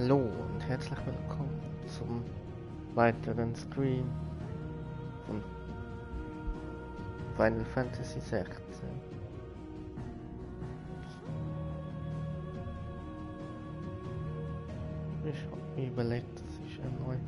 Hallo und herzlich willkommen zum weiteren Stream von Final Fantasy 16. Ich habe mir überlegt, dass ich neu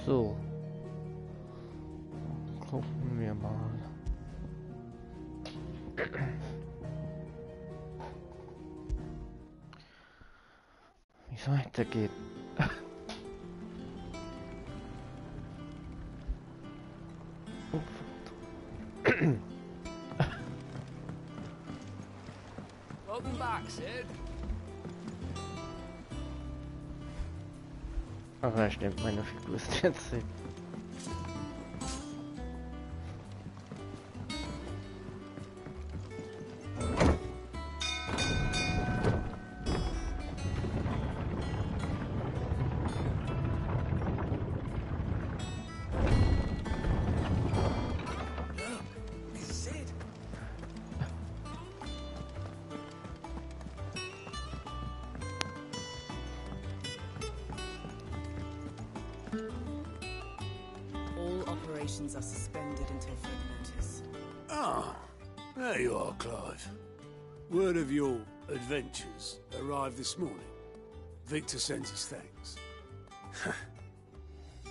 so gucken wir mal. Wie es weitergeht. Welcome back, Sid. Aber stimmt, meine Figur ist jetzt weg. Sid. All operations are suspended until further notice. Ah, there you are, Clive. Word of your adventures arrived this morning. Victor sends his thanks.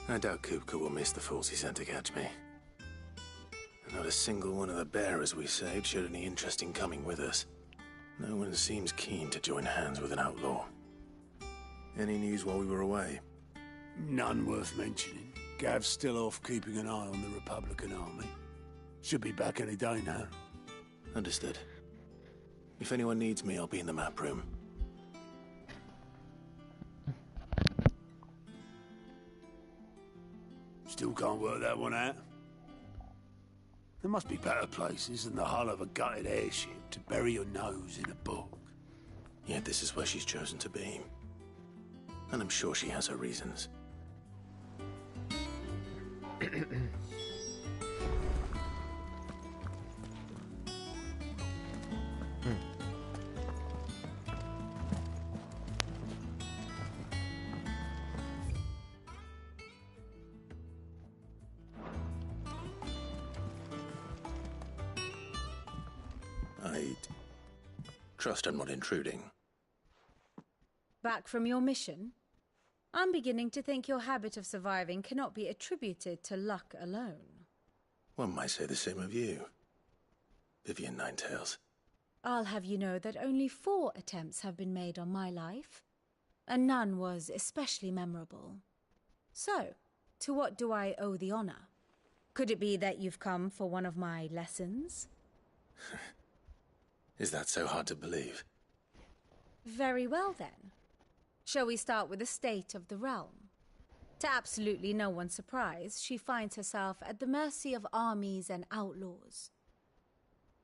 I doubt Kupka will miss the force he sent to catch me. Not a single one of the bearers we saved showed any interest in coming with us. No one seems keen to join hands with an outlaw. Any news while we were away? None worth mentioning. Gav's still off keeping an eye on the Republican army. Should be back any day now. Understood. If anyone needs me, I'll be in the map room. Still can't work that one out. There must be better places than the hull of a gutted airship to bury your nose in a book. Yet this is where she's chosen to be. And I'm sure she has her reasons. I trust I'm not intruding. Back from your mission? I'm beginning to think your habit of surviving cannot be attributed to luck alone. One might say the same of you, Vivian Ninetails. I'll have you know that only 4 attempts have been made on my life, and none was especially memorable. So, to what do I owe the honor? Could it be that you've come for one of my lessons? Is that so hard to believe? Very well then. Shall we start with the state of the realm? To absolutely no one's surprise, she finds herself at the mercy of armies and outlaws.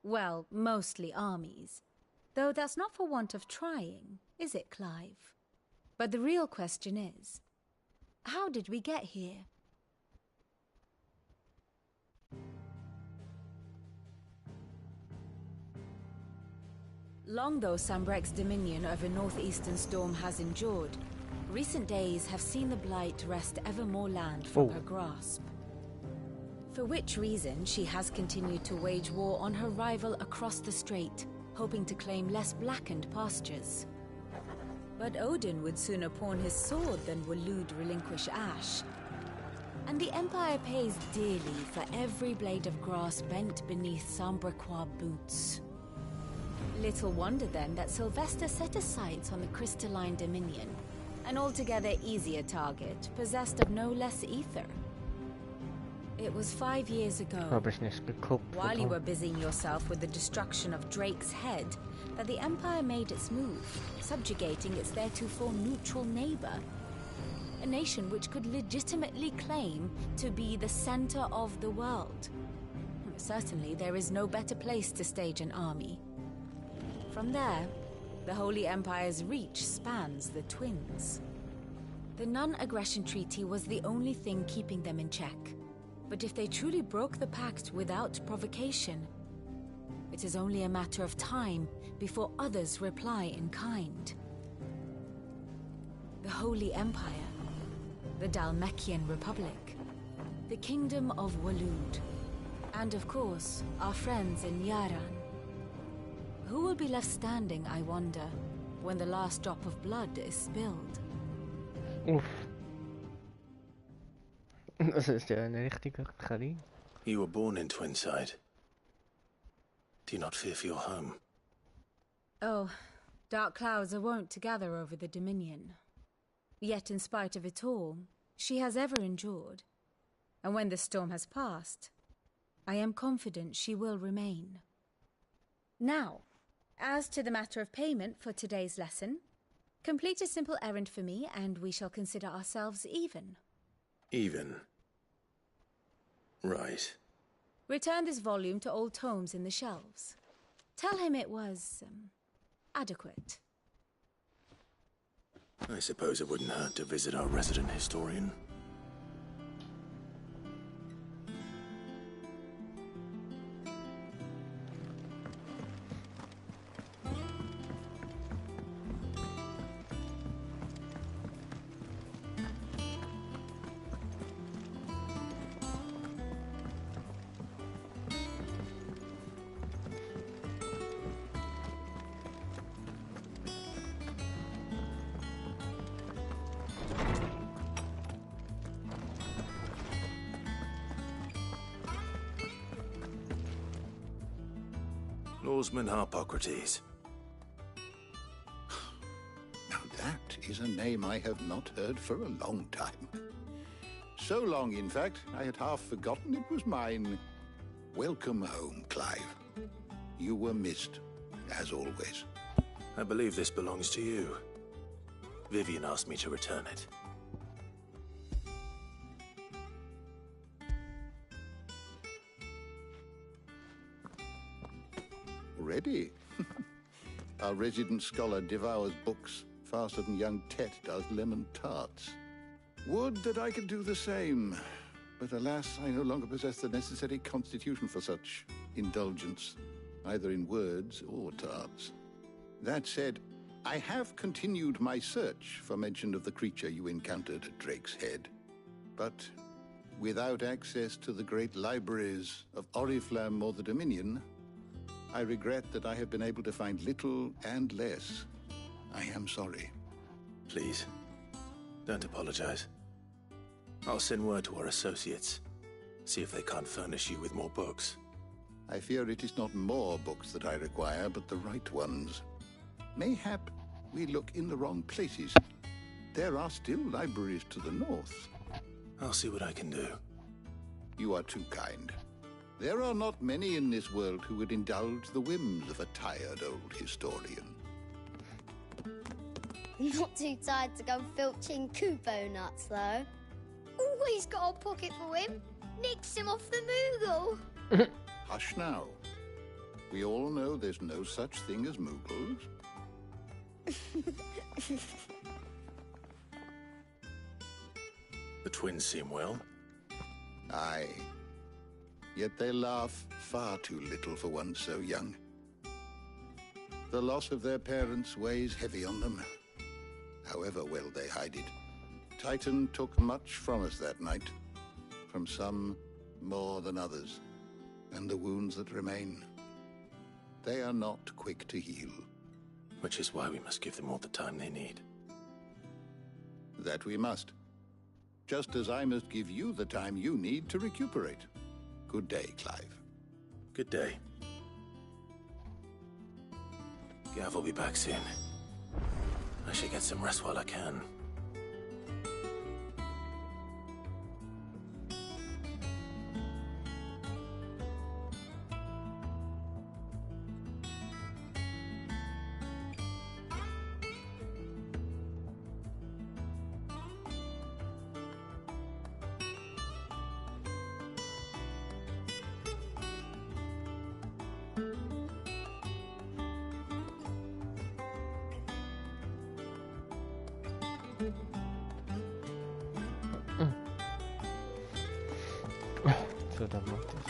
Well, mostly armies. Though that's not for want of trying, is it, Clive? But the real question is, how did we get here? Long though Sambrek's dominion over northeastern Storm has endured, recent days have seen the Blight wrest ever more land from her grasp. For which reason she has continued to wage war on her rival across the strait, hoping to claim less blackened pastures. But Odin would sooner pawn his sword than Waloed relinquish Ash. And the Empire pays dearly for every blade of grass bent beneath Sambrequois boots. Little wonder then that Sylvester set his sights on the Crystalline Dominion, an altogether easier target, possessed of no less ether. It was 5 years ago, while you were busying yourself with the destruction of Drake's head, that the Empire made its move, subjugating its theretofore neutral neighbor. A nation which could legitimately claim to be the center of the world. Certainly, there is no better place to stage an army. From there, the Holy Empire's reach spans the Twins. The non-aggression treaty was the only thing keeping them in check. But if they truly broke the pact without provocation, it is only a matter of time before others reply in kind. The Holy Empire, the Dhalmekian Republic, the Kingdom of Waloed, and of course, our friends in Yaran. Who will be left standing, I wonder, when the last drop of blood is spilled? Uff. Das ist ja ein richtiger Krieg. You were born in Twinside. Do you not fear for your home? Oh, dark clouds are wont to gather over the Dominion. Yet in spite of it all, she has ever endured. And when the storm has passed, I am confident she will remain. Now, as to the matter of payment for today's lesson, complete a simple errand for me and we shall consider ourselves even. Even? Right. Return this volume to old tomes in the shelves. Tell him it was, adequate. I suppose it wouldn't hurt to visit our resident historian. Lawsman Harpocrates. Now that is a name I have not heard for a long time. So long, in fact, I had half forgotten it was mine. Welcome home, Clive. You were missed, as always. I believe this belongs to you. Vivian asked me to return it. Ready? Our resident scholar devours books faster than young Tet does lemon tarts. Would that I could do the same, but alas, I no longer possess the necessary constitution for such indulgence, either in words or tarts. That said, I have continued my search for mention of the creature you encountered at Drake's Head, but without access to the great libraries of Oriflamme or the Dominion, I regret that I have been able to find little and less. I am sorry. Please, don't apologize. I'll send word to our associates. See if they can't furnish you with more books. I fear it is not more books that I require, but the right ones. Mayhap we look in the wrong places. There are still libraries to the north. I'll see what I can do. You are too kind. There are not many in this world who would indulge the whims of a tired old historian. Not too tired to go filching Kupo nuts, though. Always got a pocket for him. Nicks him off the Moogle. Hush now. We all know there's no such thing as Moogles. The twins seem well. Aye. Yet they laugh far too little for one so young. The loss of their parents weighs heavy on them, however well they hide it. Titan took much from us that night, from some more than others, and the wounds that remain, they are not quick to heal. Which is why we must give them all the time they need. That we must. Just as I must give you the time you need to recuperate. Good day, Clive. Good day. Gav will be back soon. I should get some rest while I can. So, dann macht das.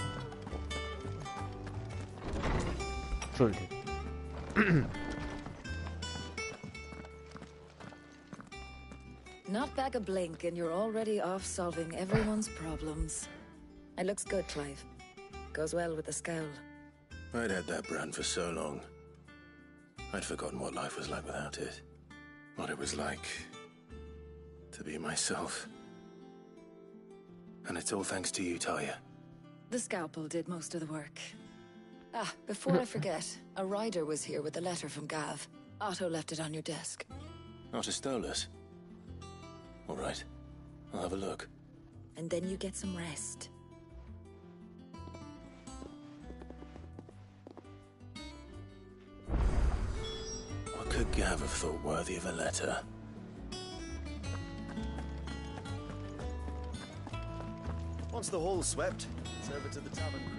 Entschuldigung. Not back a blink and you're already off solving everyone's problems. It looks good, Clive. Goes well with the scowl. I'd had that brand for so long. I'd forgotten what life was like without it. What it was like to be myself. And it's all thanks to you, Talia. The scalpel did most of the work. Ah, before I forget, a rider was here with a letter from Gav. Otto left it on your desk. Not a Stolas. All right, I'll have a look. And then you get some rest. What could Gav have thought worthy of a letter? Once the hall's swept, it's over to the tavern crowd.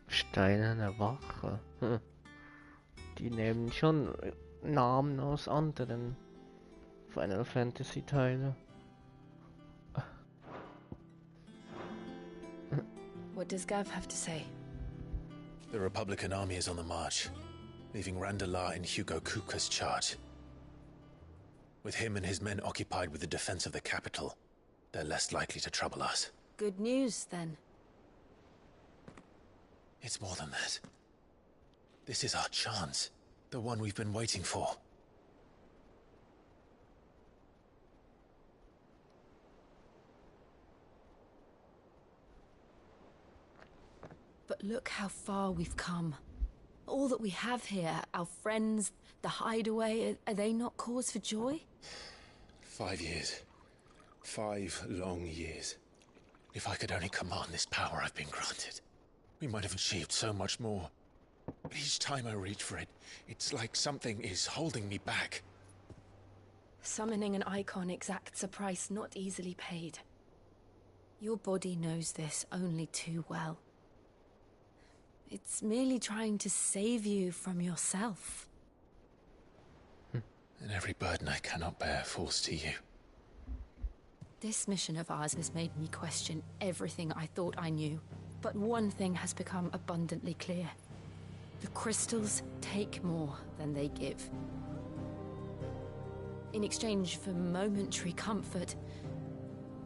Steinerne Wache. Die nehmen schon Namen aus anderen Final Fantasy Teile. What does Gav have to say? The Republican army is on the march, leaving Randalar in Hugo Kuka's charge. With him and his men occupied with the defense of the capital, they're less likely to trouble us. Good news, then. It's more than that. This is our chance. The one we've been waiting for. But look how far we've come. All that we have here, our friends, the hideaway, are they not cause for joy? 5 years. 5 long years. If I could only command this power I've been granted, we might have achieved so much more. But each time I reach for it, it's like something is holding me back. Summoning an icon exacts a price not easily paid. Your body knows this only too well. It's merely trying to save you from yourself. And every burden I cannot bear falls to you. This mission of ours has made me question everything I thought I knew. But one thing has become abundantly clear. The crystals take more than they give. In exchange for momentary comfort,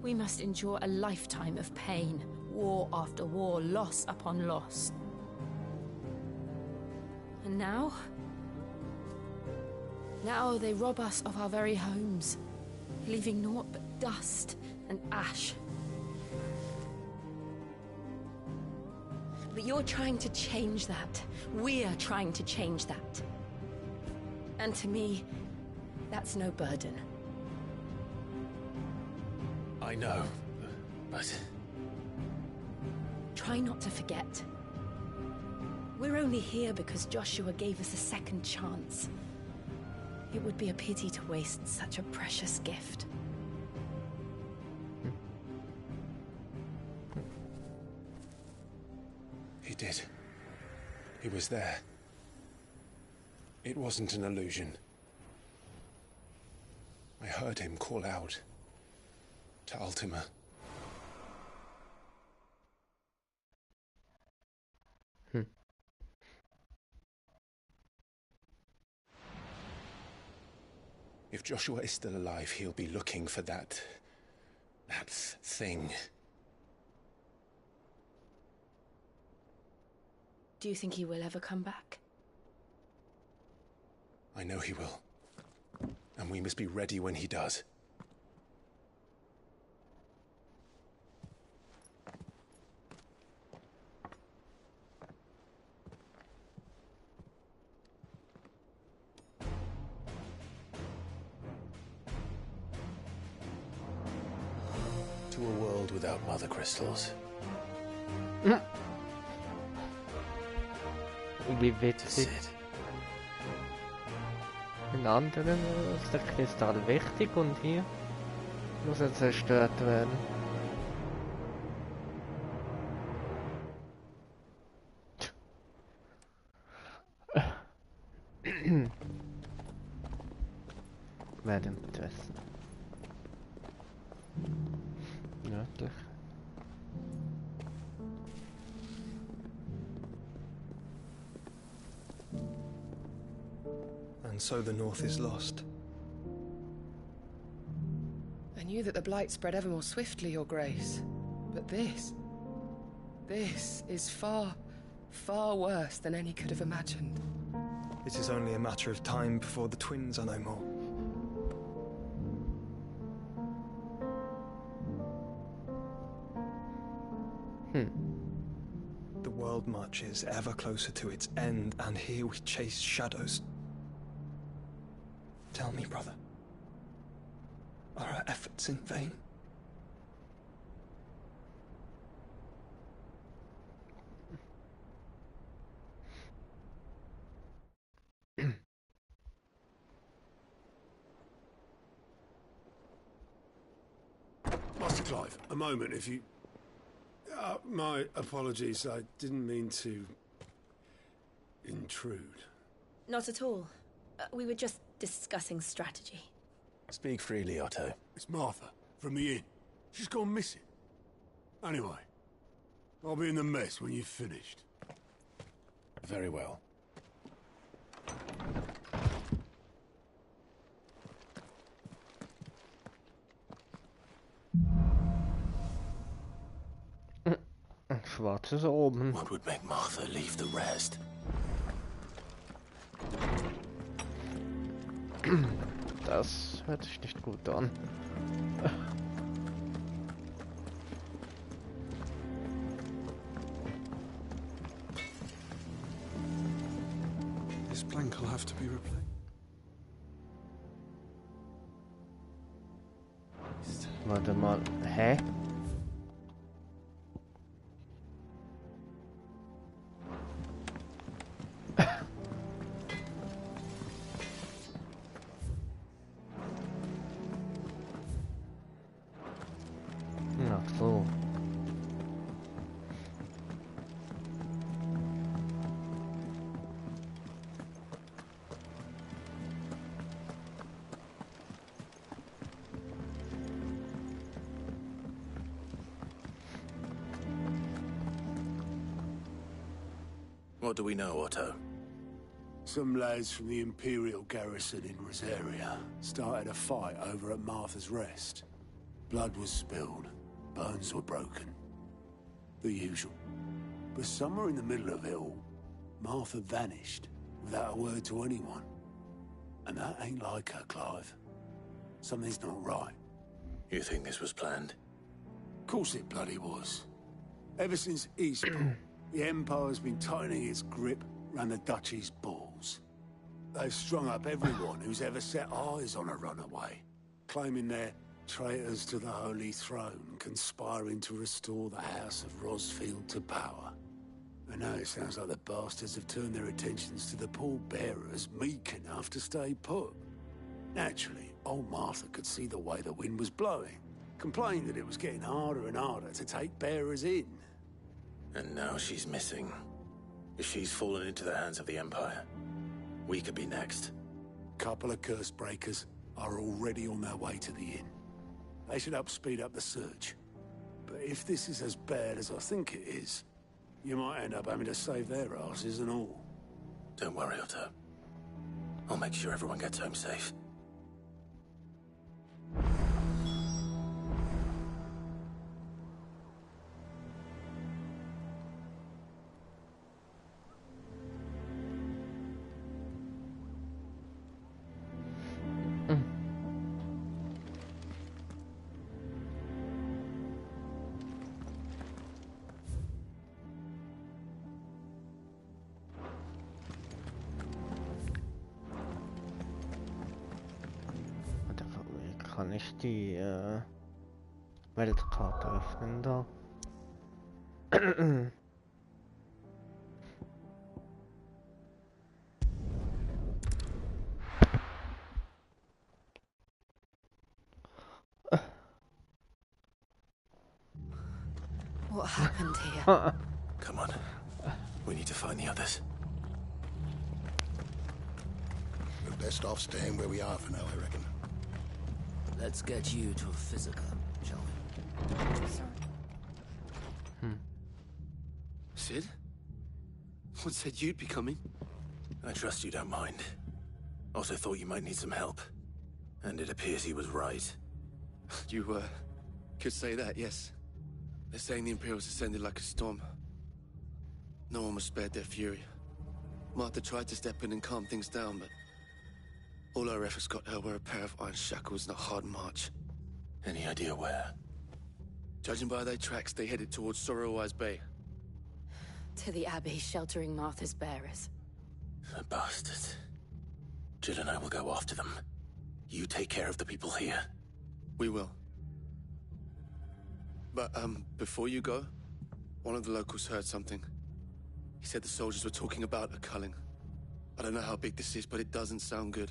we must endure a lifetime of pain, war after war, loss upon loss. And now? Now they rob us of our very homes, leaving naught but dust and ash. But you're trying to change that. We're trying to change that. And to me, that's no burden. I know, but... Try not to forget. We're only here because Joshua gave us a second chance. It would be a pity to waste such a precious gift. He did. He was there. It wasn't an illusion. I heard him call out to Ultima. If Joshua is still alive, he'll be looking for that thing. Do you think he will ever come back? I know he will. And we must be ready when he does. To a world without mother crystals. Wie witzig. In anderen ist der Kristall wichtig und hier muss er zerstört werden. Werden betessen. Nördlich. And so the North is lost. I knew that the Blight spread ever more swiftly, Your Grace. But this is far, far worse than any could have imagined. It is only a matter of time before the twins are no more. The world marches ever closer to its end, and here we chase shadows. Tell me, brother, are our efforts in vain? Master Clive, a moment, if you... my apologies, I didn't mean to... intrude. Not at all. We were just discussing strategy. Speak freely, Otto. It's Martha, from the inn. She's gone missing. Anyway, I'll be in the mess when you've finished. Very well. Schwarzes oben. What would make Martha leave the rest? Das hört sich nicht gut an. This plank will have to be replaced. Warte mal, hä? Ach so. What do we know, Otto? Some lads from the Imperial garrison in Rosaria started a fight over at Martha's Rest. Blood was spilled, bones were broken. The usual. But somewhere in the middle of it all, Martha vanished without a word to anyone. And that ain't like her, Clive. Something's not right. You think this was planned? Of course it bloody was. Ever since Eastport, the Empire's been tightening its grip around the Duchy's balls. They've strung up everyone who's ever set eyes on a runaway, claiming they're traitors to the Holy Throne, conspiring to restore the House of Rosfield to power. And now it sounds like the bastards have turned their attentions to the pallbearers meek enough to stay put. Naturally, old Martha could see the way the wind was blowing, complained that it was getting harder and harder to take bearers in. And now she's missing. If she's fallen into the hands of the Empire, we could be next. Couple of curse breakers are already on their way to the inn. They should help speed up the search. But if this is as bad as I think it is, you might end up having to save their asses and all. Don't worry, Otto. I'll make sure everyone gets home safe. Kann ich die Weltkarte öffnen da? What happened here? Come on. We need to find the others. We're best off staying where we are for now, I reckon. Let's get you to a physical, shall we? Sid? What said you'd be coming? I trust you don't mind. Also thought you might need some help. And it appears he was right. You, could say that, yes. They're saying the Imperials ascended like a storm. No one was spared their fury. Martha tried to step in and calm things down, but all our efforts got her were a pair of iron shackles and a hard march. Any idea where? Judging by their tracks, they headed towards Sorrowwise Bay. To the Abbey sheltering Martha's bearers. The bastards. Jill and I will go after them. You take care of the people here. We will. But, before you go, one of the locals heard something. He said the soldiers were talking about a culling. I don't know how big this is, but it doesn't sound good.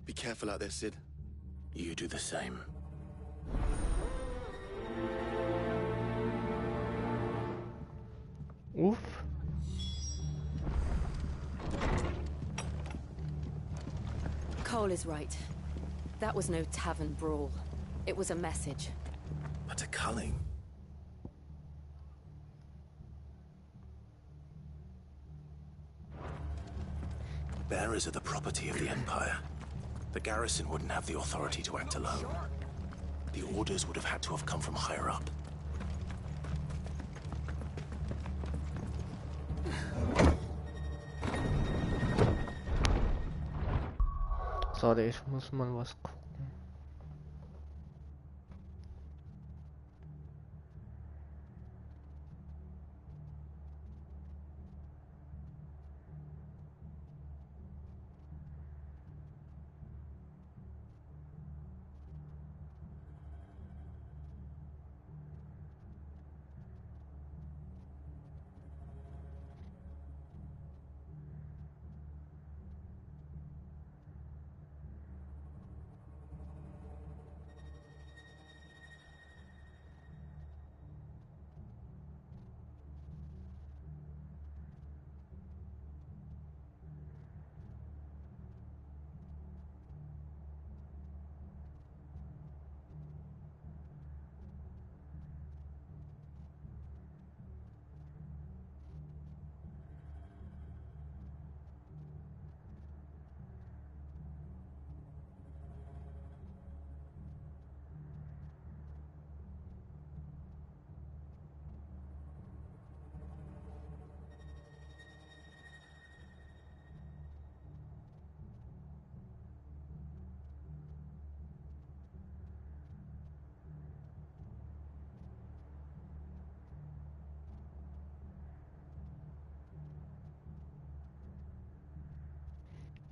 Be careful out there, Sid. You do the same. Oof. Cole is right. That was no tavern brawl. It was a message. But a culling? Bearers are the property of the Empire. The garrison wouldn't have the authority to act alone. The orders would have had to have come from higher up. Sorry, ich muss mal was gucken.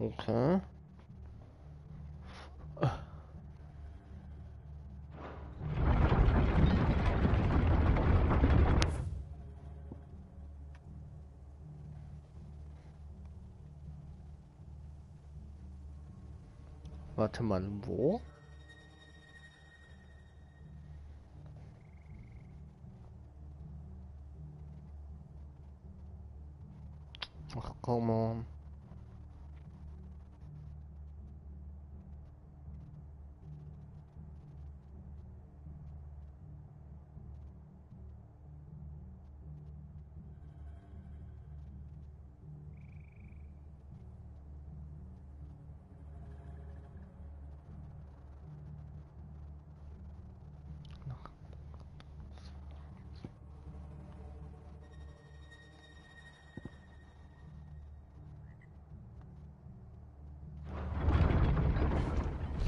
Okay. Warte mal, wo? Ach, come on.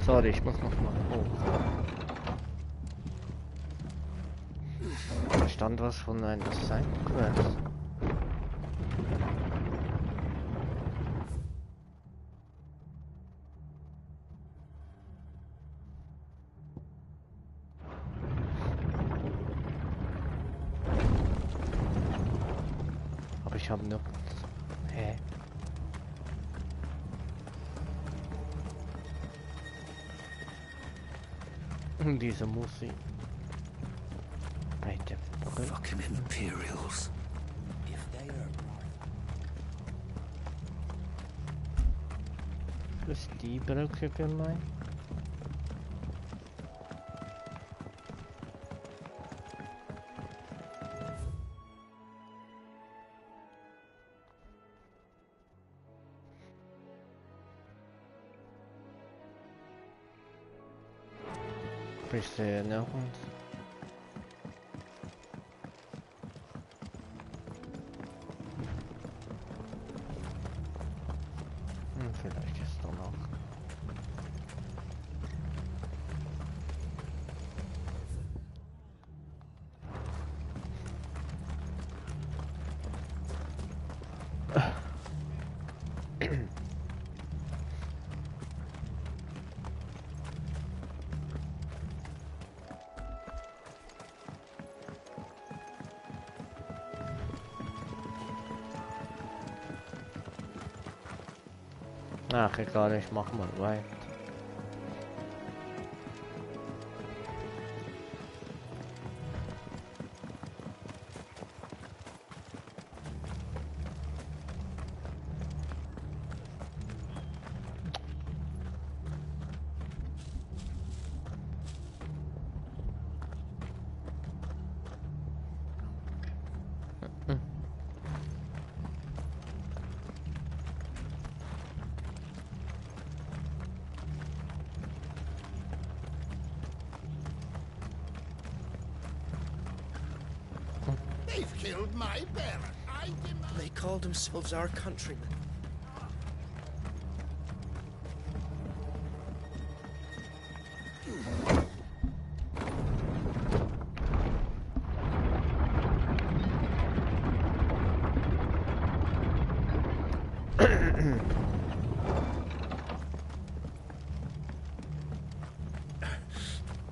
Sorry, ich muss noch mal hoch. Da stand was von einer Sidequest. Aber ich habe nur... Hä? Diese Musik. Bei der Brücke. Fucking Imperials. Ist die Brücke gemeint? Ich sehe nirgends. Vielleicht ist da noch. Ach, egal, ich mach mal weiter. They've killed my parent. I demand... They called themselves our countrymen.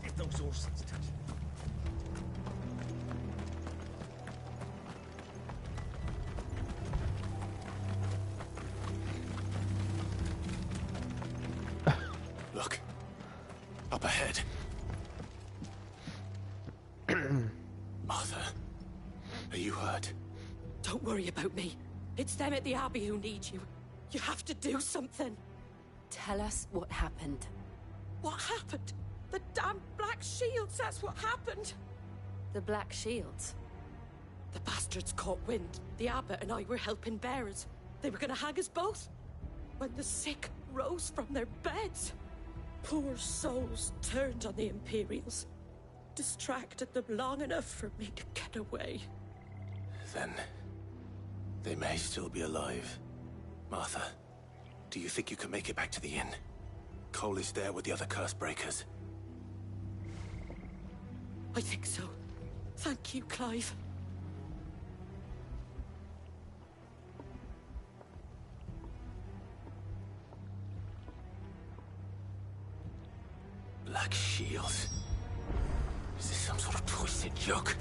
If those horses touch... Look. Up ahead. Martha, are you hurt? Don't worry about me. It's them at the Abbey who need you. You have to do something. Tell us what happened. What happened? The damn Black Shields, that's what happened. The Black Shields? The bastards caught wind. The abbot and I were helping bearers. They were gonna hang us both. When the sick rose from their beds, poor souls turned on the Imperials. Distracted them long enough for me to get away. Then they may still be alive. Martha, do you think you can make it back to the inn? Cole is there with the other curse breakers. I think so. Thank you, Clive. Black shields. Is this some sort of twisted joke?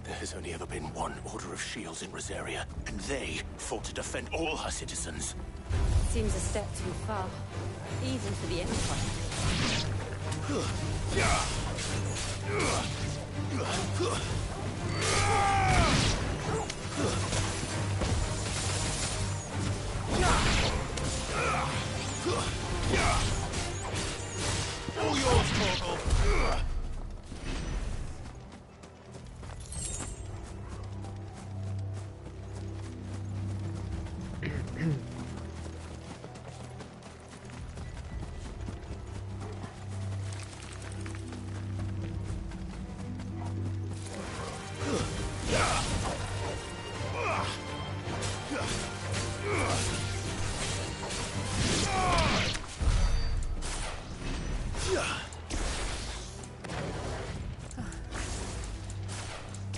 There has only ever been one Order of Shields in Rosaria, and they fought to defend all her citizens. Seems a step too far, even for the Empire. All yours, Torgal!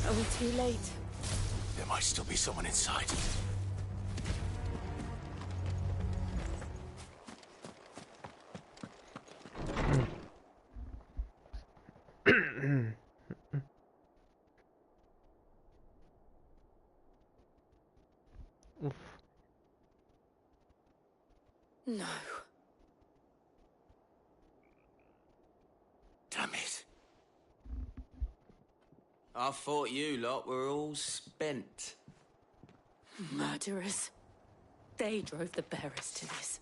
Are we too late? There might still be someone inside. No. Damn it. I thought you lot were all spent. Murderers. They drove the bearers to this.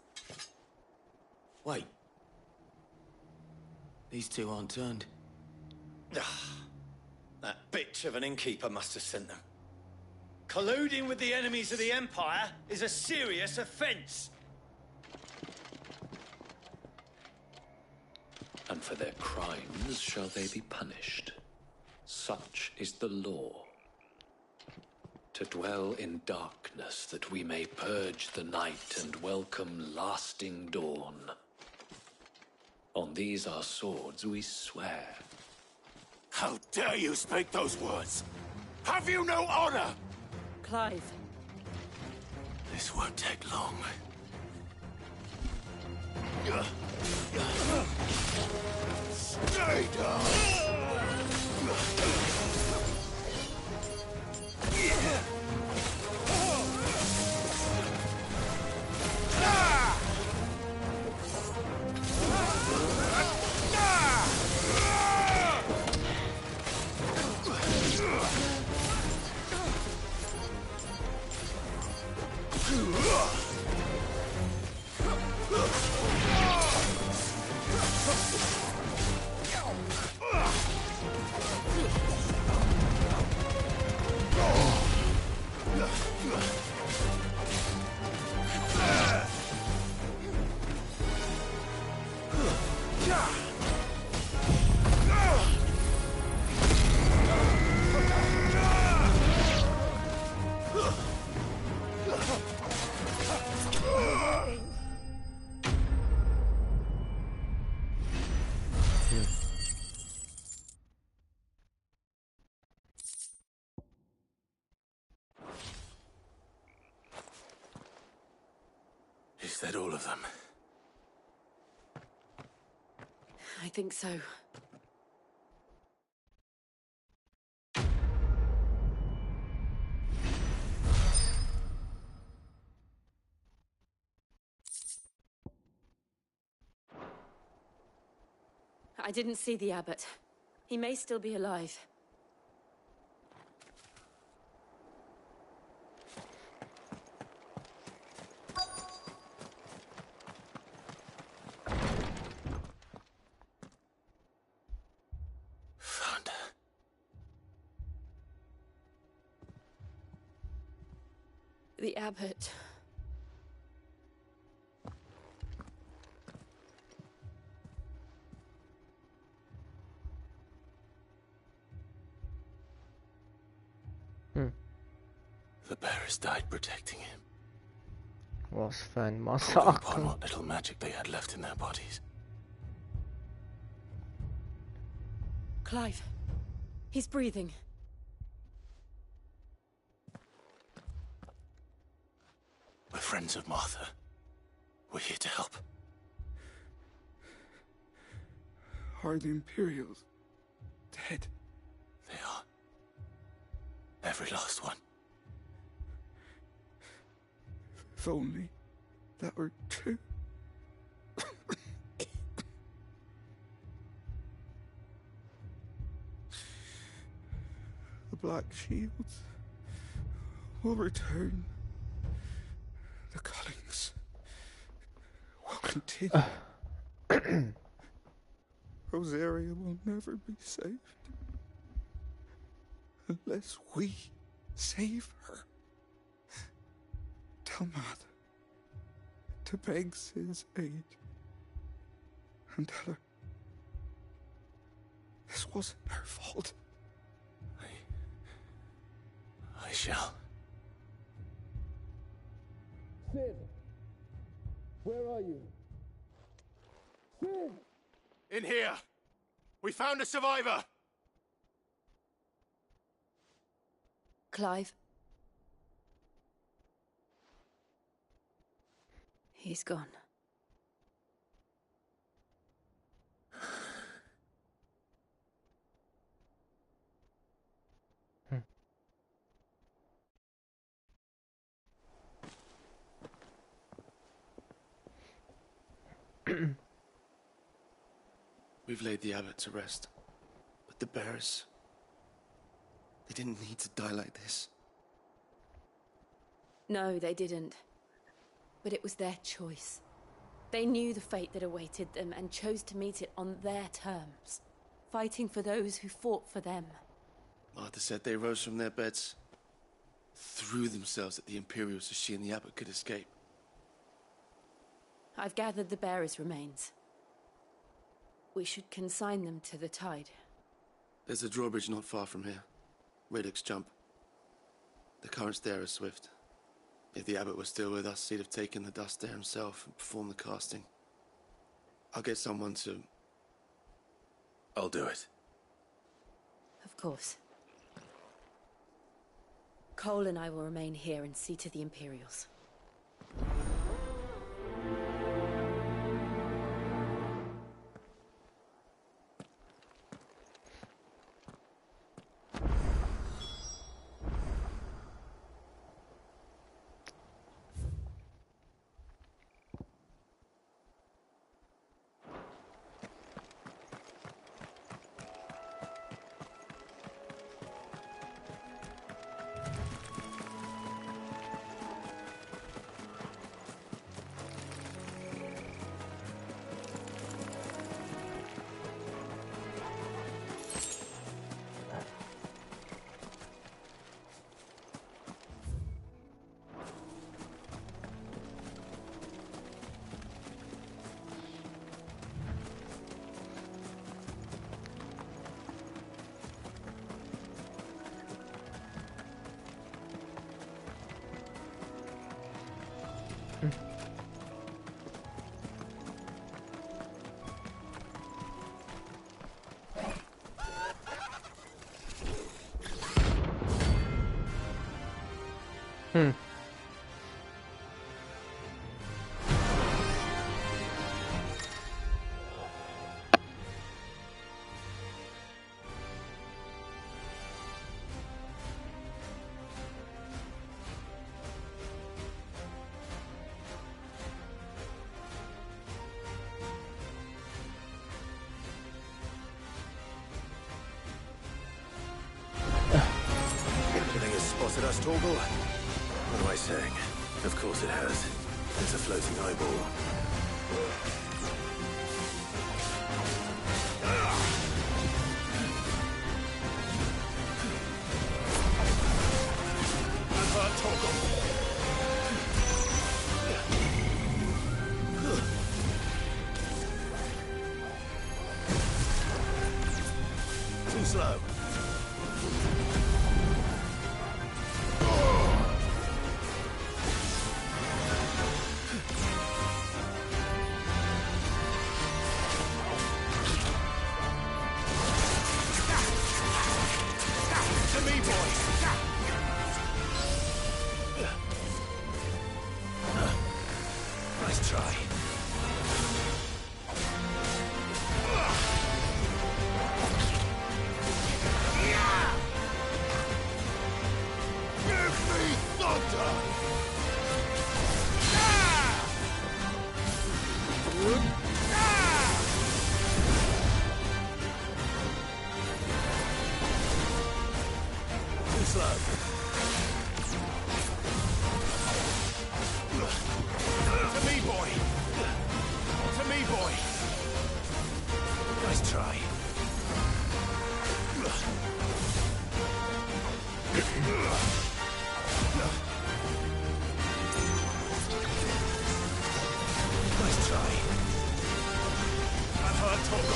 Wait. These two aren't turned. That bitch of an innkeeper must have sent them. Colluding with the enemies of the Empire is a serious offense. And for their crimes shall they be punished. Such is the law. To dwell in darkness that we may purge the night and welcome lasting dawn. On these our swords we swear. How dare you speak those words? Have you no honor? Clive. This won't take long. Stay down! Is that all of them? I think so. I didn't see the abbot. He may still be alive. Found her. The abbot. The bearers died protecting him. Was für ein Upon Massaker. what little magic they had left in their bodies. Clive. He's breathing. We're friends of Martha. We're here to help. Are the Imperials dead? They are. Every last one. If only that were true. The Black Shields will return. The Cullings will continue. Rosaria will never be saved unless we save her. Tell Mother to beg Cid's aid and tell her this wasn't her fault. I shall. Cid! Where are you? Cid! In here! We found a survivor! Clive. He's gone. We've laid the abbot to rest. But the bearers... they didn't need to die like this. No, they didn't. But it was their choice. They knew the fate that awaited them and chose to meet it on their terms, fighting for those who fought for them. Martha said they rose from their beds, threw themselves at the Imperials so she and the abbot could escape. I've gathered the bearers' remains. We should consign them to the tide. There's a drawbridge not far from here. Radix Jump. The currents there are swift. If the abbot was still with us, he'd have taken the dust there himself and performed the casting. I'll get someone to... I'll do it. Of course. Cole and I will remain here and see to the Imperials. Spotted us, Torgal? What am I saying? Of course it has. It's a floating eyeball. Too slow. Nice try. Too slow. To me, boy! To me, boy! Nice try. Nice try. I've heard talk.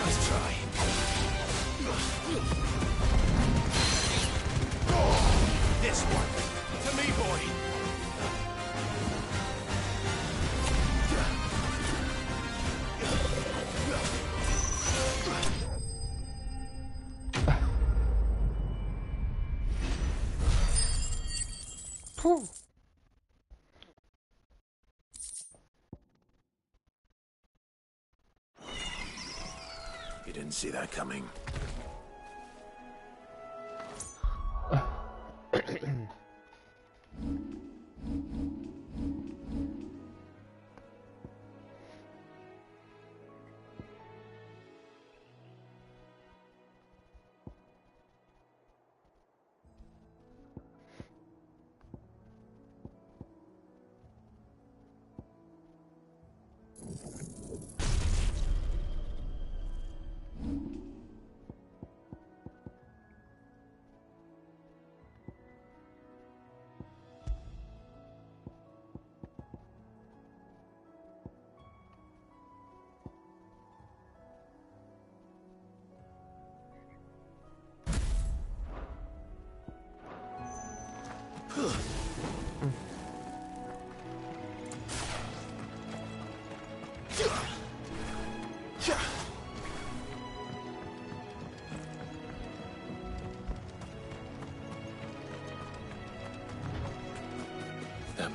Nice try. You didn't see that coming.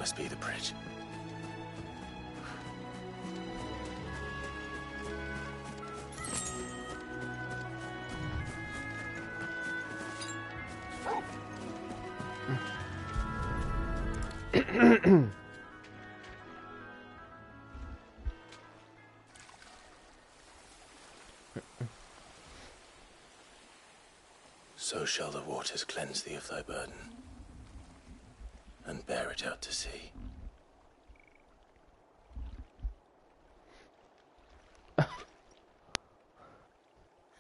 must be the bridge. So shall the waters cleanse thee of thy burden, and bear it out to sea.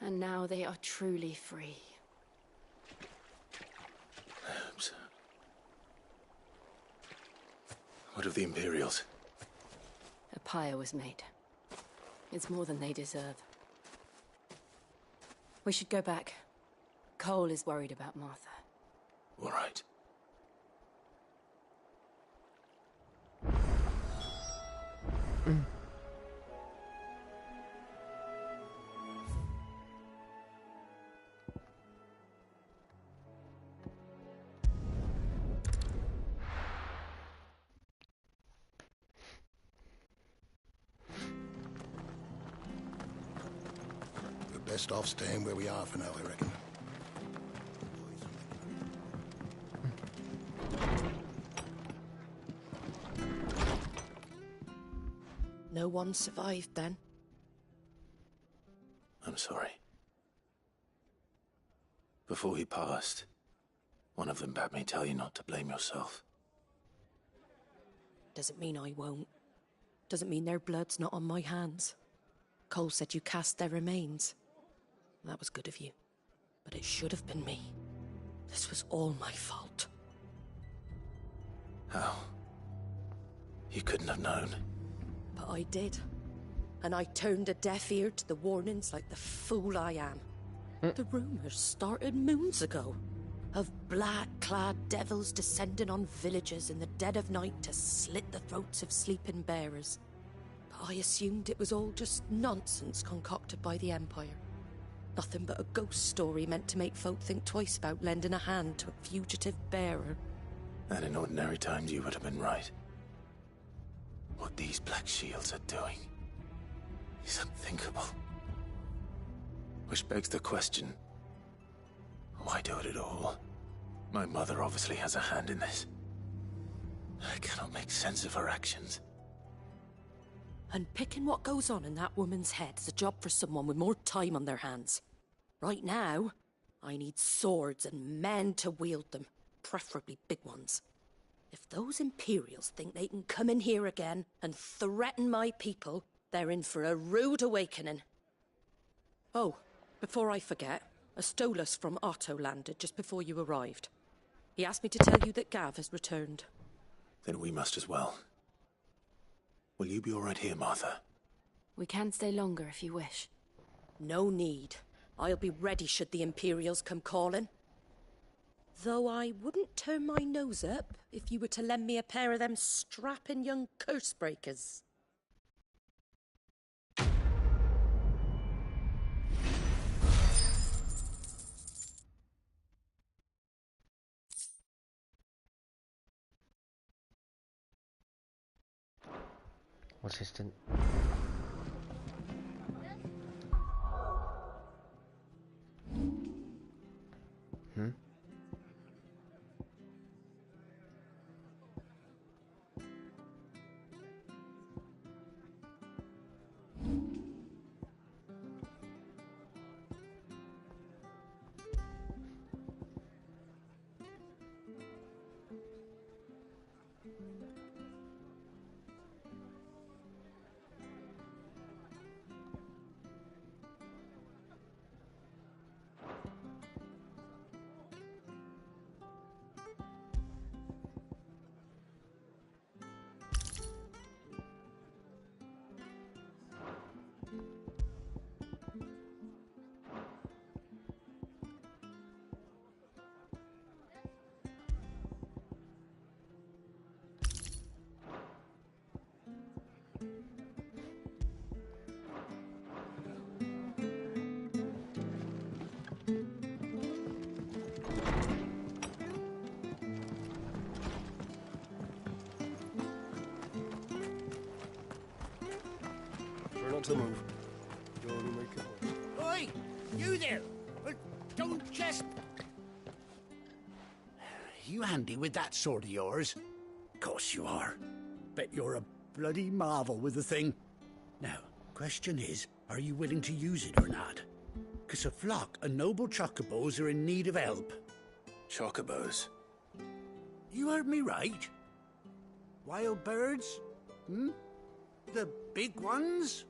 And now they are truly free. I hope so. What of the Imperials? A pyre was made. It's more than they deserve. We should go back. Cole is worried about Martha. All right. We're best off staying where we are for now, I reckon. No one survived then? I'm sorry. Before he passed, one of them bade me tell you not to blame yourself. Doesn't mean I won't. Doesn't mean their blood's not on my hands. Cole said you cast their remains. That was good of you. But it should have been me. This was all my fault. How? You couldn't have known. But I did. And I turned a deaf ear to the warnings like the fool I am. The rumours started moons ago. Of black-clad devils descending on villages in the dead of night to slit the throats of sleeping bearers. But I assumed it was all just nonsense concocted by the Empire. Nothing but a ghost story meant to make folk think twice about lending a hand to a fugitive bearer. And in ordinary times you would have been right. What these Black Shields are doing is unthinkable. Which begs the question, why do it at all? My mother obviously has a hand in this. I cannot make sense of her actions. And picking what goes on in that woman's head is a job for someone with more time on their hands. Right now, I need swords and men to wield them, preferably big ones. If those Imperials think they can come in here again and threaten my people, they're in for a rude awakening. Oh, before I forget, a Stolas from Otto landed just before you arrived. He asked me to tell you that Gav has returned. Then we must as well. Will you be all right here, Martha? We can stay longer if you wish. No need. I'll be ready should the Imperials come calling. Though I wouldn't turn my nose up if you were to lend me a pair of them strapping young curse breakers. Assistant. to move. Go on and make it work. Oi! You there! Don't just... You handy with that sword of yours? Course you are. Bet you're a bloody marvel with the thing. Now, question is, are you willing to use it or not? 'Cause a flock of noble chocobos are in need of help. Chocobos? You heard me right. Wild birds? Hmm? The big ones?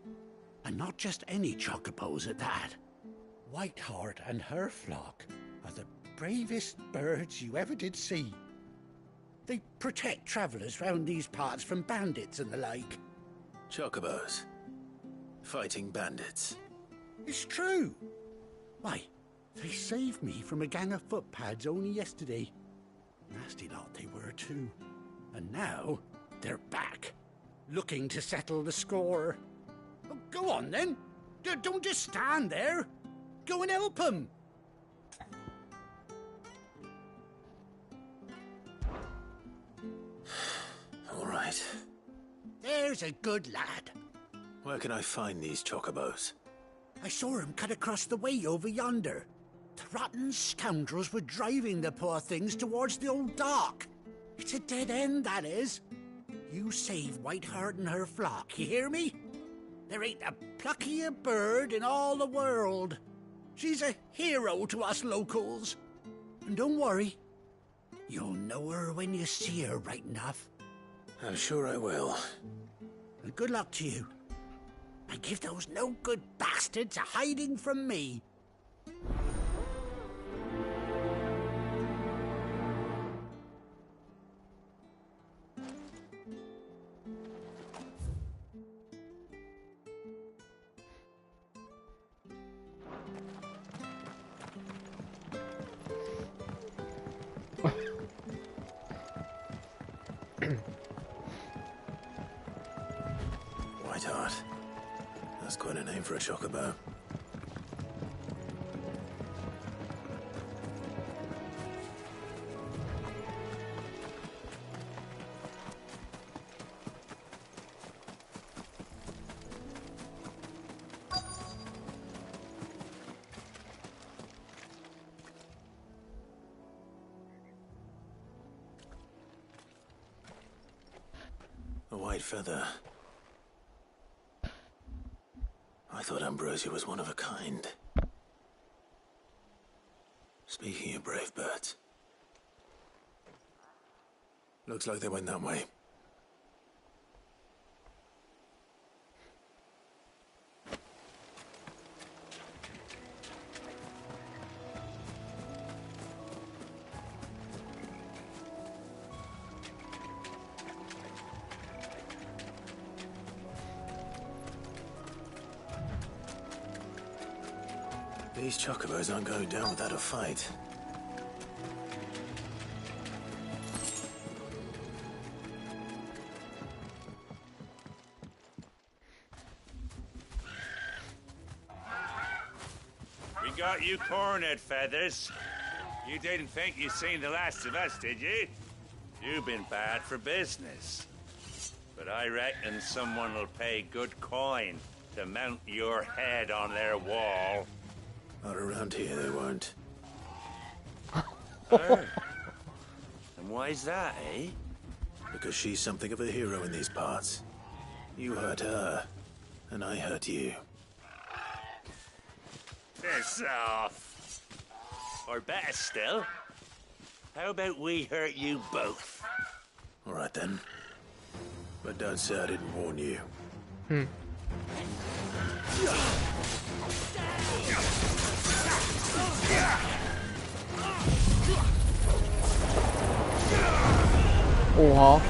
And not just any chocobos at that. Whiteheart and her flock are the bravest birds you ever did see. They protect travellers round these parts from bandits and the like. Chocobos? Fighting bandits? It's true. Why, they saved me from a gang of footpads only yesterday. Nasty lot they were too. And now, they're back, looking to settle the score. Oh, go on then. Don't just stand there. Go and help them. All right. There's a good lad. Where can I find these chocobos? I saw him cut across the way over yonder. The rotten scoundrels were driving the poor things towards the old dock. It's a dead end, that is. You save Whiteheart and her flock, you hear me? There ain't a pluckier bird in all the world. She's a hero to us locals. And don't worry, you'll know her when you see her right enough. I'm sure I will. And good luck to you. And give those no-good bastards a hiding from me. Whiteheart. That's quite a name for a chocobo. A white feather. I thought Ambrosia was one of a kind. Speaking of brave birds, looks like they went that way. These chocobos aren't going down without a fight. We got you cornered, Feathers. You didn't think you'd seen the last of us, did you? You've been bad for business. But I reckon someone will pay good coin to mount your head on their wall. Not around here, they won't. Oh. And why's that, eh? Because she's something of a hero in these parts. You hurt her, and I hurt you. Piss off. Or better still, how about we hurt you both? All right then. But don't say I didn't warn you. Oha.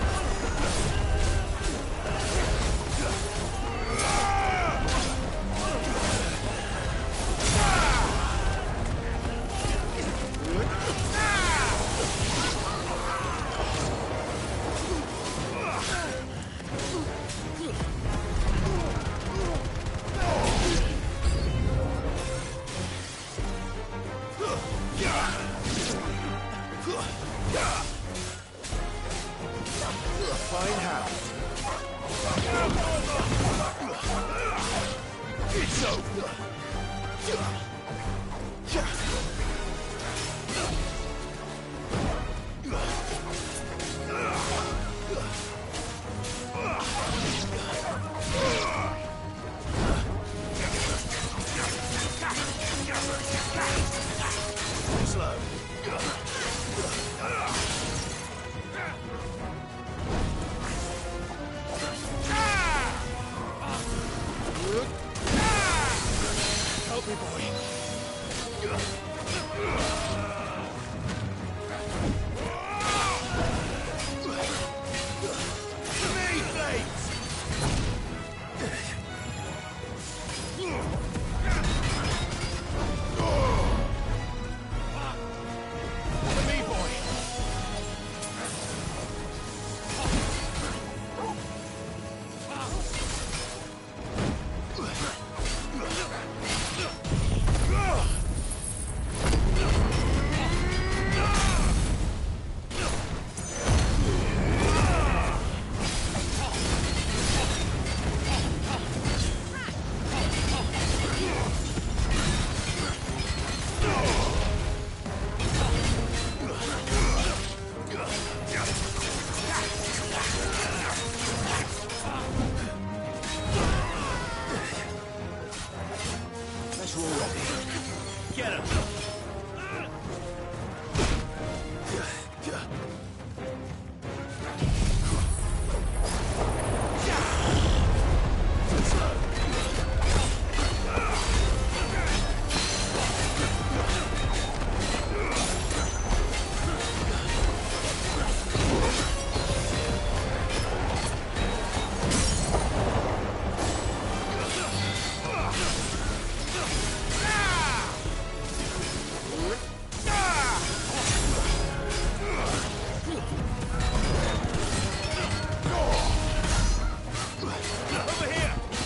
Fine how. It's over! Slow.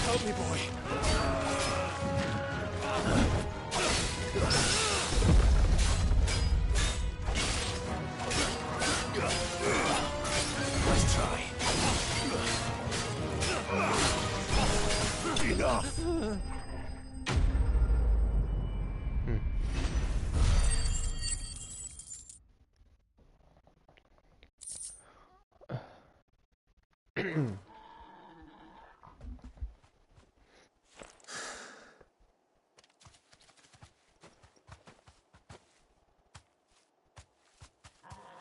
Help me, boy.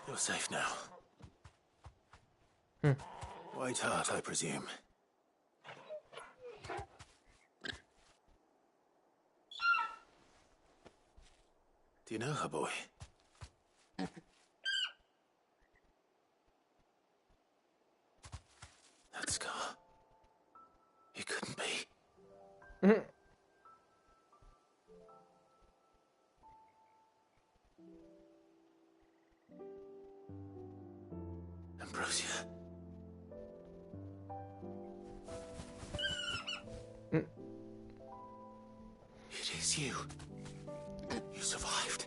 You're safe now. White Hart, I presume. Do you know her, boy? That scar. It couldn't be. Ambrosia. It is you. You survived.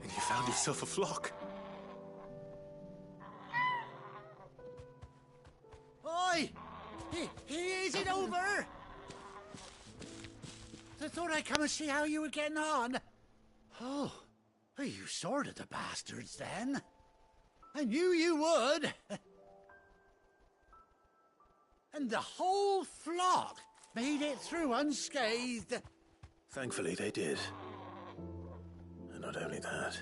And you found yourself a flock. Oi! Is it over? I thought I'd come and see how you were getting on. Oh, you sorted the bastards then. I knew you would. And the whole flock made it through unscathed. Thankfully, they did. And not only that.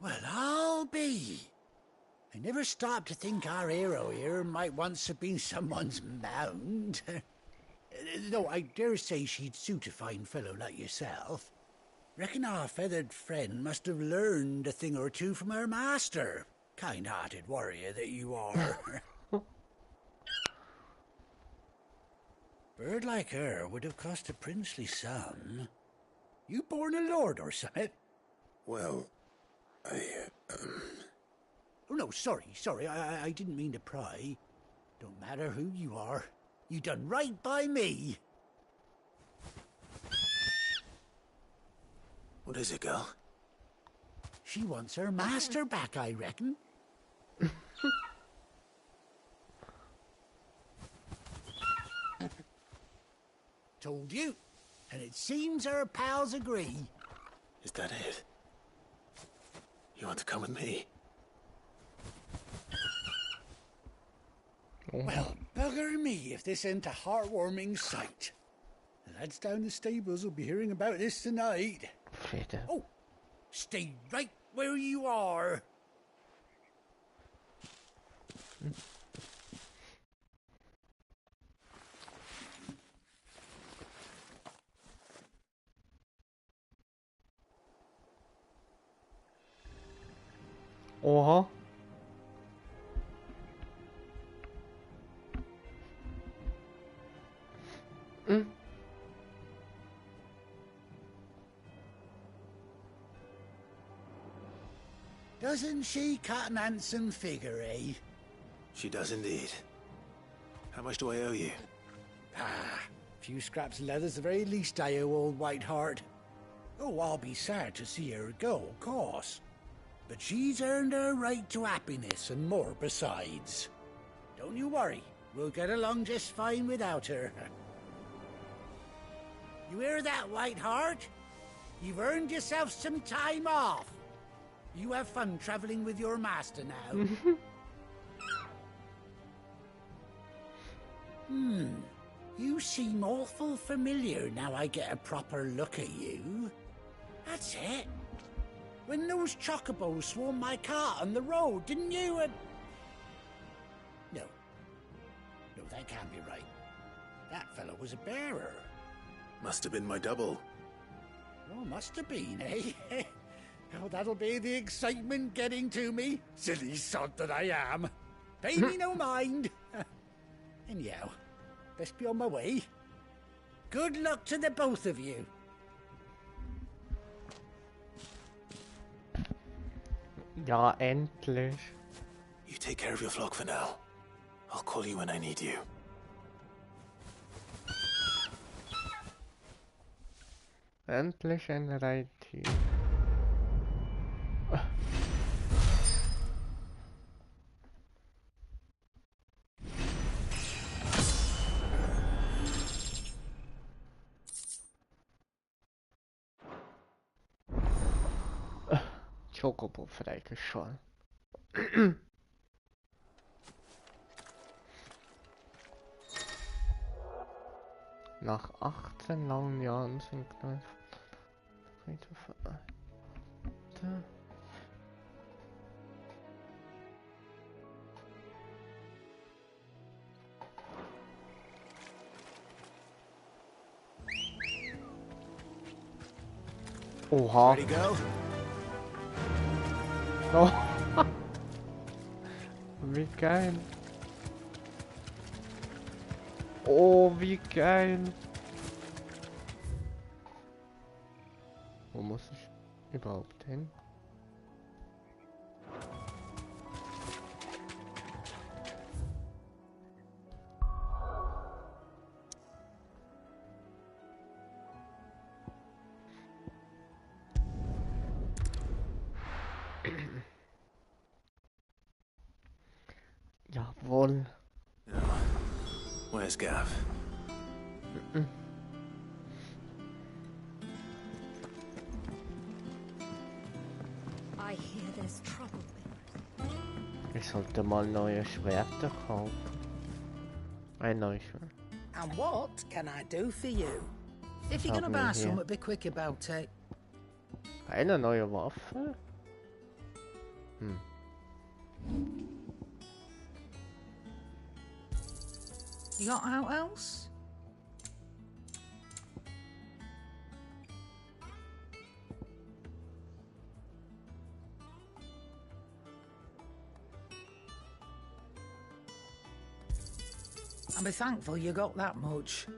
Well, I'll be. I never stopped to think our hero here might once have been someone's mount. Though I dare say she'd suit a fine fellow like yourself. Reckon our feathered friend must have learned a thing or two from her master. Kind-hearted warrior that you are. Bird like her would have cost a princely sum. You born a lord or something? Well, Oh, no, sorry. I didn't mean to pry. Don't matter who you are. You done right by me. What is it, girl? She wants her master back, I reckon. Told you. And it seems our pals agree. Is that it? You want to come with me? Well, bugger me if this ain't a heartwarming sight. The lads down the stables will be hearing about this tonight. Oh, stay right where you are. Oha. Doesn't she cut an handsome figure, eh? She does indeed. How much do I owe you? Ah, a few scraps of leather's the very least I owe old Whiteheart. Oh, I'll be sad to see her go, of course. But she's earned her right to happiness and more besides. Don't you worry, we'll get along just fine without her. You hear that, Whiteheart? You've earned yourself some time off. You have fun traveling with your master now. You seem awful familiar now I get a proper look at you. That's it. When those chocobos swarmed my cart on the road, didn't you? No, that can't be right. That fellow was a bearer. Must have been my double. Oh, must have been, eh? Oh, that'll be the excitement getting to me. Silly sod that I am. Pay me no mind. Anyhow, best be on my way. Good luck to the both of you. Ja, endlich. You take care of your flock for now. I'll call you when I need you. Endlich ein Reittier. Chocobo freigeschaltet. Nach 18 langen Jahren sind gleich Oha. Ready, go? Oh. Wie geil. Oh, wie geil. Wo muss ich überhaupt hin? Jawohl. Where's Gav? I hear there's trouble. Ich sollte mal neue Schwerter kaufen. Ein neues Schwert. And what can I do for you? If you're Help gonna me buy here. something, be quick about it. Eine neue Waffe? You got out else? And be thankful you got that much.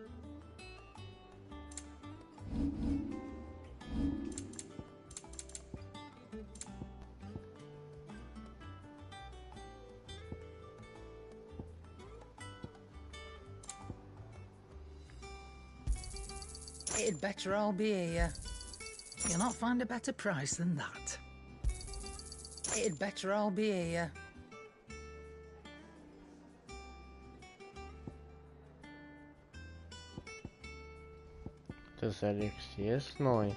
It'd better all be here. You'll not find a better price than that. It'd better all be here. Das Elixier ist neu.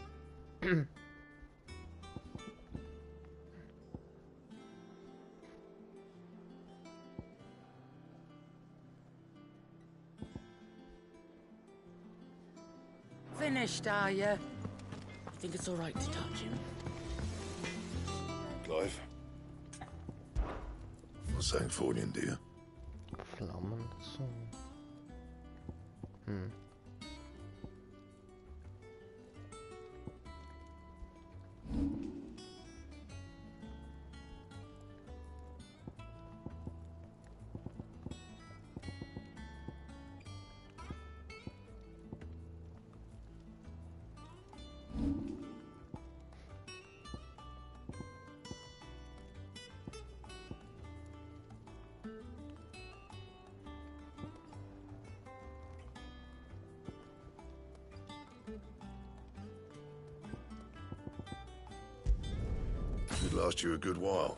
Finished, are you? You think it's all right to touch him? Clive? Wat zijn voor je, dear? Vlammen zo. Should last you a good while.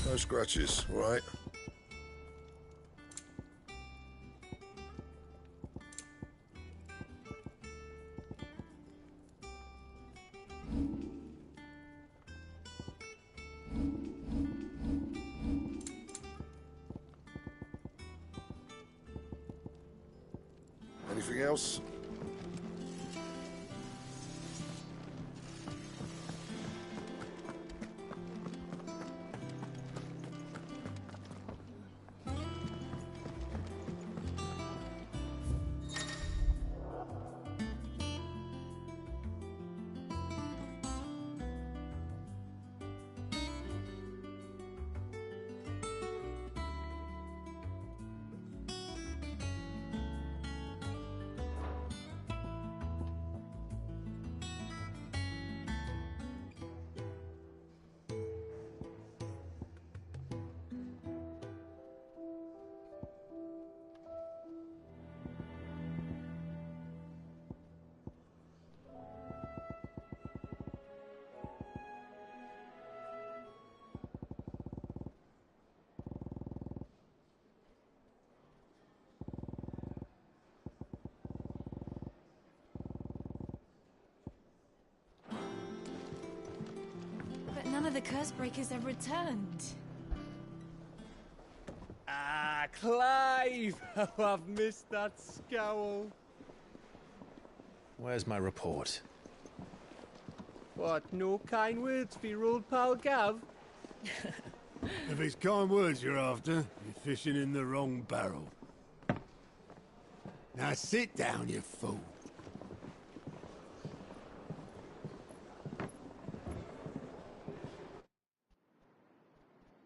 No scratches, all right? Anything else? None of the curse breakers have returned. Ah, Clive! Oh, I've missed that scowl. Where's my report? What, no kind words for your old pal Gav? If it's kind words you're after, you're fishing in the wrong barrel. Now sit down, you fool.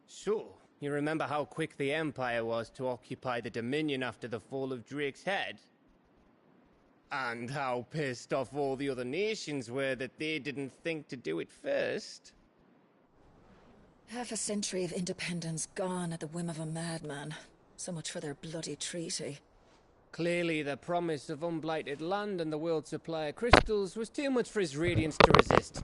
So, you remember how quick the Empire was to occupy the Dominion after the fall of Drake's head? And how pissed off all the other nations were that they didn't think to do it first? Half a century of independence gone at the whim of a madman. So much for their bloody treaty. Clearly, the promise of unblighted land and the world's supply of crystals was too much for his radiance to resist.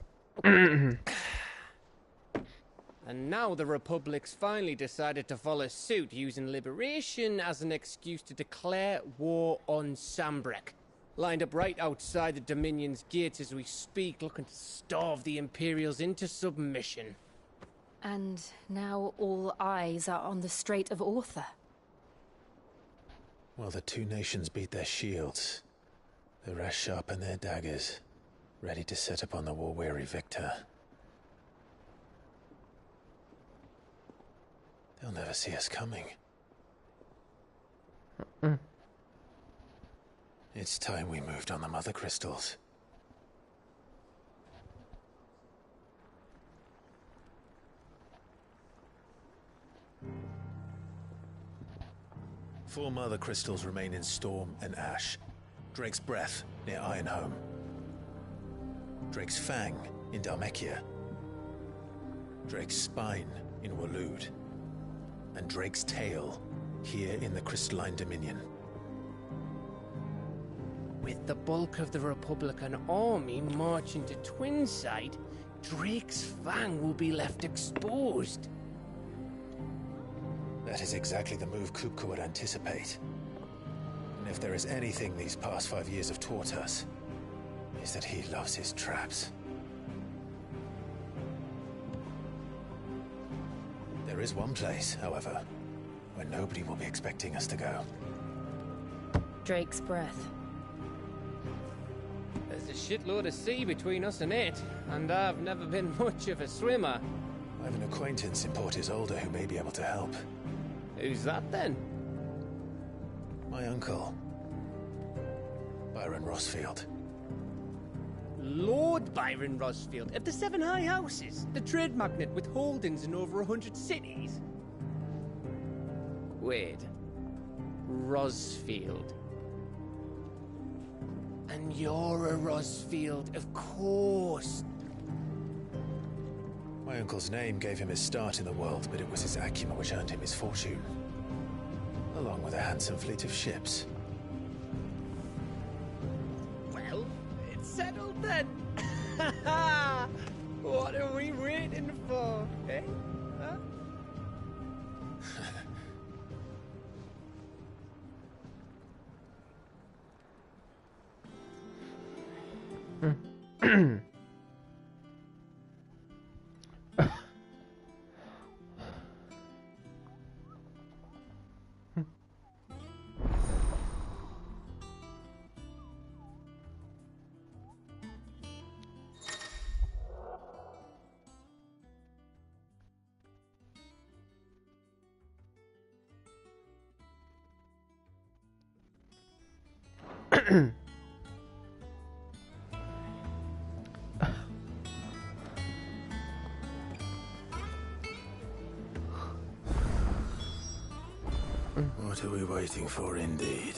And now the Republic's finally decided to follow suit, using liberation as an excuse to declare war on Sanbreque. Lined up right outside the Dominion's gates as we speak, looking to starve the Imperials into submission. And now all eyes are on the Strait of Author. Well, the two nations beat their shields. The rest sharpen their daggers, ready to set upon the war-weary victor. They'll never see us coming. It's time we moved on the Mother Crystals. Four Mother Crystals remain in Storm and Ash. Drake's Breath near Ironhome. Drake's Fang in Dhalmekia. Drake's Spine in Waloed. And Drake's Tail here in the Crystalline Dominion. With the bulk of the Republican army marching to Twinside, Drake's Fang will be left exposed. That is exactly the move Kupka would anticipate. And if there is anything these past 5 years have taught us, is that he loves his traps. There is one place, however, where nobody will be expecting us to go. Drake's breath. There's a shitload of sea between us and it, and I've never been much of a swimmer. I have an acquaintance in Port Isolde who may be able to help. Who's that then? My uncle, Byron Rosfield. Lord Byron Rosfield of the Seven High Houses, the trade magnate with holdings in over 100 cities. Wait, Rosfield. And you're a Rosfield, of course. My uncle's name gave him his start in the world, but it was his acumen which earned him his fortune, along with a handsome fleet of ships. Well, it's settled then. What are we waiting for, eh? Huh? What are we waiting for, indeed?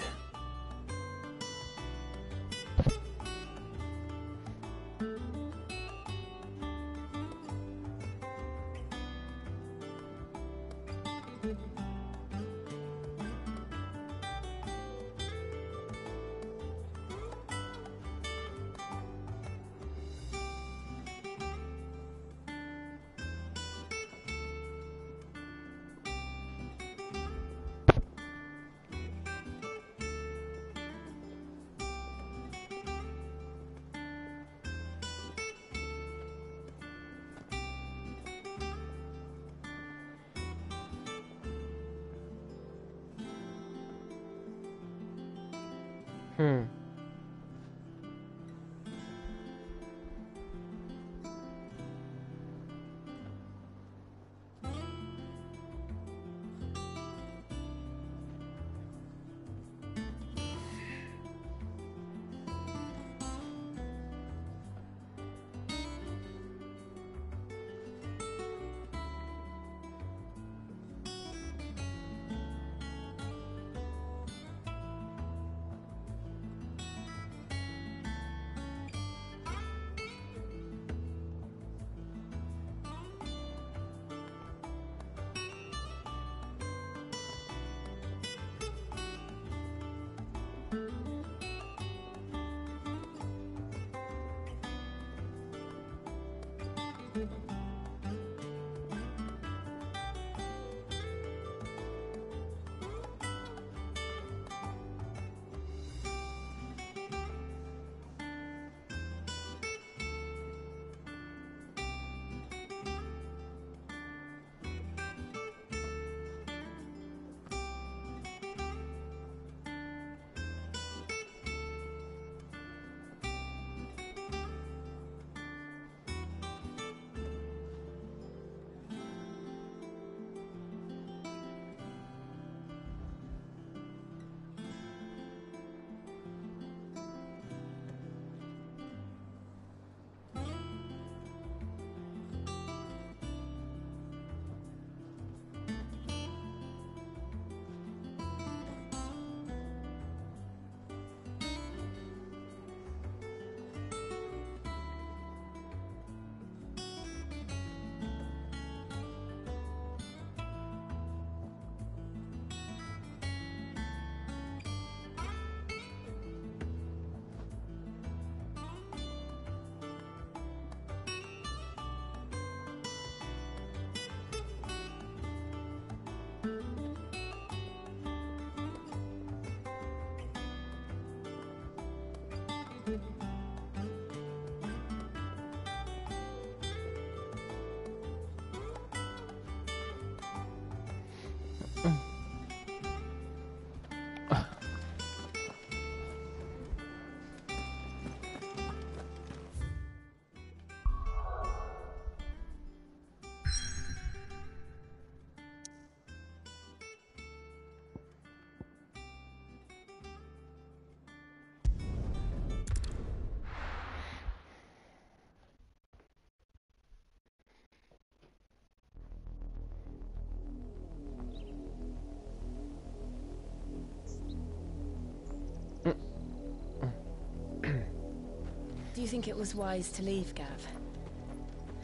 Do you think it was wise to leave, Gav?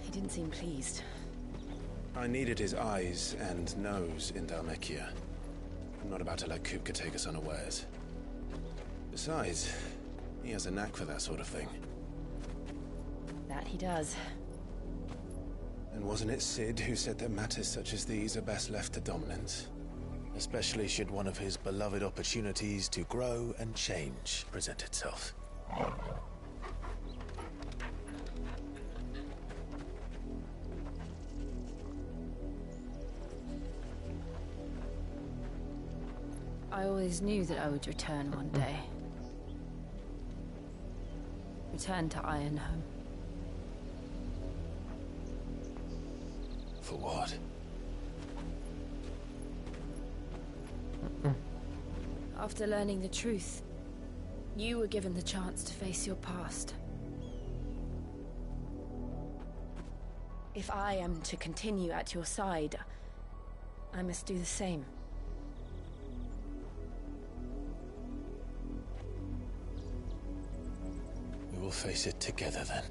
He didn't seem pleased. I needed his eyes and nose in Dhalmekia. I'm not about to let Kupka take us unawares. Besides, he has a knack for that sort of thing. That he does. And wasn't it Sid who said that matters such as these are best left to dominance? Especially should one of his beloved opportunities to grow and change present itself. I always knew that I would return one day. Return to Ironhome. For what? After learning the truth, you were given the chance to face your past. If I am to continue at your side, I must do the same. We will face it together then.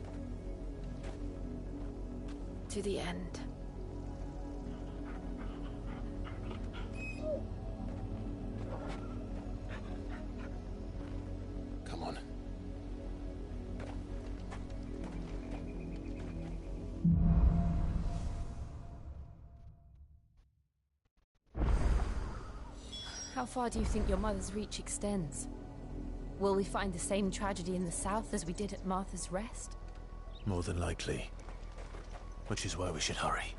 To the end. Come on. How far do you think your mother's reach extends? Will we find the same tragedy in the south as we did at Martha's Rest? More than likely. Which is why we should hurry.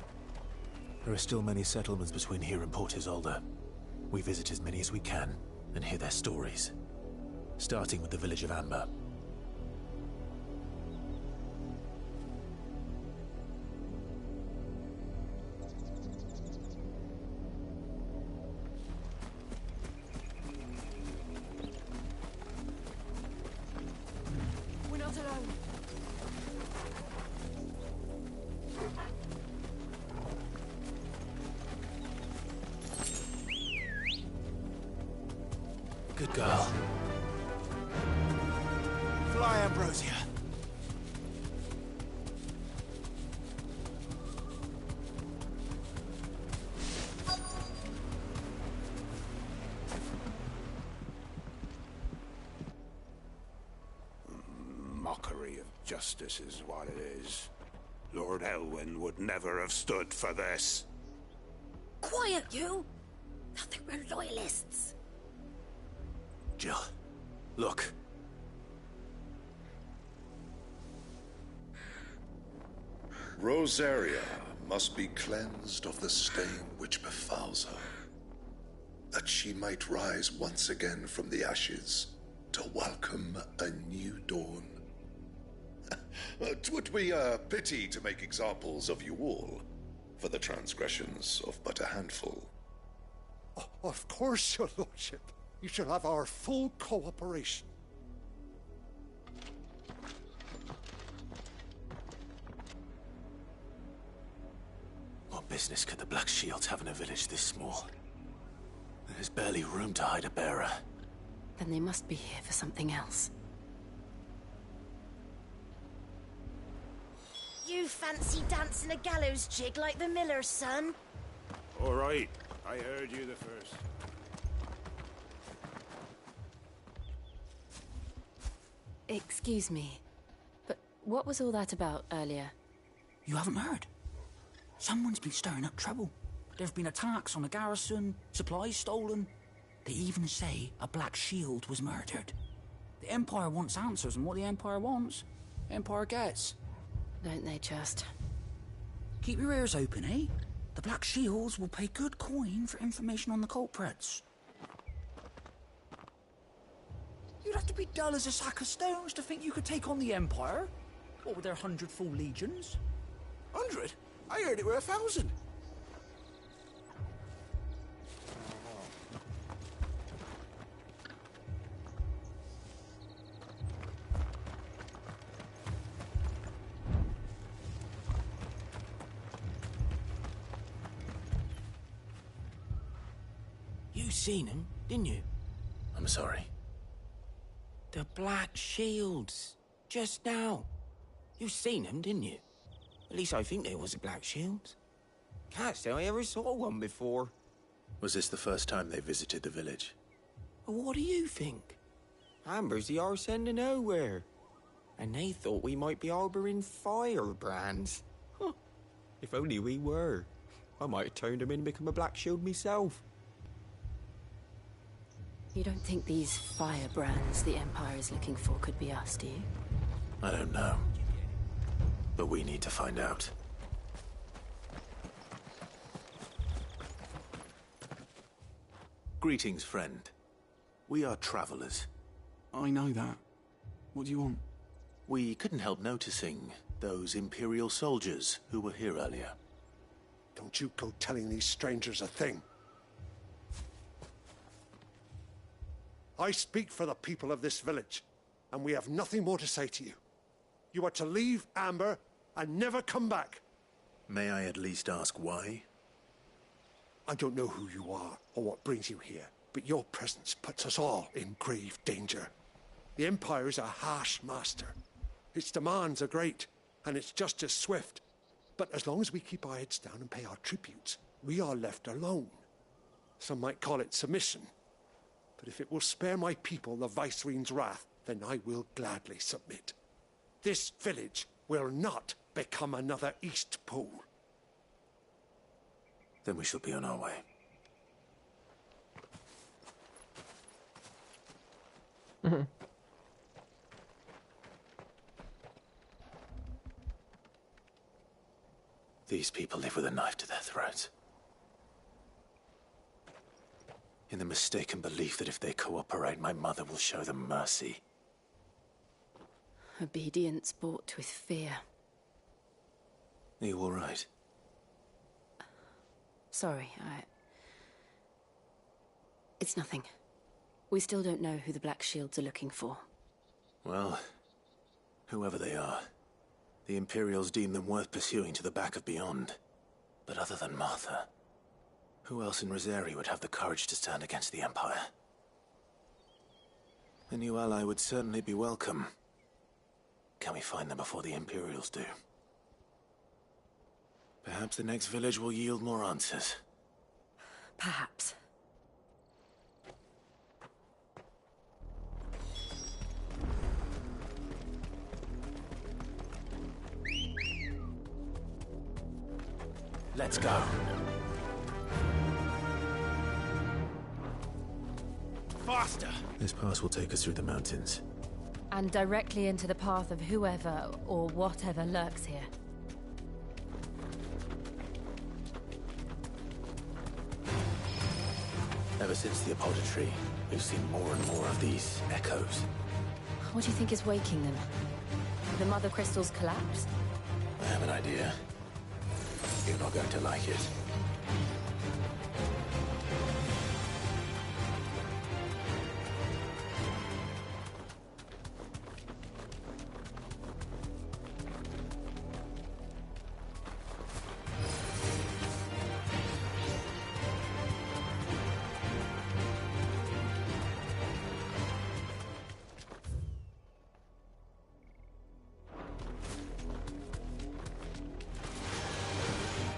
There are still many settlements between here and Port Isolde. We visit as many as we can and hear their stories. Starting with the village of Amber. We're not alone. Good girl. Fly, Ambrosia. Mockery of justice is what it is. Lord Elwyn would never have stood for this. Quiet, you! Nothing but loyalists. Jill, look. Rosaria must be cleansed of the stain which befouls her, that she might rise once again from the ashes to welcome a new dawn. 'Twould be a pity to make examples of you all, for the transgressions of but a handful. Of course, your lordship. You shall have our full cooperation. What business could the Black Shields have in a village this small? There's barely room to hide a bearer. Then they must be here for something else. You fancy dancing a gallows jig like the miller's son? All right, I heard you the first. Excuse me, but what was all that about earlier? You haven't heard? Someone's been stirring up trouble. There've been attacks on the garrison, supplies stolen. They even say a Black Shield was murdered. The Empire wants answers, and what the Empire wants, Empire gets. Don't they just? Keep your ears open, eh? The Black Shields will pay good coin for information on the culprits. You'd have to be dull as a sack of stones to think you could take on the Empire. What with their 100 full legions? 100? I heard it were 1,000. You seen him, didn't you? I'm sorry. The Black Shields. Just now. You seen them, didn't you? At least I think there was a Black Shields. Can't say I ever saw one before. Was this the first time they visited the village? What do you think? Amber's the arse end of nowhere. And they thought we might be harbouring firebrands. Huh. If only we were. I might have turned them in and become a Black Shield myself. You don't think these firebrands the Empire is looking for could be us, do you? I don't know. But we need to find out. Greetings, friend. We are travelers. I know that. What do you want? We couldn't help noticing those Imperial soldiers who were here earlier. Don't you go telling these strangers a thing. I speak for the people of this village, and we have nothing more to say to you. You are to leave Amber and never come back. May I at least ask why? I don't know who you are or what brings you here, but your presence puts us all in grave danger. The Empire is a harsh master. Its demands are great, and its justice swift. But as long as we keep our heads down and pay our tributes, we are left alone. Some might call it submission. But if it will spare my people the Viceroy's wrath, then I will gladly submit. This village will not become another Eastpool. Then we shall be on our way. These people live with a knife to their throats. In the mistaken belief that if they cooperate, my mother will show them mercy. Obedience bought with fear. Are you all right? Sorry, It's nothing. We still don't know who the Black Shields are looking for. Well, whoever they are, the Imperials deem them worth pursuing to the back of beyond. But other than Martha, who else in Rosaria would have the courage to stand against the Empire? A new ally would certainly be welcome. Can we find them before the Imperials do? Perhaps the next village will yield more answers. Perhaps. Let's go. Faster! This pass will take us through the mountains. And directly into the path of whoever or whatever lurks here. Ever since the Apothecary, we've seen more and more of these echoes. What do you think is waking them? The Mother Crystal's collapse? I have an idea. You're not going to like it.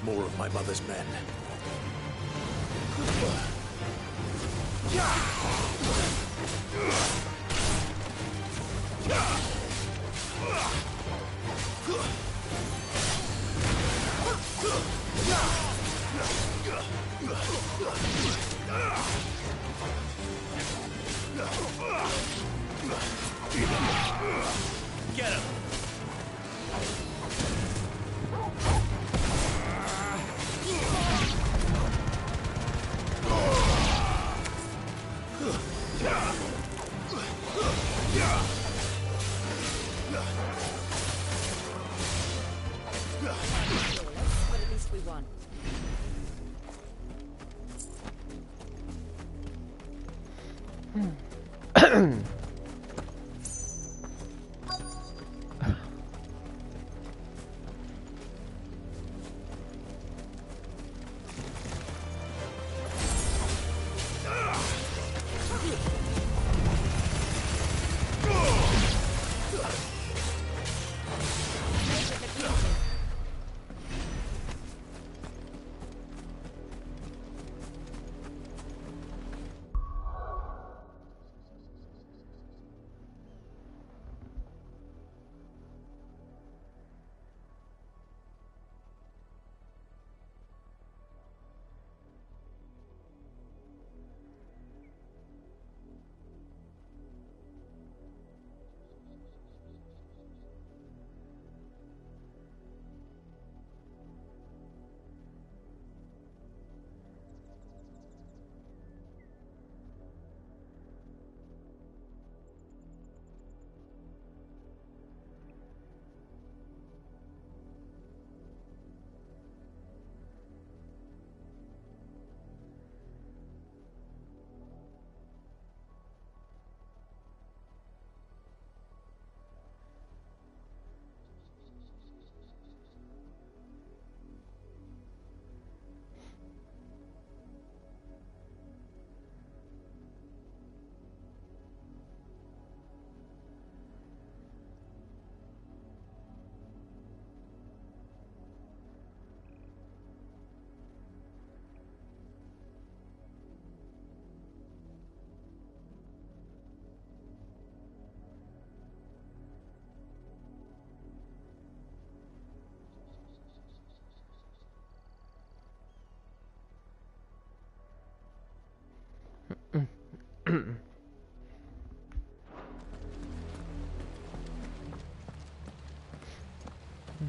More of my mother's men. Get him! But at least we won.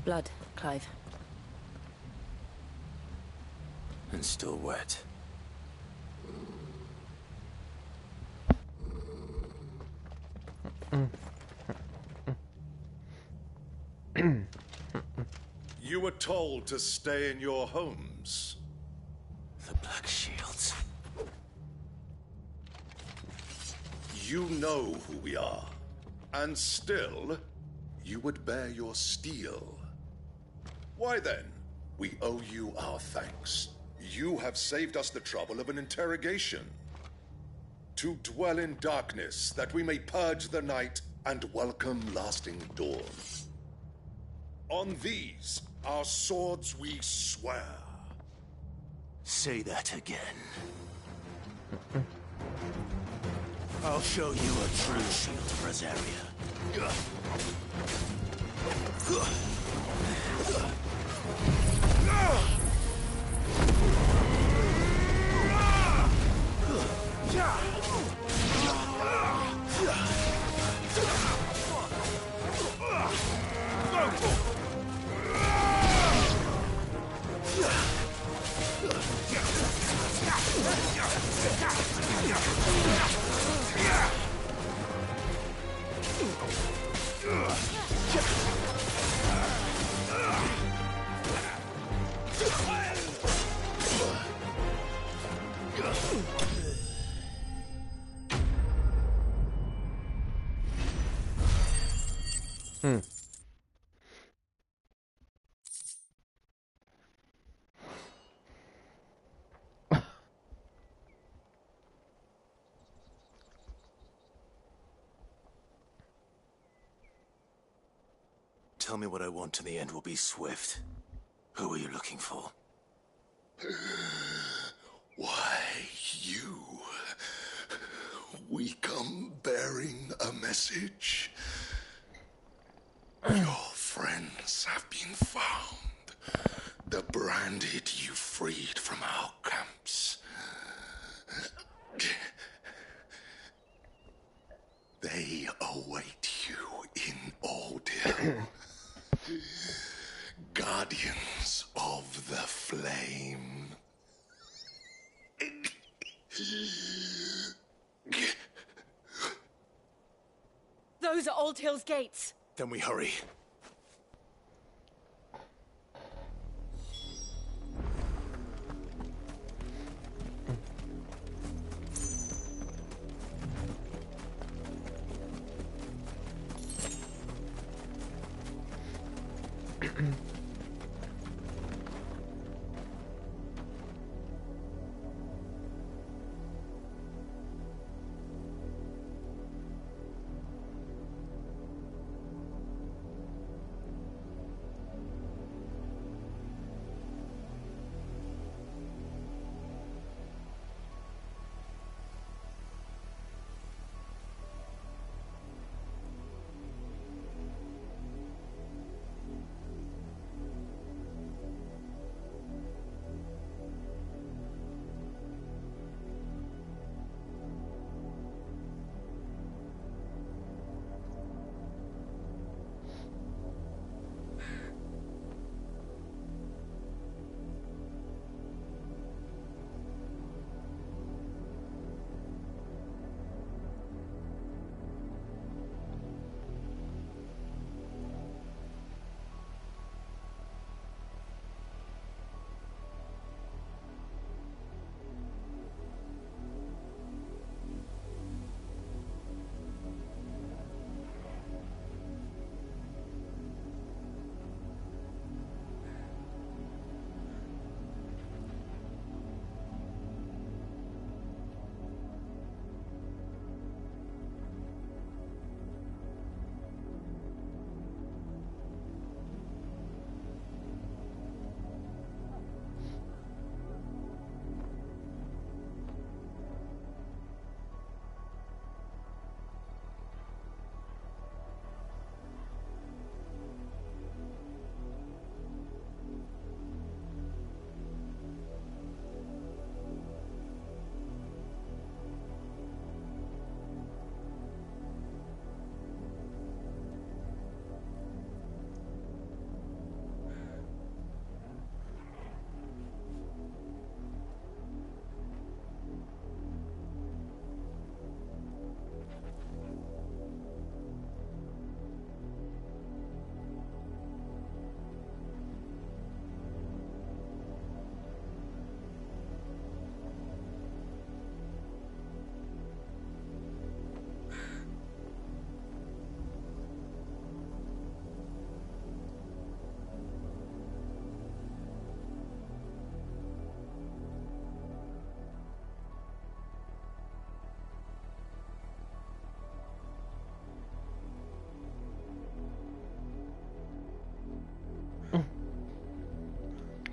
Blood, Clive. And still wet. You were told to stay in your homes. The Black Shields. You know who we are. And still, you would bear your steel. Why then? We owe you our thanks. You have saved us the trouble of an interrogation. To dwell in darkness, that we may purge the night and welcome lasting dawn. On these, our swords we swear. Say that again. I'll show you a true shield of Rosaria. Tell me what I want and the end will be swift. Who are you looking for? Why, you. We come bearing a message. Your friends have been found. The branded you freed from our camps. They await you in Ordeal. Guardians of the Flame. Those are Old Hill's gates. Then we hurry.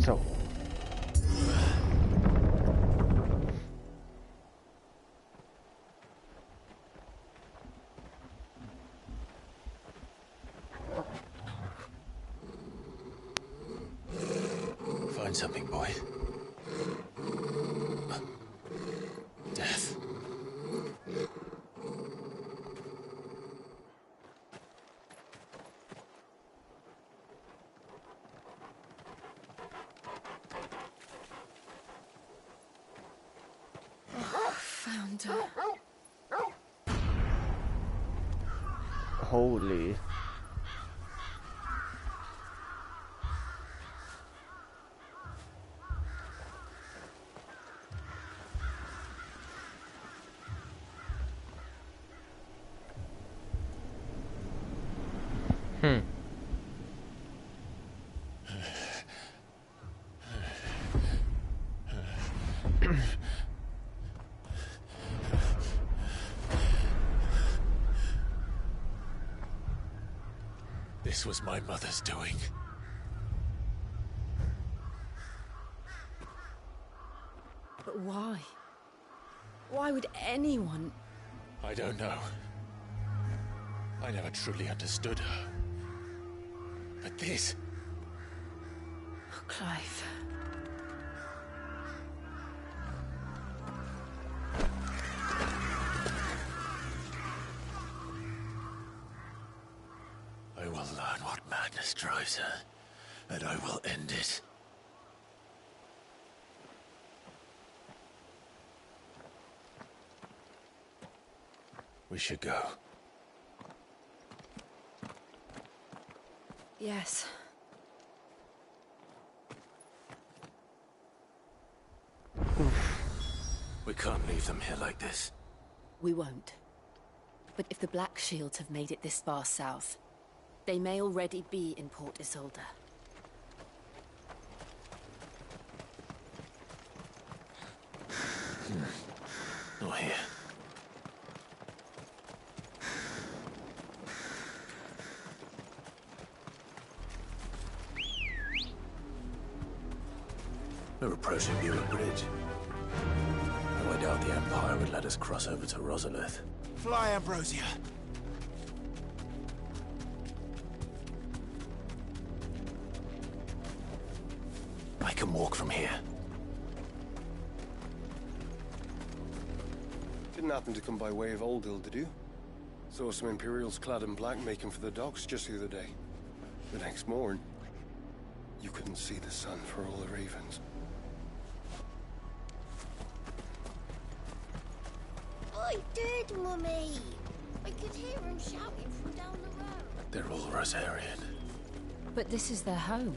So. Find something, boy. Death. Found her. Holy. This was my mother's doing. But why? Why would anyone... I don't know. I never truly understood her. But this... Oh, Clive. I will learn what madness drives her, and I will end it. We should go. Yes. We can't leave them here like this. We won't. But if the Black Shields have made it this far south, they may already be in Port Isolde. Not here. We're approaching Buick Bridge. I doubt the Empire would let us cross over to Rosalith. Fly, Ambrosia. I can walk from here. Didn't happen to come by way of Oldhill, did you? Saw some Imperials clad in black making for the docks just the other day. The next morn, you couldn't see the sun for all the ravens. I did, Mummy. I could hear him shouting from down the road. They're all Rosarian. But this is their home.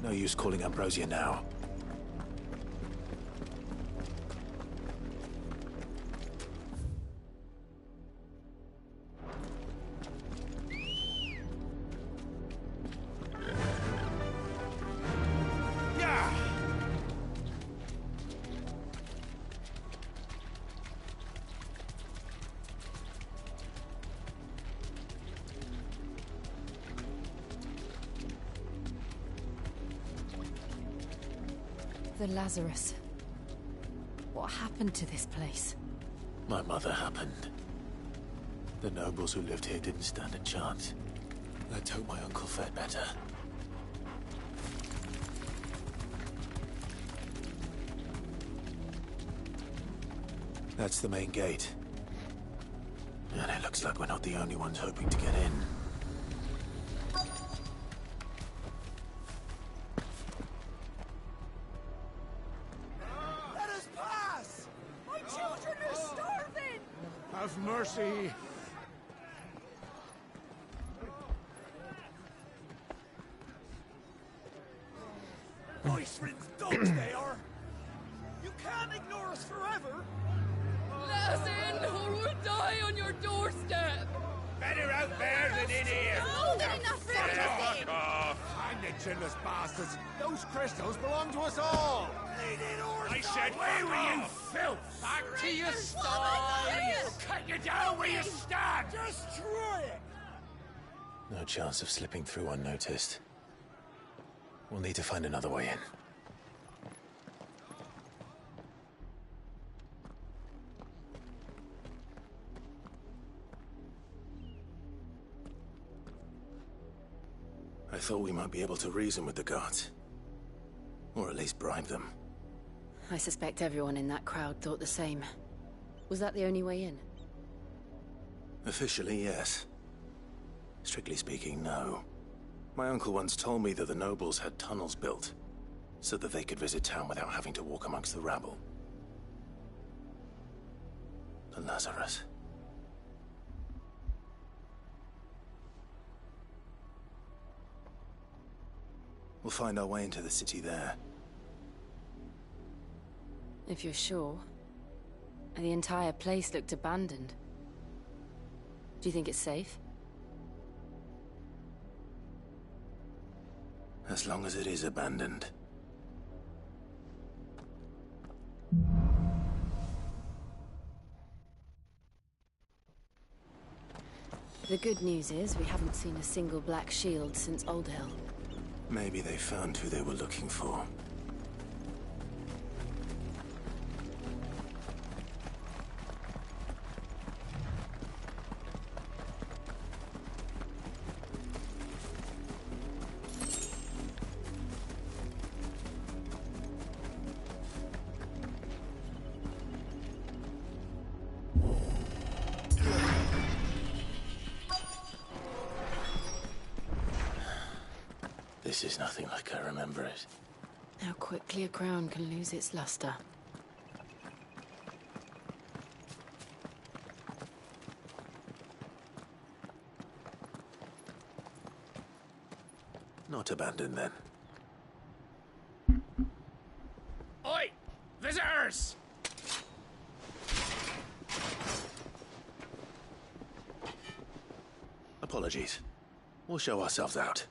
No use calling Ambrosia now. The Lazarus. What happened to this place? My mother happened. The nobles who lived here didn't stand a chance. Let's hope my uncle fared better. That's the main gate. And it looks like we're not the only ones hoping to get in. Let us pass! My children are starving! Have mercy! Ice-ridden dogs they are! You can't ignore us forever! Let us in, or we'll die on your doorstep! Better out there than in here! More than enough room to Fuck off! Hang the chinless bastards! Those crystals belong to us all! I said, where were you, filth? Back to your sties! Cut you down where you stand! Destroy it! No chance of slipping through unnoticed. We'll need to find another way in. I thought we might be able to reason with the guards. Or at least bribe them. I suspect everyone in that crowd thought the same. Was that the only way in? Officially, yes. Strictly speaking, no. My uncle once told me that the nobles had tunnels built, so that they could visit town without having to walk amongst the rabble. The Lazarus. We'll find our way into the city there. If you're sure. The entire place looked abandoned. Do you think it's safe? As long as it is abandoned. The good news is we haven't seen a single black shield since Oldhill. Maybe they found who they were looking for. This is nothing like I remember it. How quickly a crown can lose its luster. Not abandoned, then. Oi! Visitors! Apologies. We'll show ourselves out.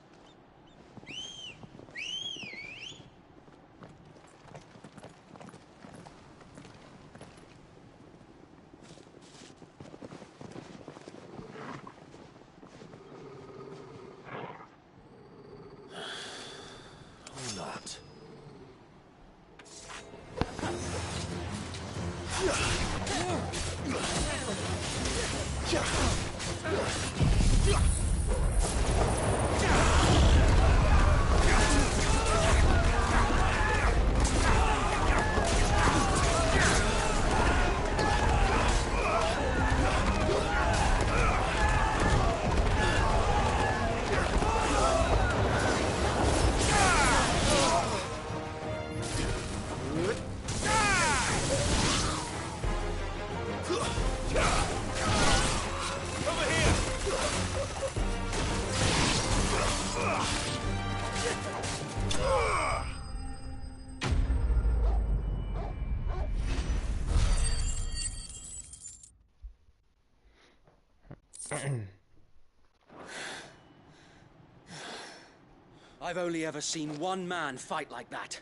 I've only ever seen one man fight like that.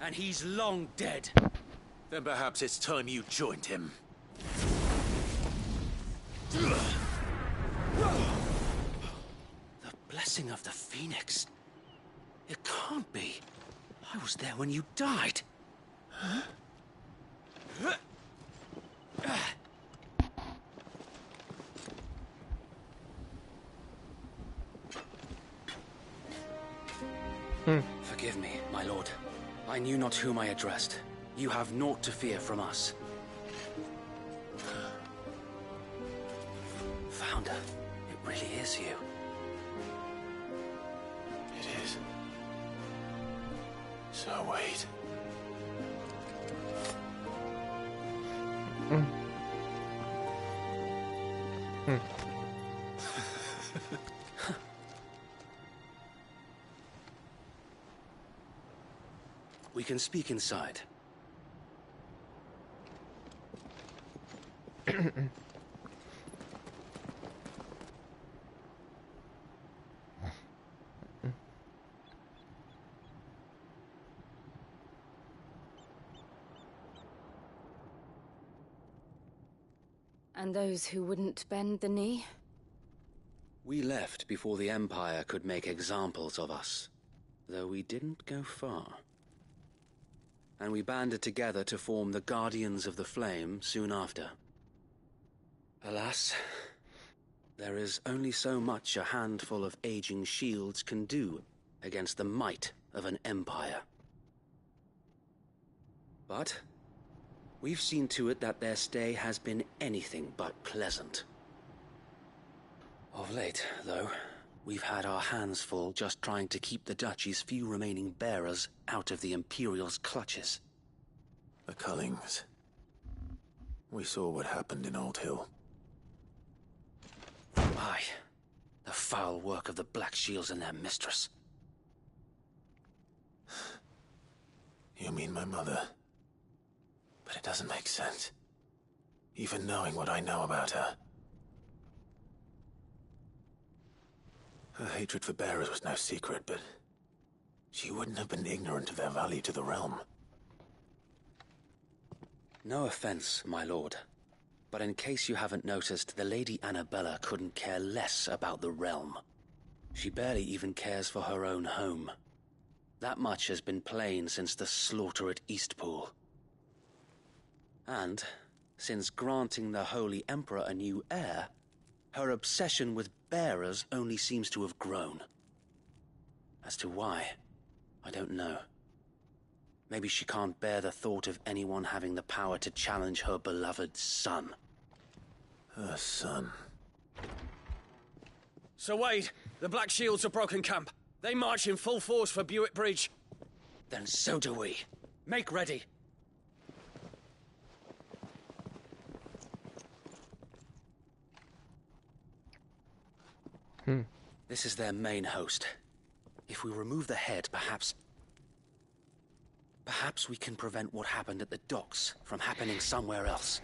And he's long dead. Then perhaps it's time you joined him. The blessing of the Phoenix. It can't be. I was there when you died. Huh? Forgive me, my lord. I knew not whom I addressed. You have naught to fear from us. Founder, it really is you. It is. So wait. We can speak inside. And those who wouldn't bend the knee? We left before the Empire could make examples of us, though we didn't go far. And we banded together to form the Guardians of the Flame soon after. Alas, there is only so much a handful of aging shields can do against the might of an empire. But we've seen to it that their stay has been anything but pleasant. Of late, though, we've had our hands full just trying to keep the Duchy's few remaining bearers out of the Imperial's clutches. The Cullings. We saw what happened in Old Hill. Aye. The foul work of the Black Shields and their mistress. You mean my mother? But it doesn't make sense. Even knowing what I know about her. Her hatred for bearers was no secret, but she wouldn't have been ignorant of their value to the realm. No offense, my lord, but in case you haven't noticed, the Lady Annabella couldn't care less about the realm. She barely even cares for her own home. That much has been plain since the slaughter at Eastpool. And, since granting the Holy Emperor a new heir, her obsession with bearers only seems to have grown. As to why, I don't know. Maybe she can't bear the thought of anyone having the power to challenge her beloved son. Her son. Sir Wade, the Black Shields have broken camp. They march in full force for Buick Bridge. Then so do we. Make ready. This is their main host. If we remove the head, perhaps we can prevent what happened at the docks from happening somewhere else.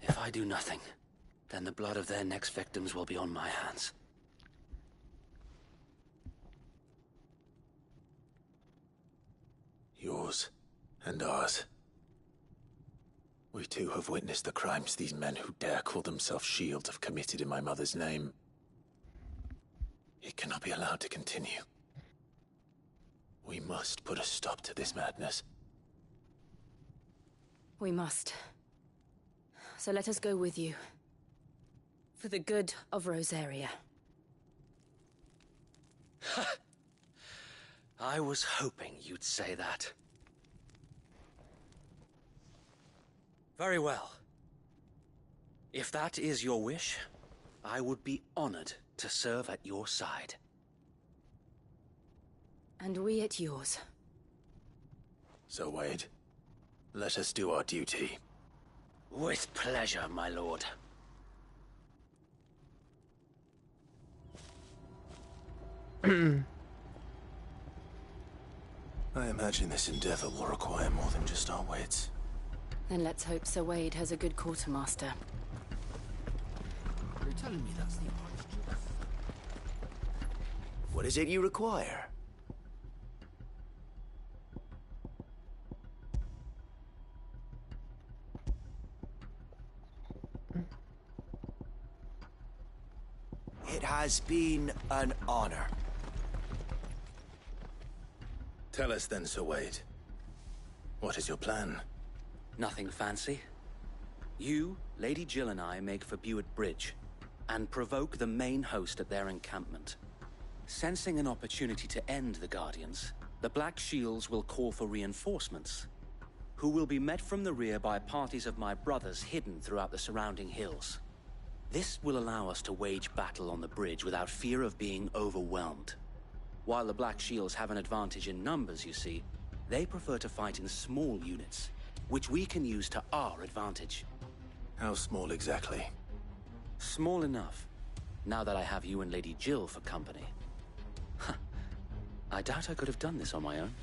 If I do nothing, then the blood of their next victims will be on my hands. Yours and ours. We too have witnessed the crimes these men who dare call themselves shields have committed in my mother's name. It cannot be allowed to continue. We must put a stop to this madness. We must. so let us go with you. For the good of Rosaria. I was hoping you'd say that. Very well. If that is your wish, I would be honored to serve at your side. And we at yours. So, Wade, let us do our duty. With pleasure, my lord. I imagine this endeavor will require more than just our wits. Then let's hope Sir Wade has a good quartermaster. You're telling me that's the Archduke? What is it you require? It has been an honor. Tell us then, Sir Wade. What is your plan? Nothing fancy. You, Lady Jill and I make for Buett Bridge, and provoke the main host at their encampment. Sensing an opportunity to end the Guardians, the Black Shields will call for reinforcements, who will be met from the rear by parties of my brothers hidden throughout the surrounding hills. This will allow us to wage battle on the bridge without fear of being overwhelmed. While the Black Shields have an advantage in numbers, you see, they prefer to fight in small units, which we can use to our advantage. How small exactly? Small enough, now that I have you and Lady Jill for company. I doubt I could have done this on my own.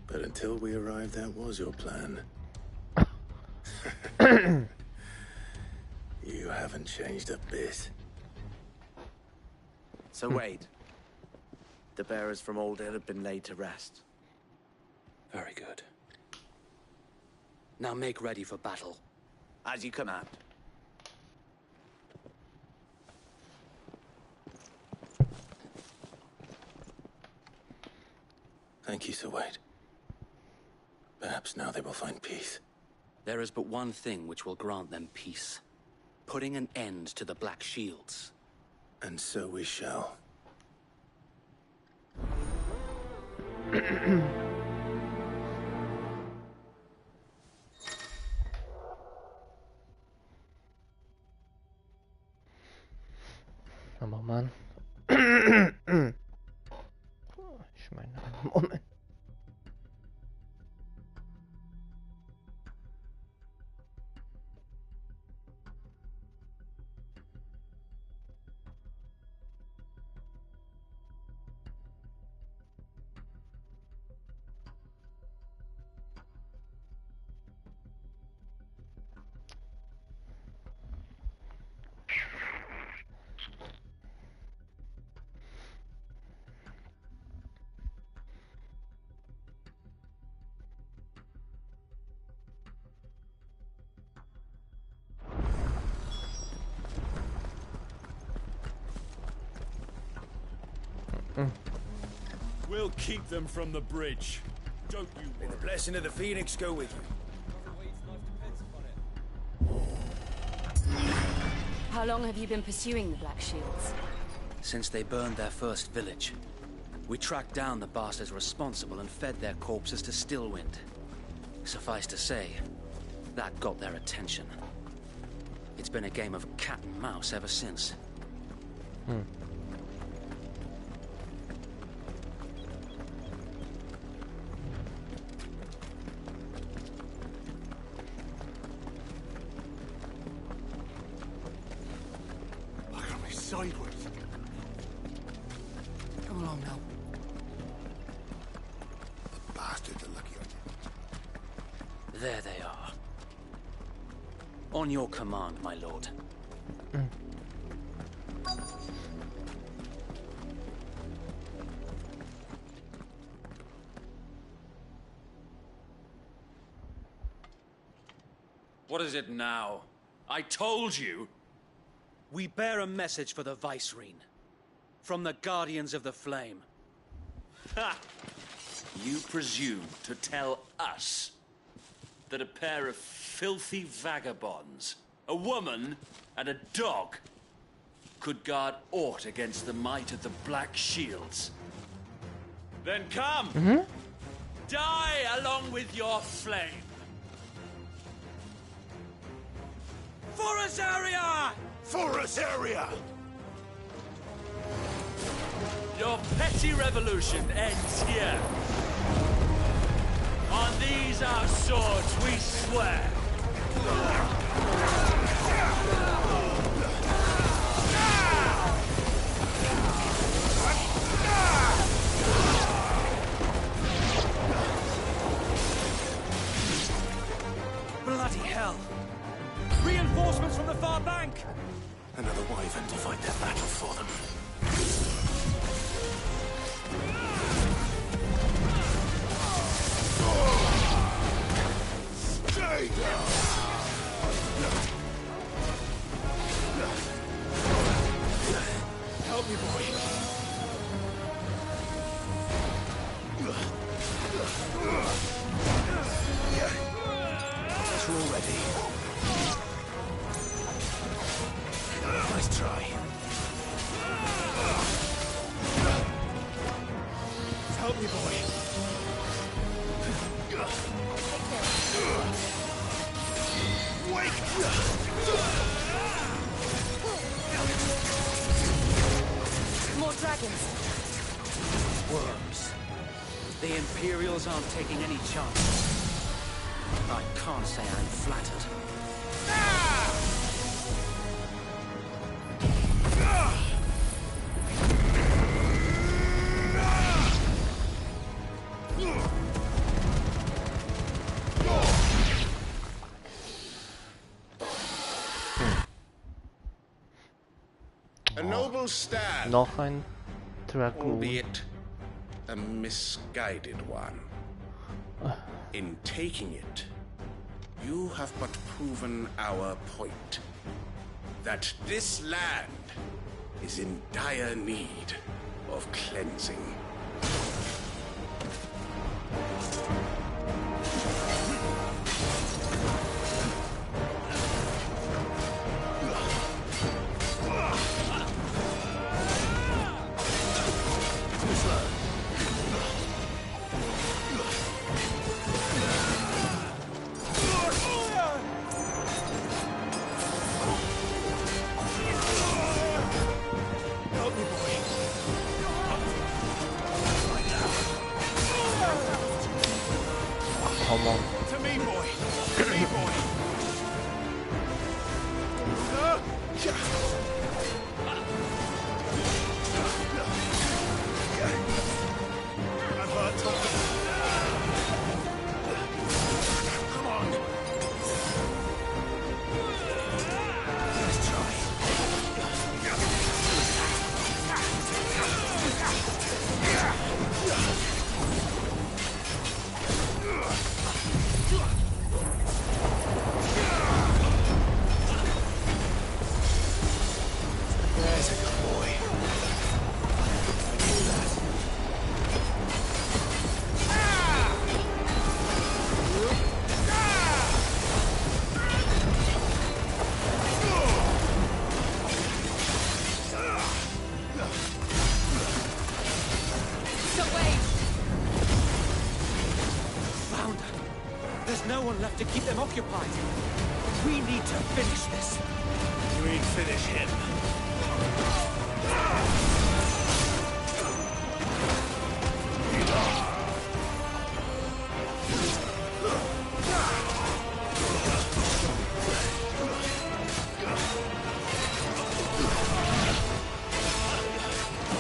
But until we arrived, that was your plan. You haven't changed a bit. So Wade, the bearers from Old Hill have been laid to rest. Very good. Now make ready for battle. As you command. Thank you, Sir Wade. Perhaps now they will find peace. There is but one thing which will grant them peace. Putting an end to the Black Shields. And so we shall. Einen Moment. Ich meine, einen Moment. We'll keep them from the bridge. Don't you worry. May the blessing of the Phoenix go with you. How long have you been pursuing the Black Shields? Since they burned their first village. We tracked down the bastards responsible and fed their corpses to Stillwind. Suffice to say, that got their attention. It's been a game of cat and mouse ever since. Look at me sideways. Come along now. The bastards are lucky on you. There they are. On your command, my lord. What is it now? I told you! We bear a message for the Vicereine. From the Guardians of the Flame. Ha! You presume to tell us that a pair of filthy vagabonds a woman, and a dog could guard aught against the might of the Black Shields. Then come! Die along with your flame! For Azaria! For Azaria! Your petty revolution ends here. On these our swords we swear. Bloody hell! Reinforcements from the far bank! Another wyvern to fight their battle for them. Stay down! Help me, boy. It's all ready. Nice try. Help me, boy. More dragons. Worms. The Imperials aren't taking any chances. I can't say I'm flattered. A noble stand, Noch ein Dragoon. albeit a misguided one. In taking it, you have but proven our point. That this land is in dire need of cleansing. Come on. To me, boy! To me, boy! I've heard talk. Come on! Let's try. There's a good boy. Found her. There's no one left to keep them occupied. We need to finish this. You mean finish him?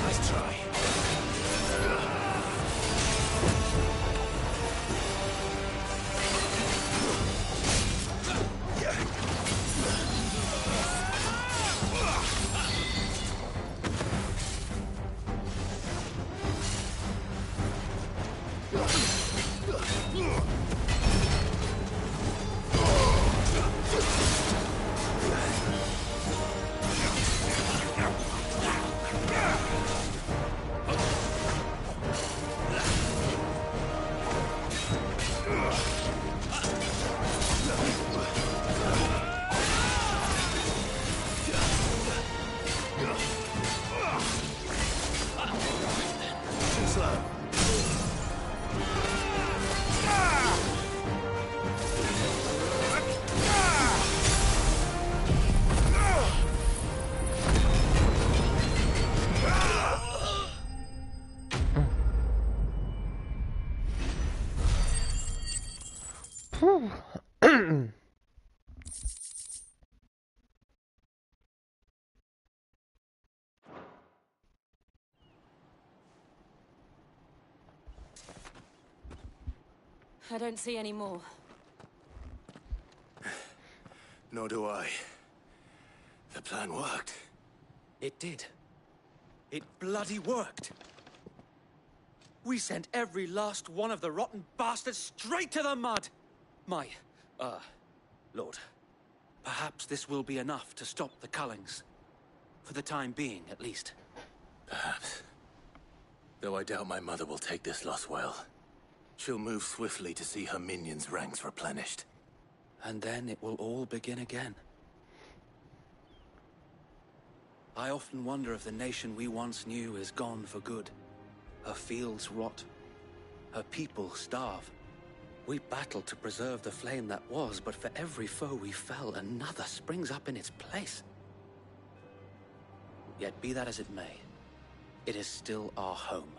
Nice try. I don't see any more. Nor do I. The plan worked. It did. It bloody worked. We sent every last one of the rotten bastards straight to the mud! Lord, perhaps this will be enough to stop the Cullings. For the time being, at least. Perhaps. Though I doubt my mother will take this loss well. She'll move swiftly to see her minions' ranks replenished. And then it will all begin again. I often wonder if the nation we once knew is gone for good. Her fields rot. Her people starve. We battled to preserve the flame that was, but for every foe we fell, another springs up in its place. Yet be that as it may, it is still our home,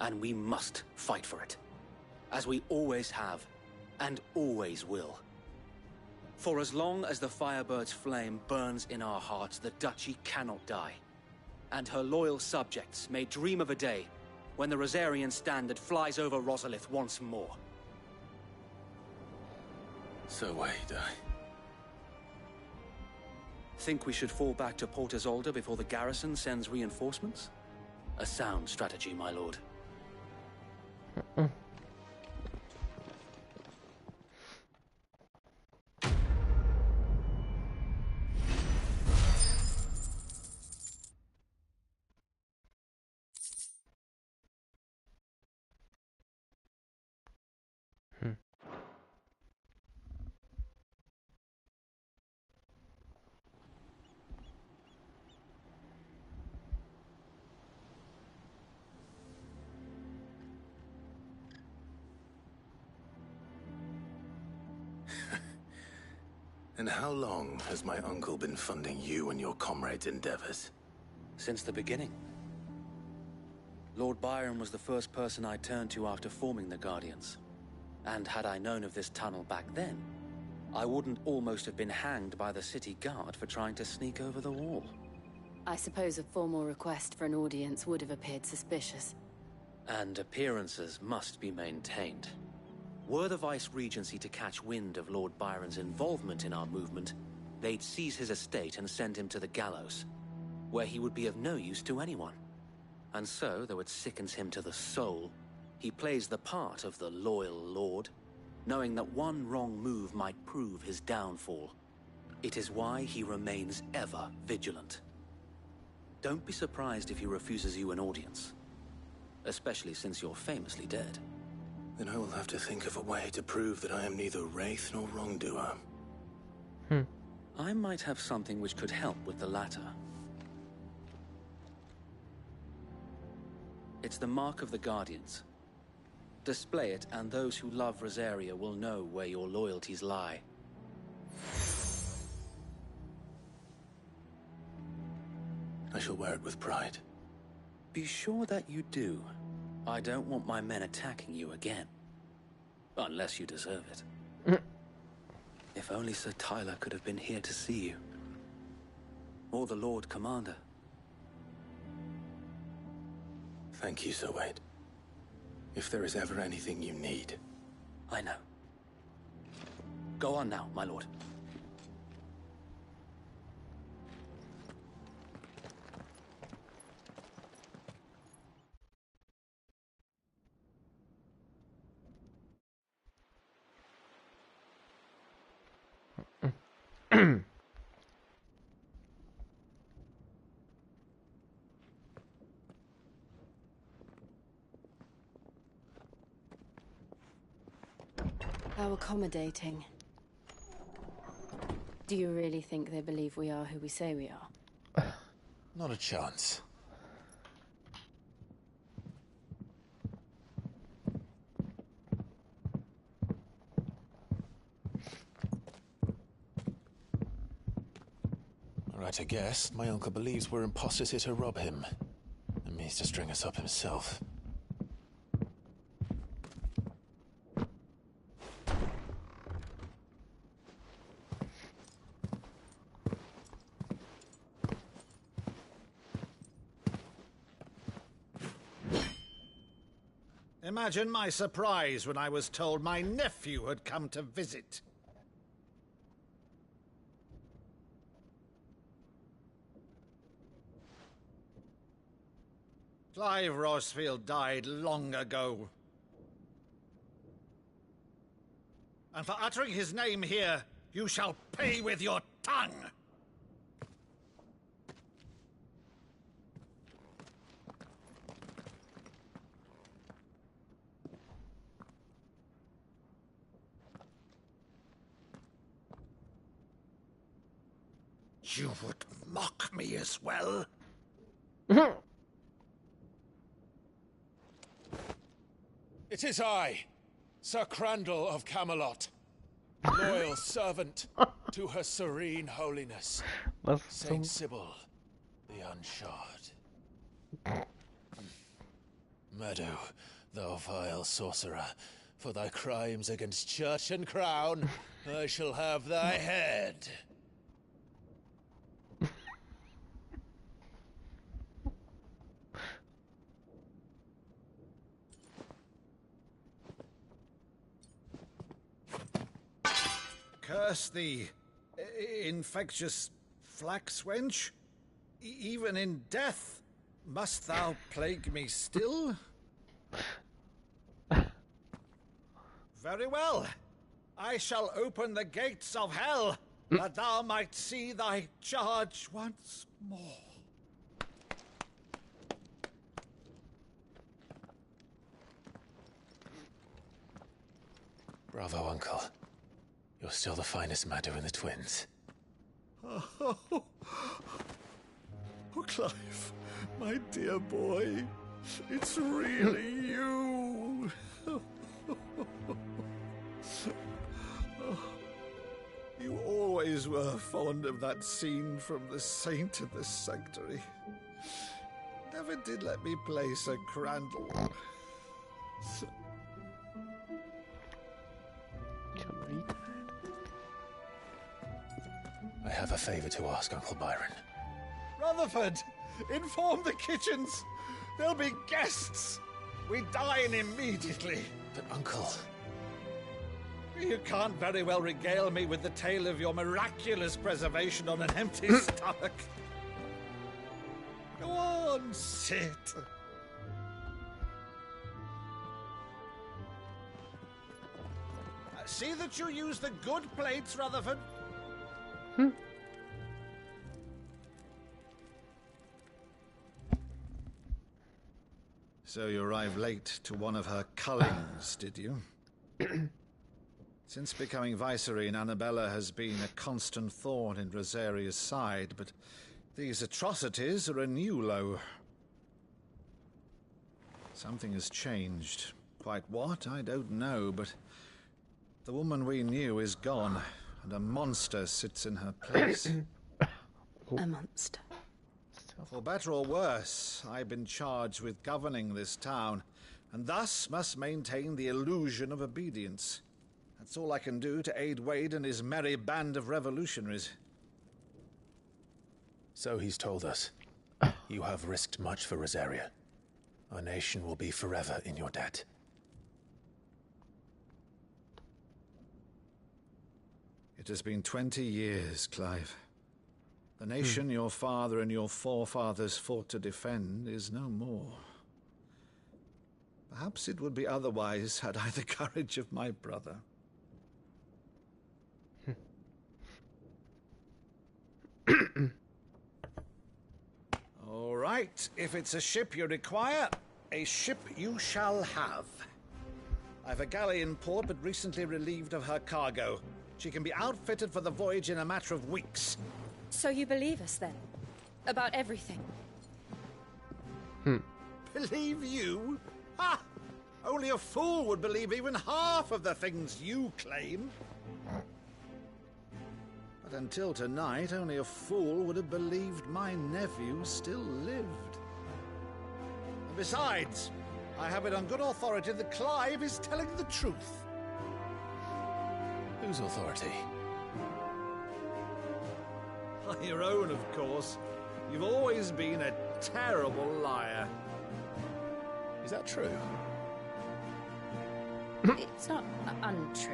and we must fight for it. As we always have, and always will. For as long as the Firebird's flame burns in our hearts, the Duchy cannot die. And her loyal subjects may dream of a day when the Rosarian standard flies over Rosalith once more. So wait, Think we should fall back to Port Isolde before the garrison sends reinforcements? A sound strategy, my lord. And how long has my uncle been funding you and your comrades' endeavors? Since the beginning. Lord Byron was the first person I turned to after forming the Guardians. And had I known of this tunnel back then, I wouldn't almost have been hanged by the city guard for trying to sneak over the wall. I suppose a formal request for an audience would have appeared suspicious. And appearances must be maintained. Were the Vice-Regency to catch wind of Lord Byron's involvement in our movement, they'd seize his estate and send him to the gallows, where he would be of no use to anyone. And so, though it sickens him to the soul, he plays the part of the loyal lord, knowing that one wrong move might prove his downfall. It is why he remains ever vigilant. Don't be surprised if he refuses you an audience, especially since you're famously dead. Then I will have to think of a way to prove that I am neither wraith nor wrongdoer. I might have something which could help with the latter. It's the Mark of the Guardians. Display it, and those who love Rosaria will know where your loyalties lie. I shall wear it with pride. Be sure that you do. I don't want my men attacking you again. Unless you deserve it. If only Sir Tyler could have been here to see you. Or the Lord Commander. Thank you, Sir Wade. If there is ever anything you need. I know. Go on now, my lord. How accommodating. Do you really think they believe we are who we say we are? Not a chance. Right, I guess. My uncle believes we're imposters here to rob him. And means to string us up himself. Imagine my surprise when I was told my nephew had come to visit. Clive Rosfield died long ago. And for uttering his name here, you shall pay with your tongue! You would mock me as well? It is I, Sir Crandall of Camelot, loyal servant to Her Serene Holiness, Saint Sybil the Unshod. Meadow, thou vile sorcerer, for thy crimes against church and crown, I shall have thy head. Curse thee, infectious flax wench. Even in death, must thou plague me still? Very well. I shall open the gates of hell, that thou might see thy charge once more. Bravo, Uncle. You're still the finest Meadow in the twins. Oh, Clive, my dear boy, it's really you. You always were fond of that scene from The Saint of the Sanctuary. Never did let me play Sir Crandall. I have a favor to ask, Uncle Byron. Rutherford, inform the kitchens. There'll be guests. We dine immediately. But, Uncle... You can't very well regale me with the tale of your miraculous preservation on an empty stomach. Go on, sit. See that you use the good plates, Rutherford. So you arrived late to one of her cullings, did you? Since becoming Vicereine, Annabella has been a constant thorn in Rosaria's side, but these atrocities are a new low. Something has changed. Quite what, I don't know, but the woman we knew is gone, and a monster sits in her place. A monster. For better or worse, I've been charged with governing this town, and thus must maintain the illusion of obedience. That's all I can do to aid Wade and his merry band of revolutionaries. So he's told us. You have risked much for Rosaria. Our nation will be forever in your debt. It has been 20 years, Clive. The nation your father and your forefathers fought to defend is no more. Perhaps it would be otherwise had I the courage of my brother. All right, if it's a ship you require, a ship you shall have. I've a galley in port, but recently relieved of her cargo. She can be outfitted for the voyage in a matter of weeks. So you believe us, then? About everything? Believe you? Ha! Only a fool would believe even half of the things you claim. But until tonight, only a fool would have believed my nephew still lived. And besides, I have it on good authority that Clive is telling the truth. Whose authority? Your own, of course. You've always been a terrible liar. Is that true? It's not untrue.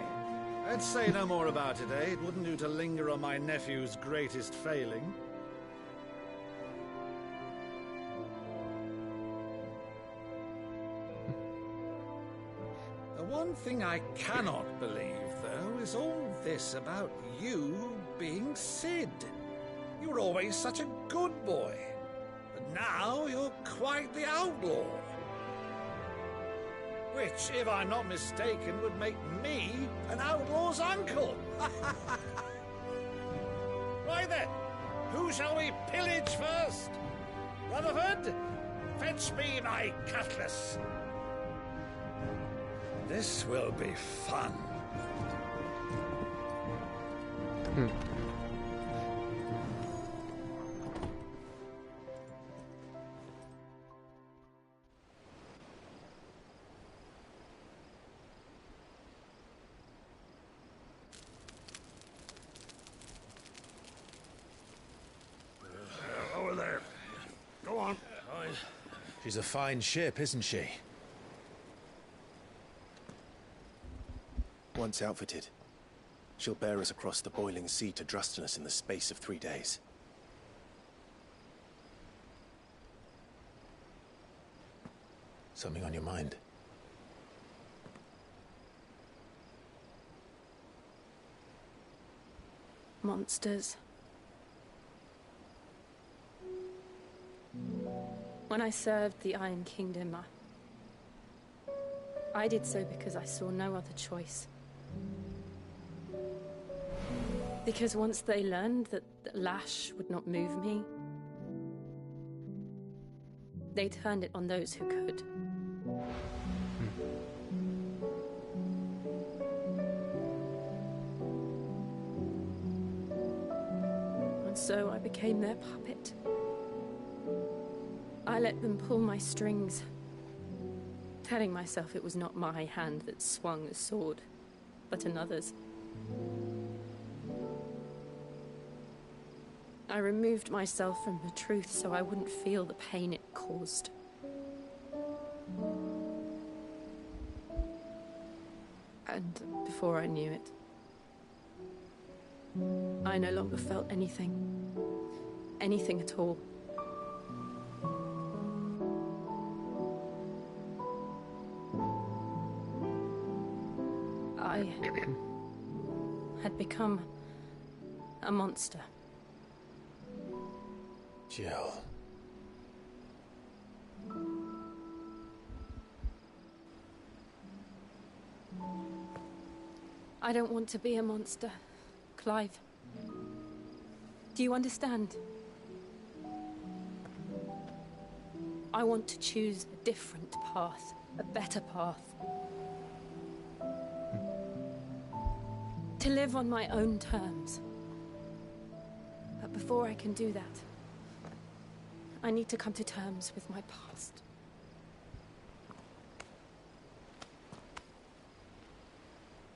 Let's say no more about it, eh? It wouldn't do to linger on my nephew's greatest failing. The one thing I cannot believe, though, is all this about you being Cid. You were always such a good boy, but now you're quite the outlaw. Which, if I'm not mistaken, would make me an outlaw's uncle. Right then, who shall we pillage first? Rutherford, fetch me my cutlass. This will be fun. Over there. Go on. She's a fine ship, isn't she? Once outfitted, she'll bear us across the boiling sea to Drustinus in the space of 3 days. Something on your mind? Monsters. When I served the Iron Kingdom, I did so because I saw no other choice. Because once they learned that Lash would not move me, they turned it on those who could. And so I became their puppet. I let them pull my strings, telling myself it was not my hand that swung the sword, but another's. I removed myself from the truth so I wouldn't feel the pain it caused. And before I knew it, I no longer felt anything. Anything at all. I had become a monster. Jill. I don't want to be a monster, Clive. Do you understand? I want to choose a different path, a better path. To live on my own terms. But before I can do that, I need to come to terms with my past.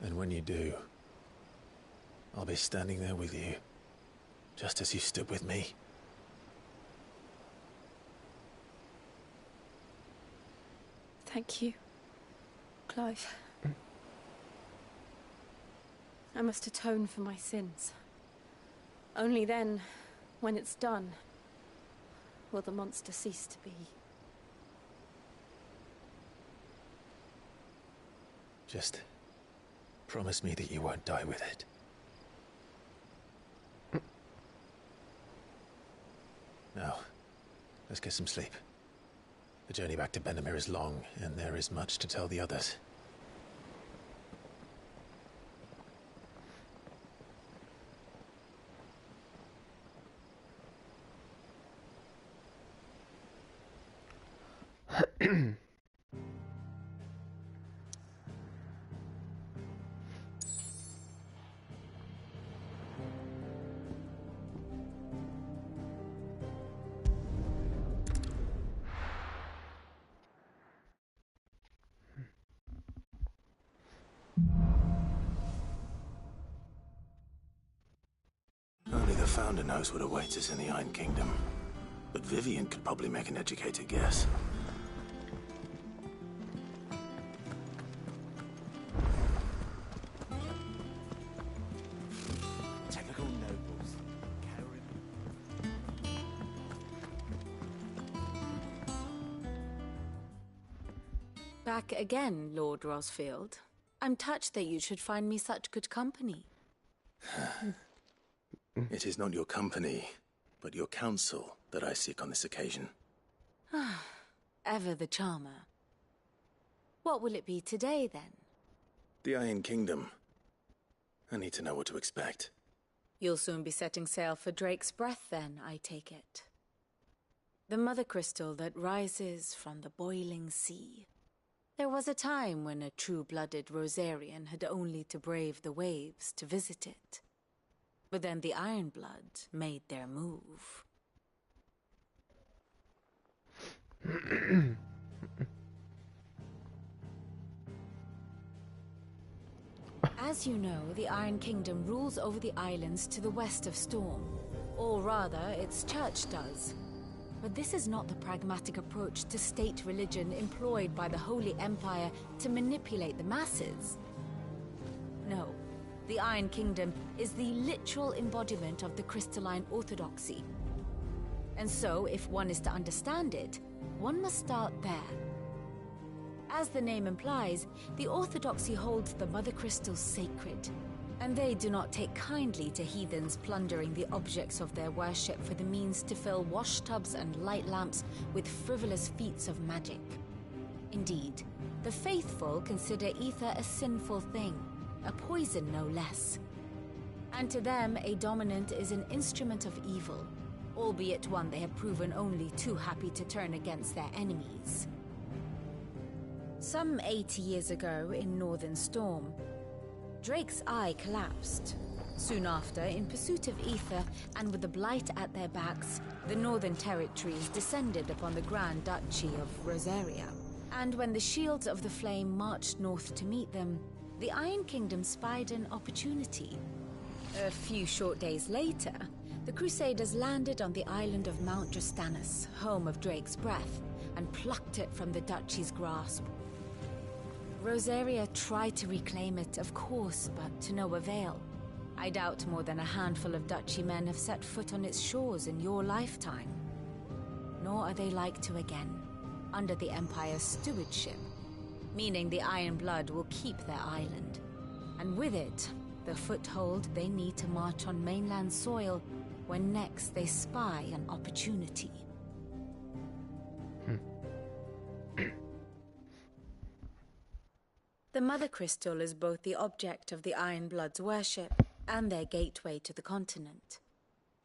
And when you do, I'll be standing there with you, just as you stood with me. Thank you, Clive. I must atone for my sins. Only then, when it's done, will the monster cease to be. Just promise me that you won't die with it. Now, let's get some sleep. The journey back to Benamir is long, and there is much to tell the others. Only the Founder knows what awaits us in the Iron Kingdom. But Vivian could probably make an educated guess. Back again, Lord Rosfield. I'm touched that you should find me such good company. It is not your company, but your counsel that I seek on this occasion. Ever the charmer. What will it be today, then? The Iron Kingdom. I need to know what to expect. You'll soon be setting sail for Drake's Breath, then, I take it. The mother crystal that rises from the boiling sea. There was a time when a true-blooded Rosarian had only to brave the waves to visit it. But then the Ironblood made their move. As you know, the Iron Kingdom rules over the islands to the west of Storm. Or rather, its church does. But this is not the pragmatic approach to state religion employed by the Holy Empire to manipulate the masses. No, the Iron Kingdom is the literal embodiment of the crystalline orthodoxy. And so, if one is to understand it, one must start there. As the name implies, the orthodoxy holds the Mother Crystals sacred, and they do not take kindly to heathens plundering the objects of their worship for the means to fill washtubs and light lamps with frivolous feats of magic. Indeed, the faithful consider ether a sinful thing, a poison no less. And to them, a dominant is an instrument of evil, albeit one they have proven only too happy to turn against their enemies. Some 80 years ago in Northern Storm, Drake's Eye collapsed. Soon after, in pursuit of ether and with the Blight at their backs, the Northern Territories descended upon the Grand Duchy of Rosaria. And when the Shields of the Flame marched north to meet them, the Iron Kingdom spied an opportunity. A few short days later, the Crusaders landed on the island of Mount Drastanus, home of Drake's Breath, and plucked it from the Duchy's grasp. Rosaria tried to reclaim it, of course, but to no avail. I doubt more than a handful of Duchy men have set foot on its shores in your lifetime. Nor are they like to again, under the Empire's stewardship, meaning the Iron Blood will keep their island. And with it, the foothold they need to march on mainland soil when next they spy an opportunity. The Mother Crystal is both the object of the Iron Blood's worship and their gateway to the continent,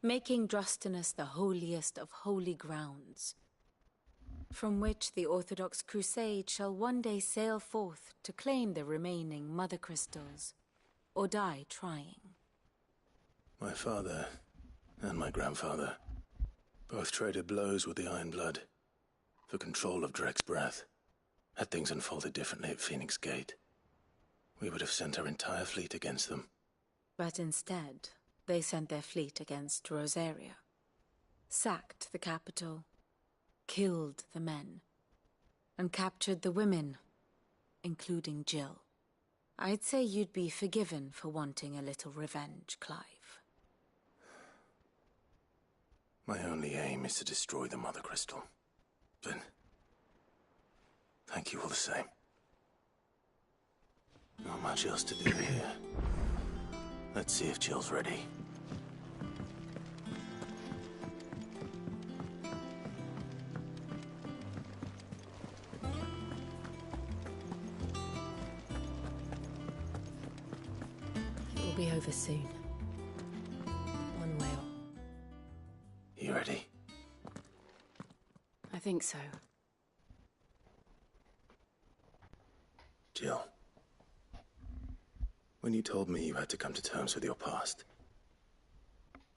making Drastanus the holiest of holy grounds, from which the Orthodox Crusade shall one day sail forth to claim the remaining Mother Crystals, or die trying. My father and my grandfather both traded blows with the Iron Blood for control of Drake's Breath. Had things unfolded differently at Phoenix Gate, we would have sent our entire fleet against them. But instead, they sent their fleet against Rosaria, sacked the capital, killed the men, and captured the women, including Jill. I'd say you'd be forgiven for wanting a little revenge, Clive. My only aim is to destroy the Mother Crystal. But thank you all the same. Not much else to do here. Let's see if Jill's ready. It will be over soon. One way or... You ready? I think so. Jill, when you told me you had to come to terms with your past,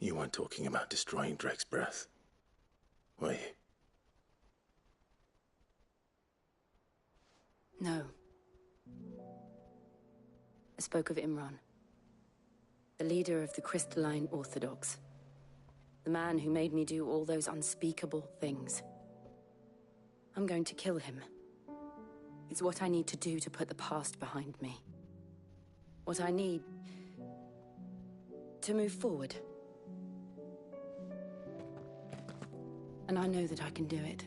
you weren't talking about destroying Drake's Breath, were you? No. I spoke of Imran, the leader of the Crystalline Orthodox. The man who made me do all those unspeakable things. I'm going to kill him. It's what I need to do to put the past behind me. What I need to move forward. And I know that I can do it.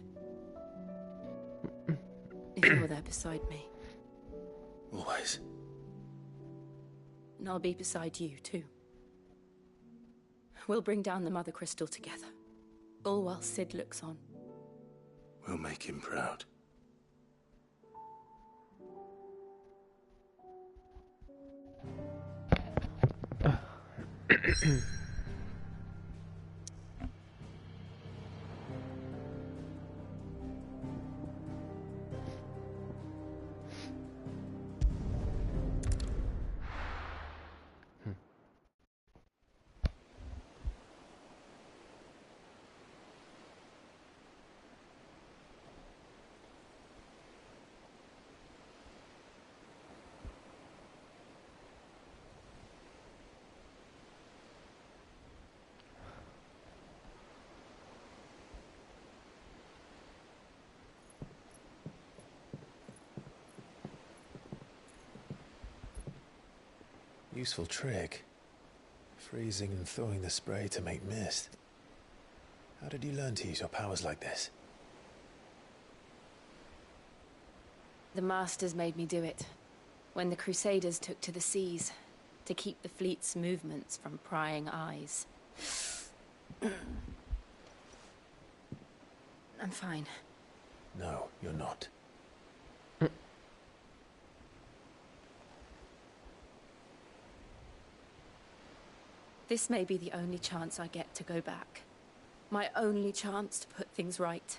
if you're there beside me. Always. And I'll be beside you, too. We'll bring down the Mother Crystal together. All while Cid looks on. We'll make him proud. Useful trick. Freezing and thawing the spray to make mist. How did you learn to use your powers like this? The Masters made me do it. When the Crusaders took to the seas, to keep the fleet's movements from prying eyes. I'm fine. No, you're not. This may be the only chance I get to go back. My only chance to put things right.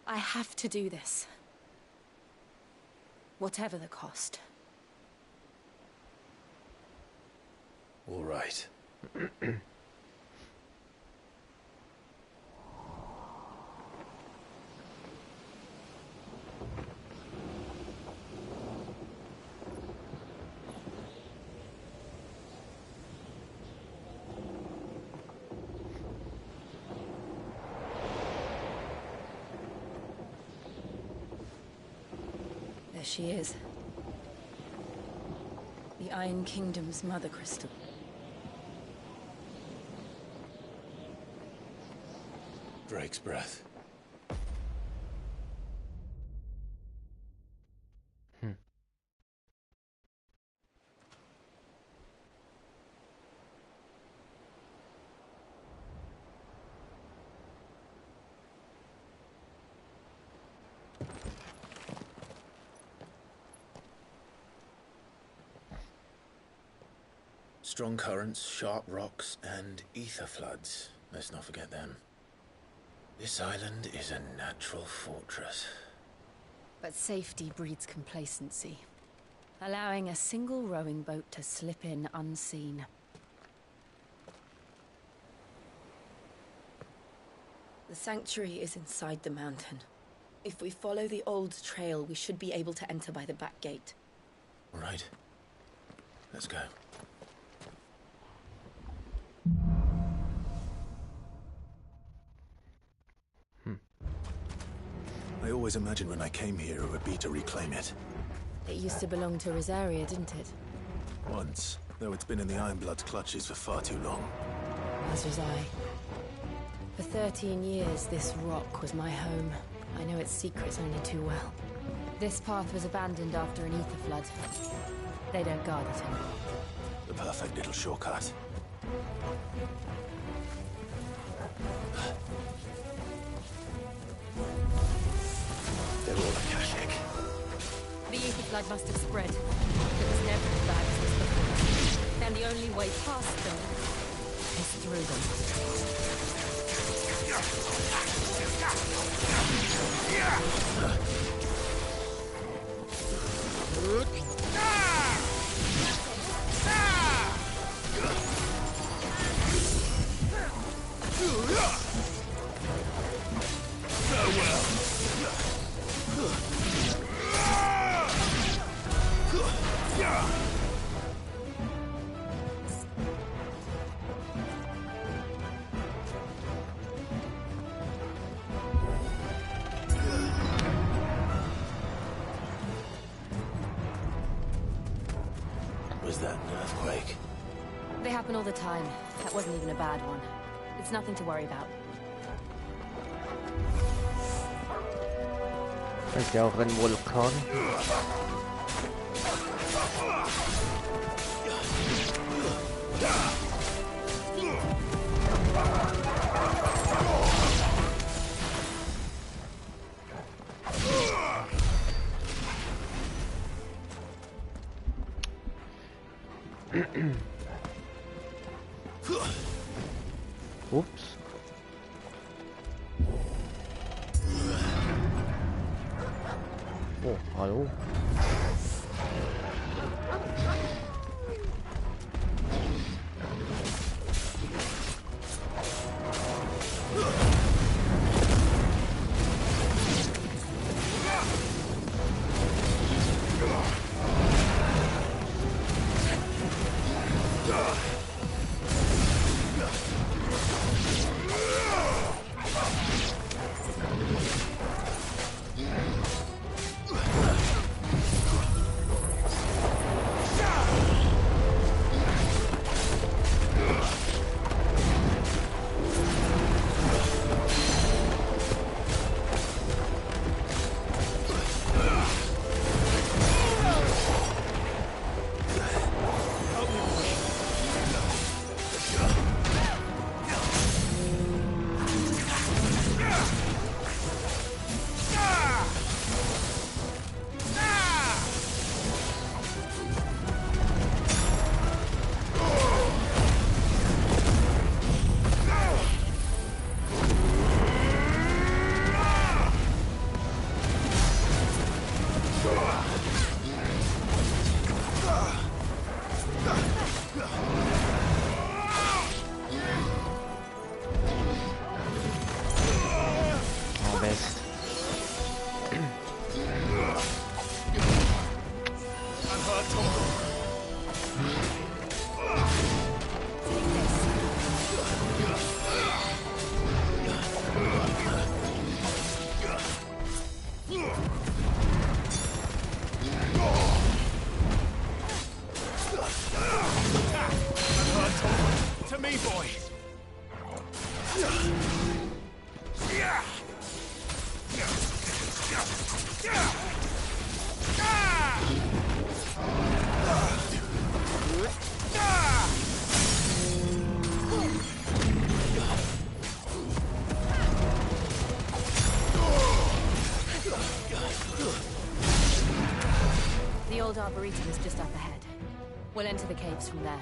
I have to do this. Whatever the cost. All right. There she is. The Iron Kingdom's Mother Crystal. Drake's breath. Strong currents, sharp rocks, and ether floods. Let's not forget them. This island is a natural fortress. But safety breeds complacency, allowing a single rowing boat to slip in unseen. The sanctuary is inside the mountain. If we follow the old trail, we should be able to enter by the back gate. All right. Let's go. I always imagined when I came here it would be to reclaim it. It used to belong to Rosaria, didn't it? Once, though it's been in the Ironblood's clutches for far too long. As was I. For 13 years, this rock was my home. I know its secrets only too well. This path was abandoned after an ether flood. They don't guard it anymore. The perfect little shortcut. They're all Akashic. The ether flood must have spread. It was never as bad as this before. And the only way past them is through Was that an earthquake? They happen all the time. That wasn't even a bad one. It's nothing to worry about. Das ist ja auch ein Vulkan. Ups. Oh, hallo. To me, boy. The old Arboretum is just up ahead. We'll enter the caves from there.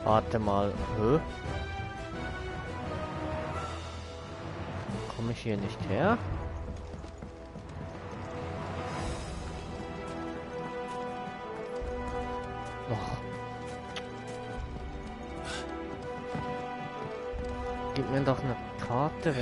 Warte mal. Hä? Komme ich hier nicht her? Noch. Gib mir doch eine Karte.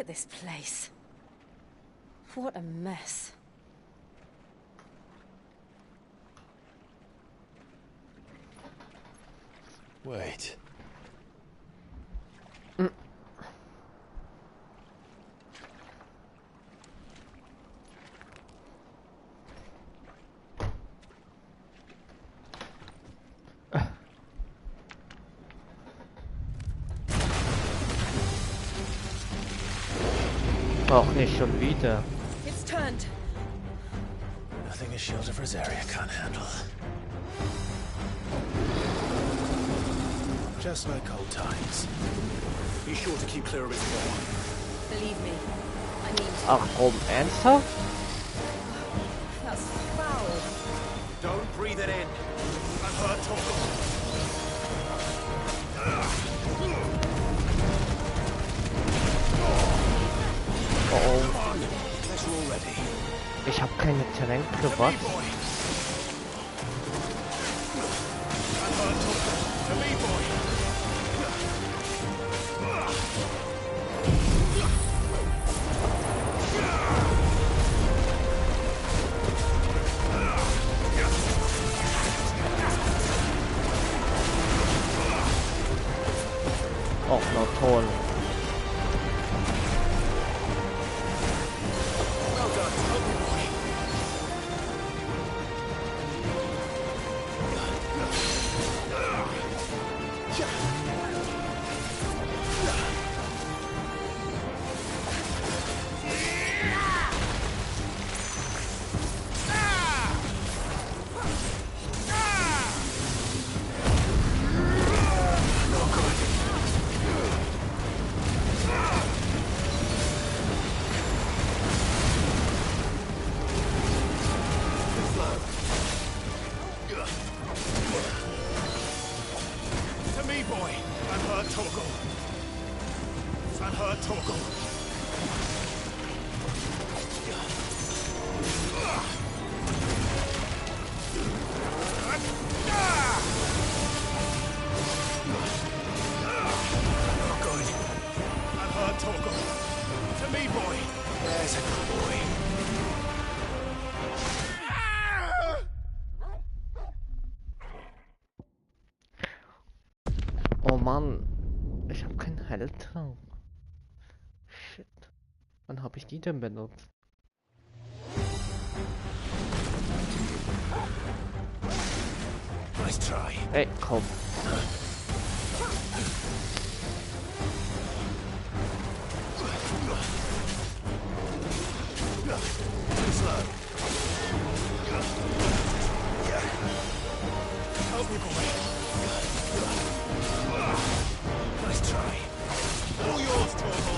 at this place. What a mess. Wait. Auch nicht schon wieder. It's turned. Nothing a shield of Rosaria can't handle. Just like old times. Be sure to keep clear of its wall. Believe me, I mean to. Ach komm, ernsthaft? That's foul. Don't breathe it in. I've heard talk. Oh. Ich habe keine Tränke, was? Auch noch toll. Oh Mann, ich habe keinen Heiltrank. Shit. Wann habe ich die denn benutzt? Nice try. Ey, komm. Help me, boy. Nice try. All yours, Torgal.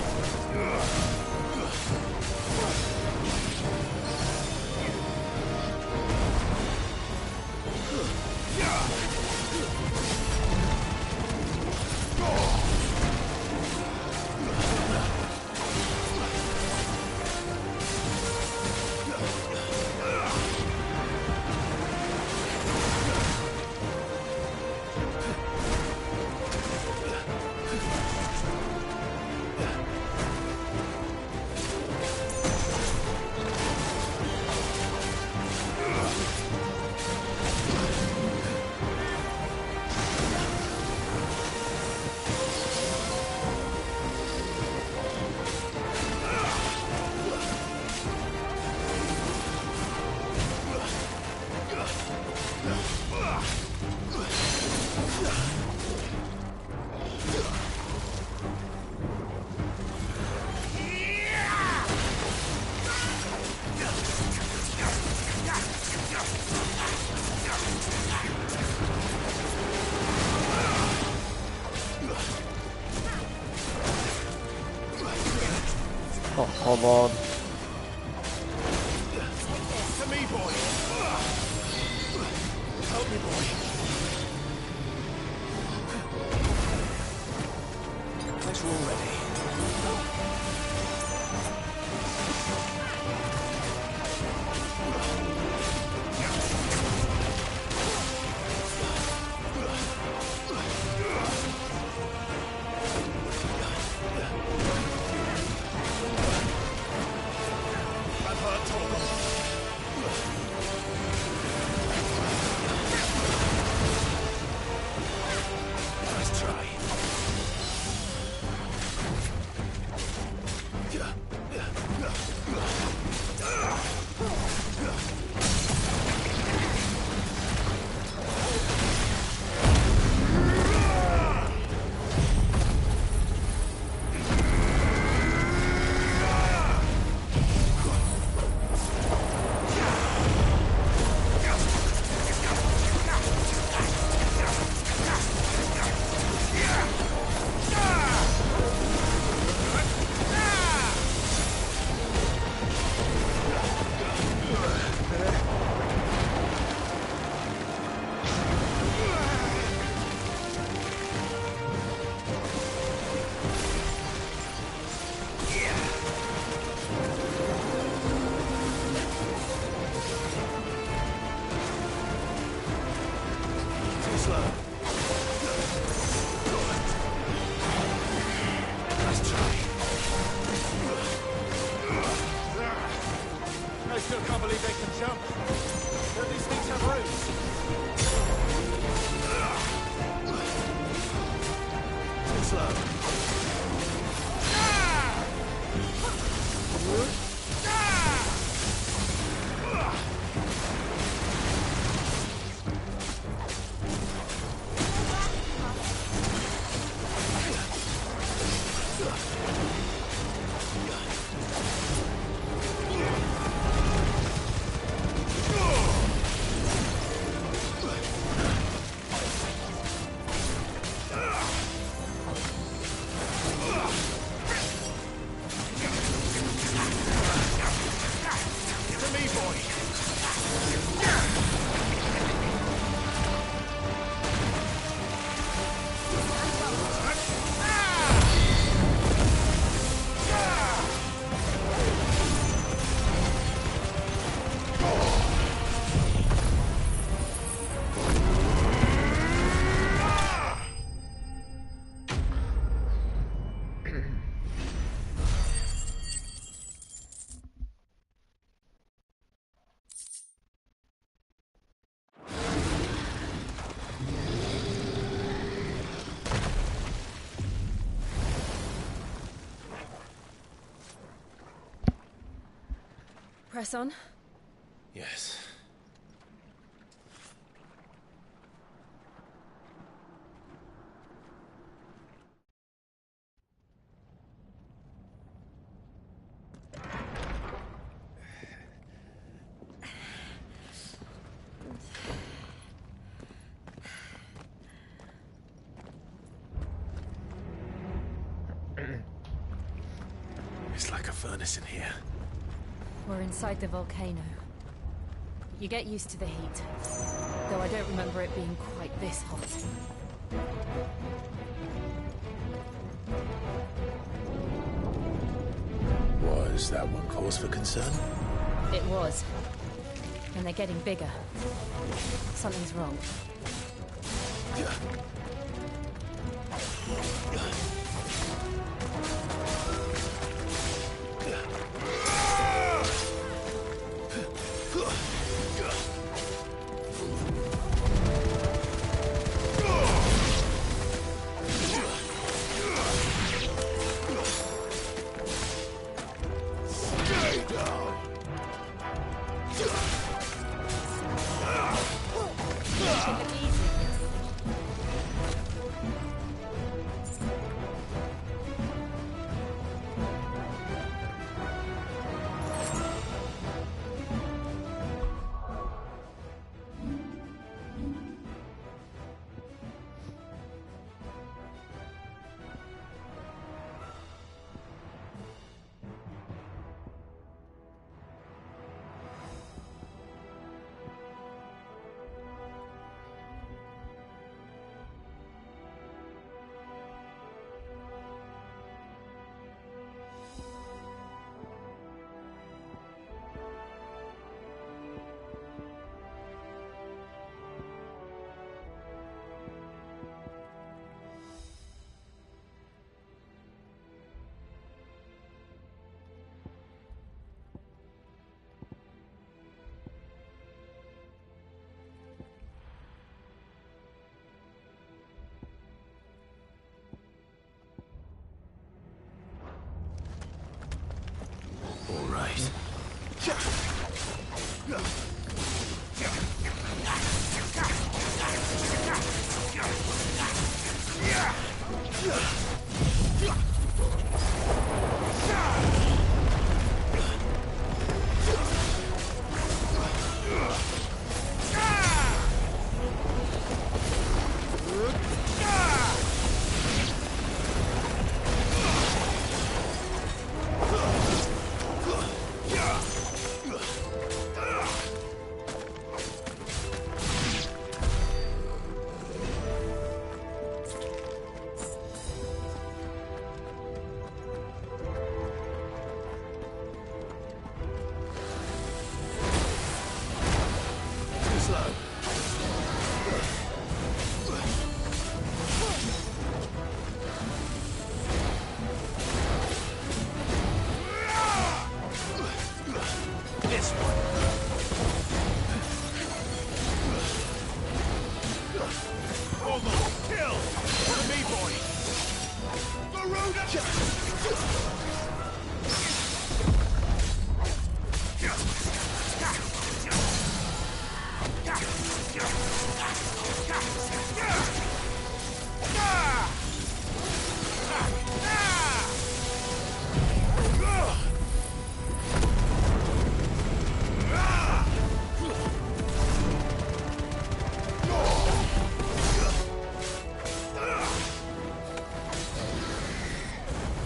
Oh, come on. To me, boy. Help me, boy. Guys, we're all ready. slow. Let's try. I still can't believe they can jump. Don't these things have roots? Too slow. Press on. Yes. It's like a furnace in here. We're inside the volcano. You get used to the heat, though I don't remember it being quite this hot. Was that one cause for concern? It was. And they're getting bigger. Something's wrong.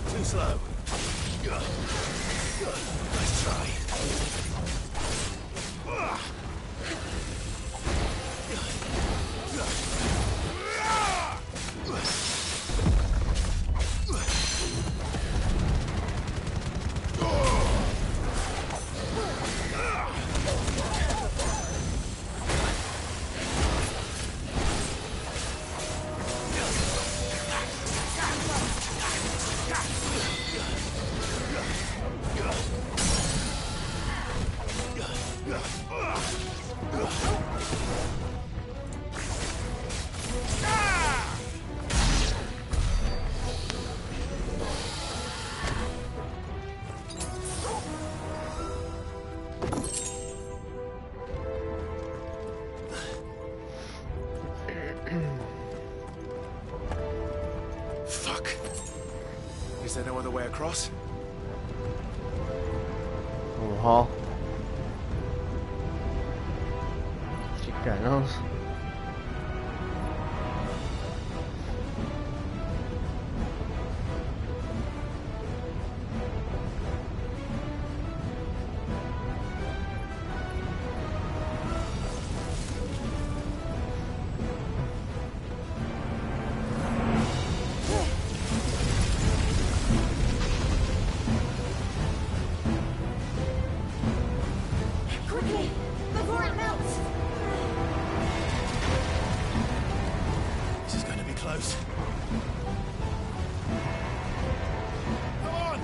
Too slow. Nice try. Fuck. Is there no other way across? Oha. Chicanos. Quickly, before it melts! This is going to be close. Come on!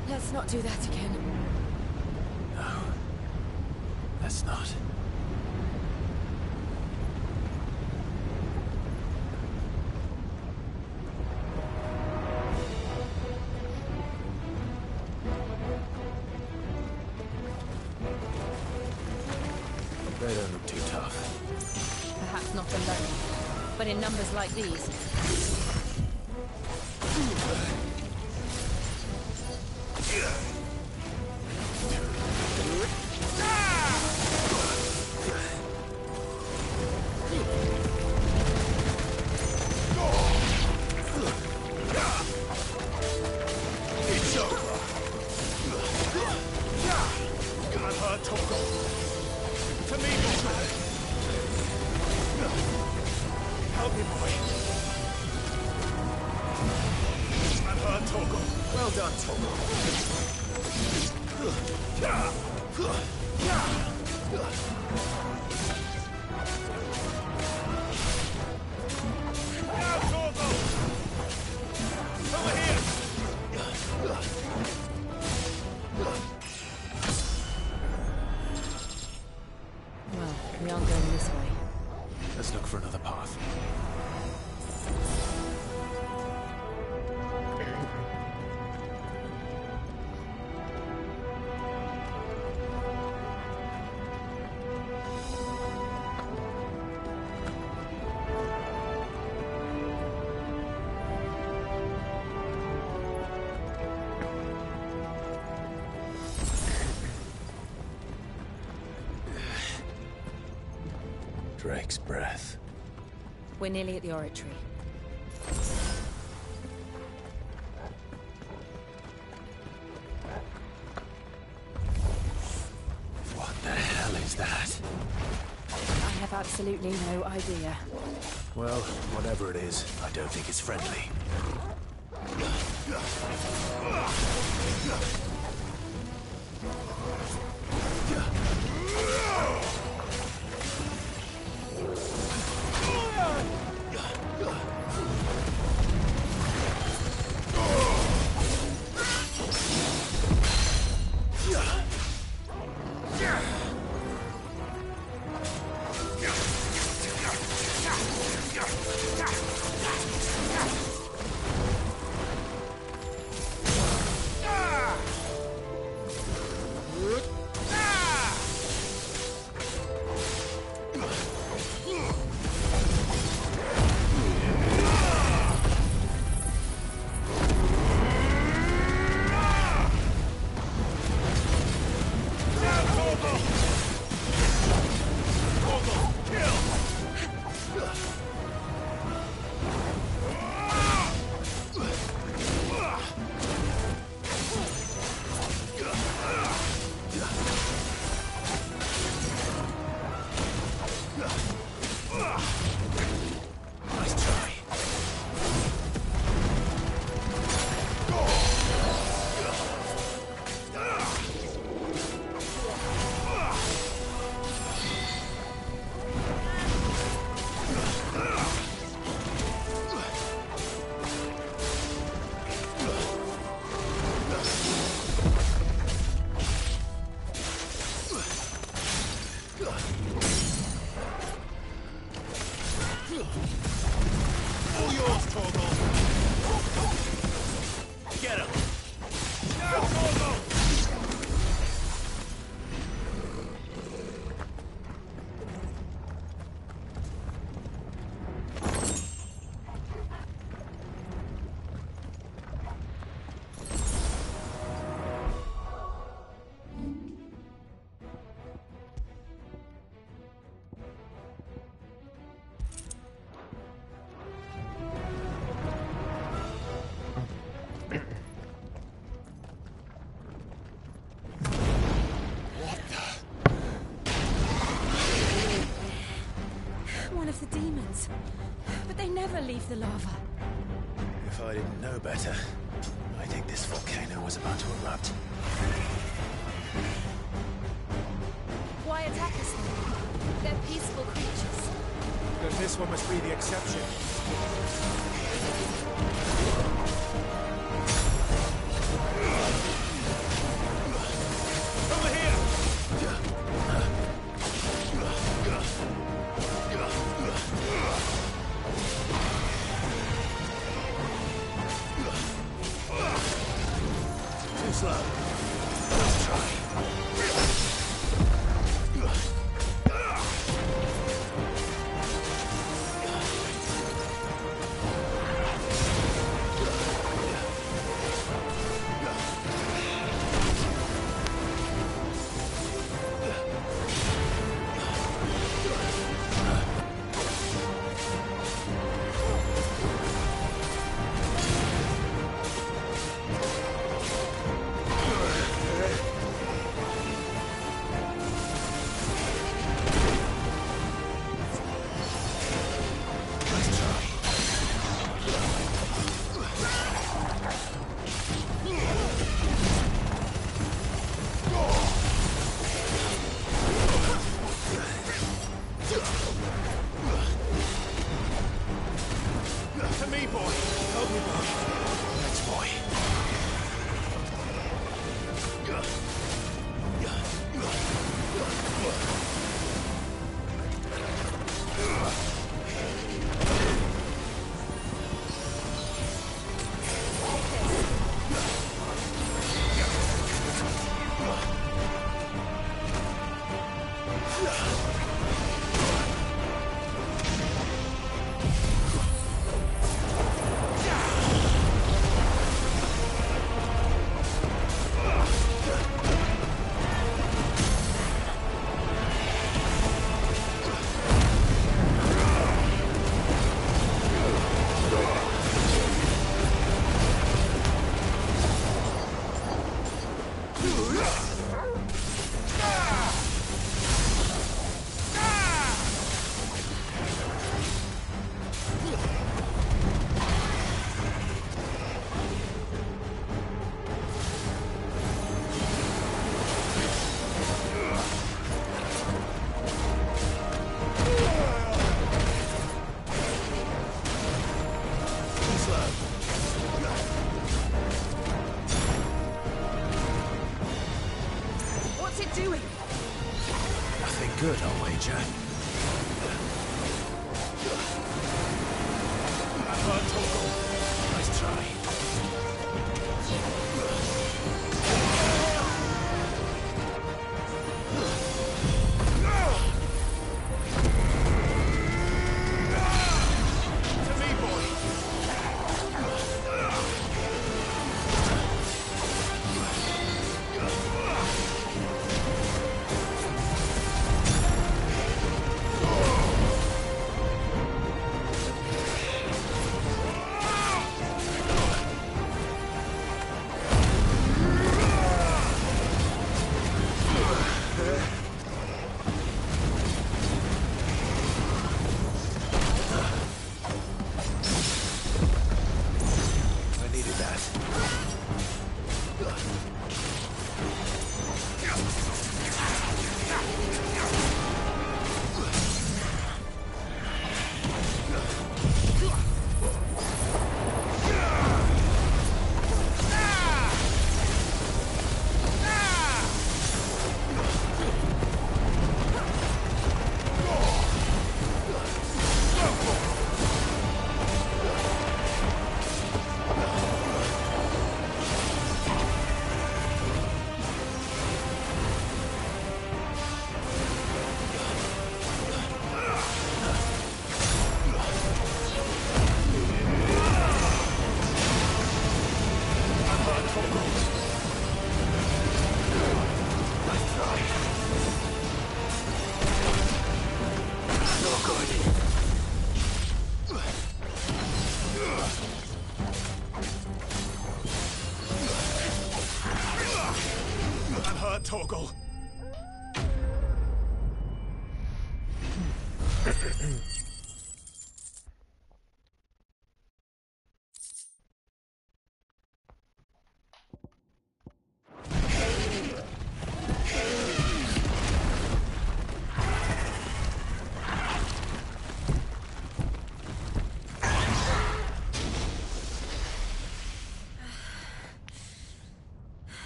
Let's not do that again. No. Let's not. They don't look too tough. Perhaps not alone, but in numbers like these. It's over. Got her, Toko. To me, boy. Help me, boy. Got her, Toko. Well done, Now, Togo! Over here! Well, we aren't going this way. Let's look for another path. Drake's breath. We're nearly at the oratory. What the hell is that? I have absolutely no idea. Well, whatever it is, I don't think it's friendly. All yours, Torgal. Get him. Now, Torgal. One of the demons. But they never leave the lava. If I didn't know better, I think this volcano was about to erupt. Why attack us then? They're peaceful creatures. Then this one must be the exception. Over here! Too slow. Let's try. To me, boy. Help me, boy. Thanks, boy. What's it doing? Nothing good, I'll wager. Nice try. To me, boy.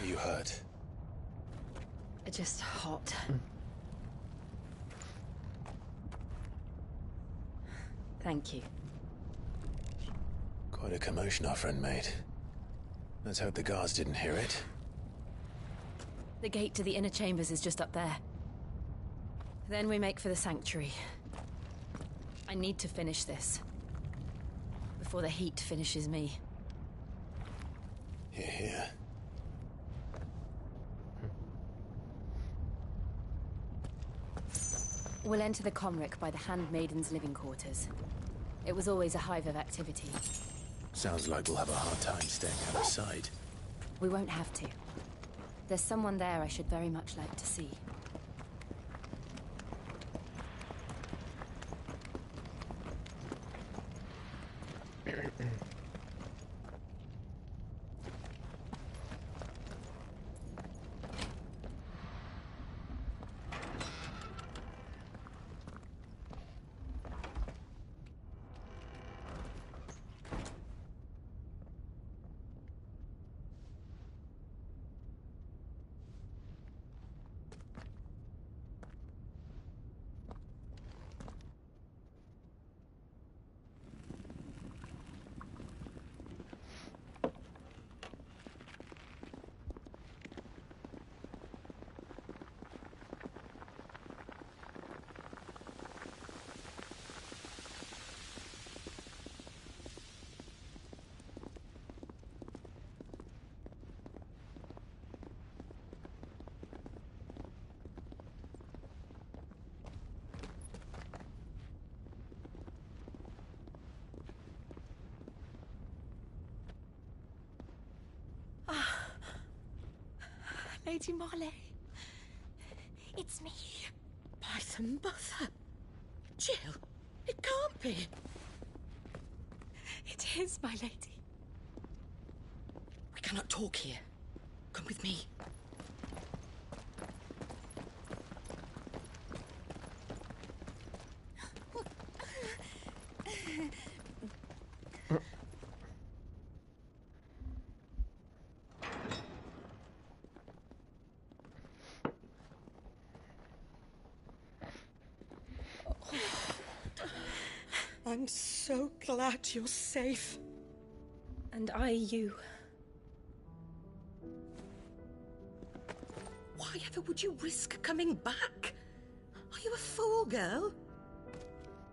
You hurt? Just hot. Thank you. Quite a commotion our friend made. Let's hope the guards didn't hear it. The gate to the inner chambers is just up there. Then we make for the sanctuary. I need to finish this. Before the heat finishes me. Hear, hear. We'll enter the Comric by the Handmaiden's living quarters. It was always a hive of activity. Sounds like we'll have a hard time staying out of sight. We won't have to. There's someone there I should very much like to see. Lady Marley. It's me. By the mother. Jill, it can't be. It is, my lady. We cannot talk here. Come with me. I'm so glad you're safe. And you. Why ever would you risk coming back? Are you a fool, girl?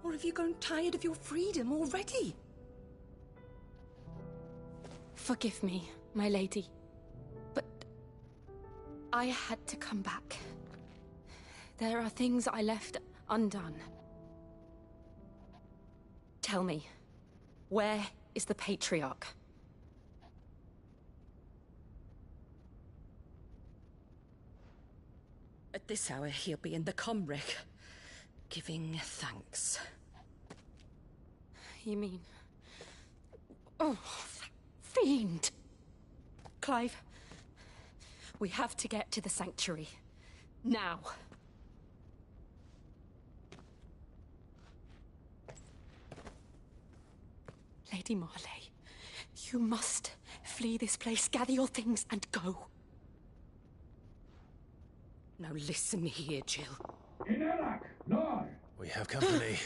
Or have you grown tired of your freedom already? Forgive me, my lady. But I had to come back. There are things I left undone. Tell me, where is the Patriarch? At this hour, he'll be in the Comric, giving thanks. You mean... Oh, that fiend! Clive, we have to get to the sanctuary. Now. Lady Marley, you must flee this place, gather your things, and go. Now listen here, Jill. We have company.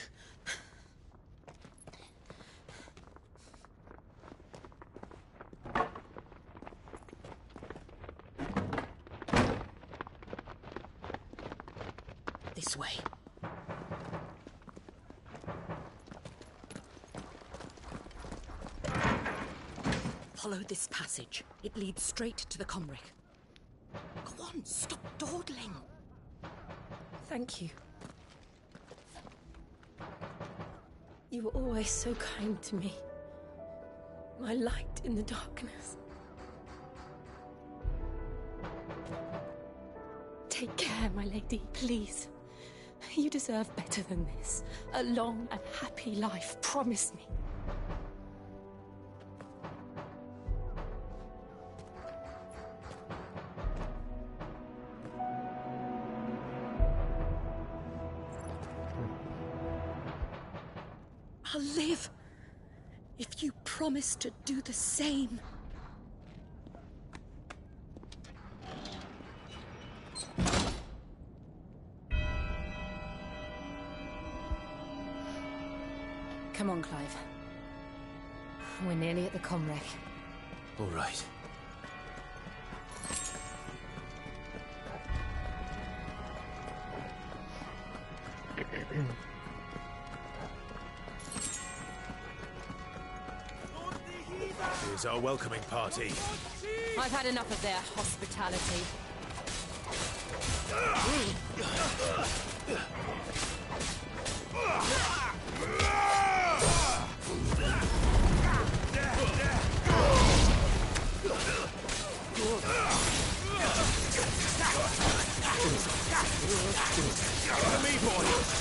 This way. Follow this passage. It leads straight to the Comric. Go on, stop dawdling. Thank you. You were always so kind to me. My light in the darkness. Take care, my lady, please. You deserve better than this. A long and happy life, promise me. I'll live if you promise to do the same. Come on, Clive. We're nearly at the Comrec. All right. Here's our welcoming party. I've had enough of their hospitality. To me, boy!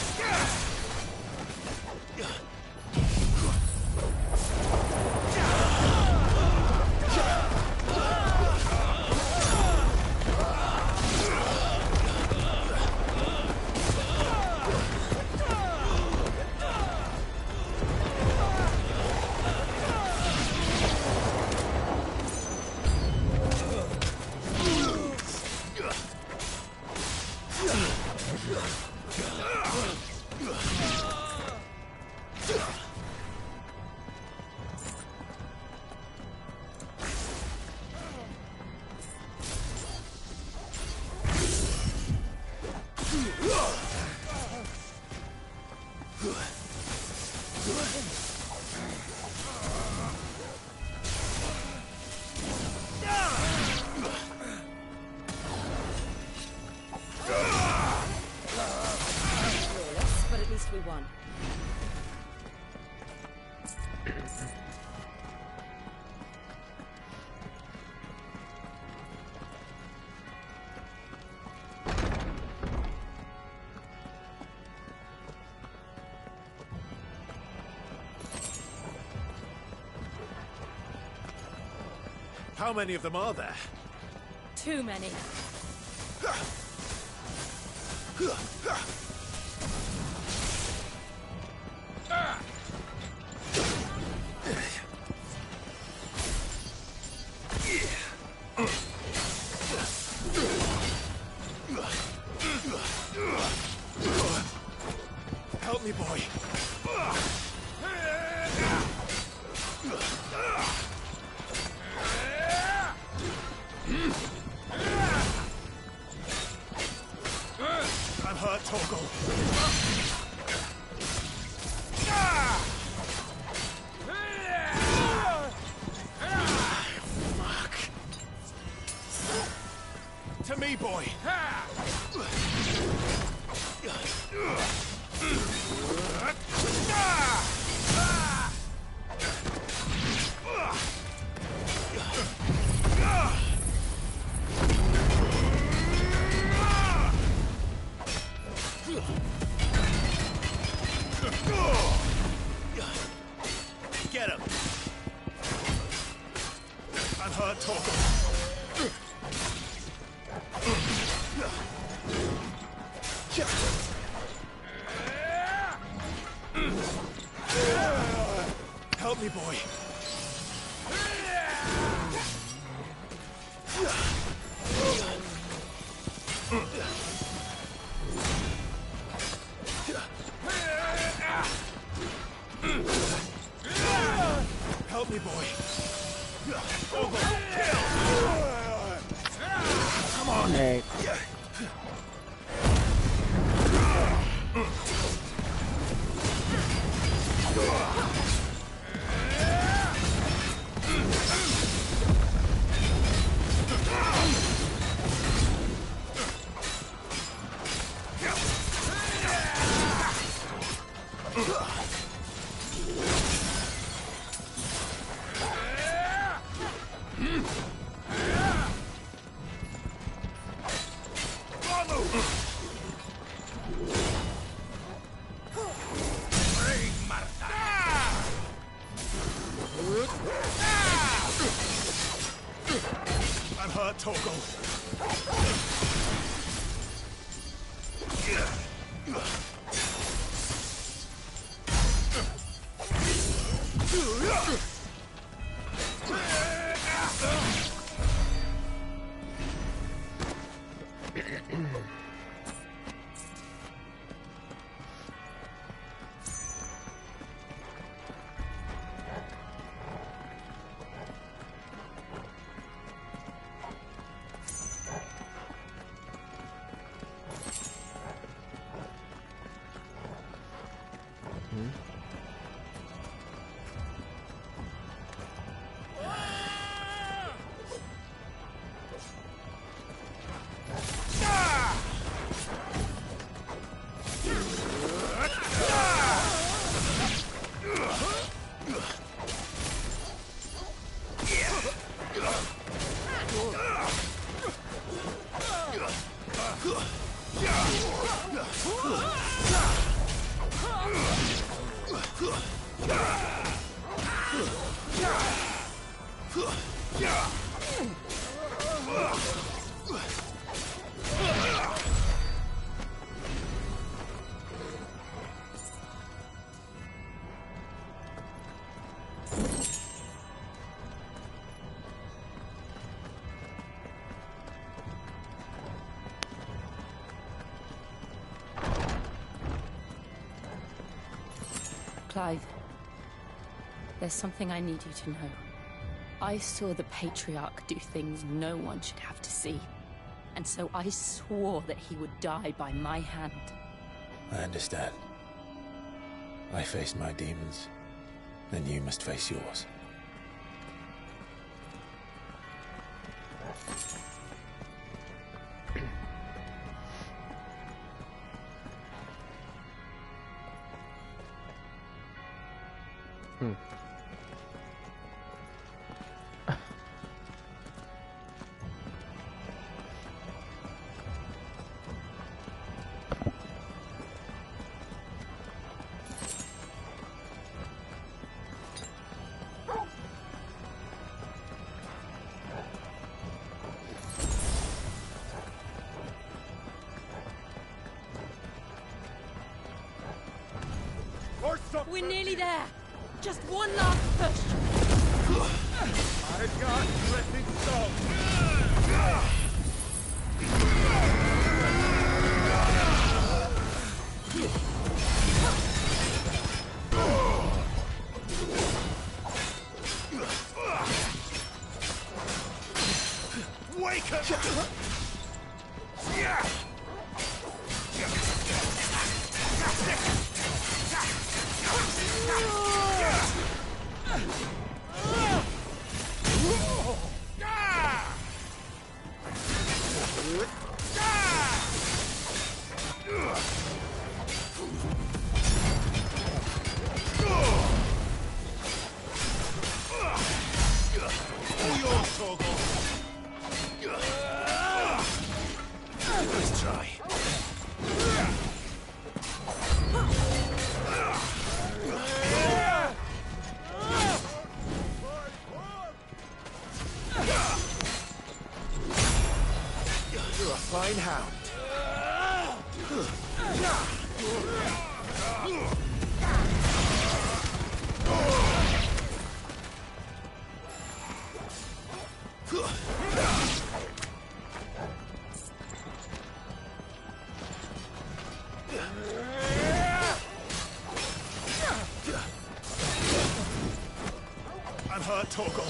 But at least we won. How many of them are there? Too many. Help me, boy. I'm hurt, Torgal. Fuck. To me, boy. Get him. I'm hurt, Torgal. Help me, boy. Help me, boy. Come on. Hey. Torgal. Clive, there's something I need you to know. I saw the Patriarch do things no one should have to see. And so I swore that he would die by my hand. I understand. I faced my demons, and you must face yours. We're nearly there. Just one last push. I got blessed soul. Wake up! Yeah! Let's try. You're a fine hound. I'm hurt, Torgal.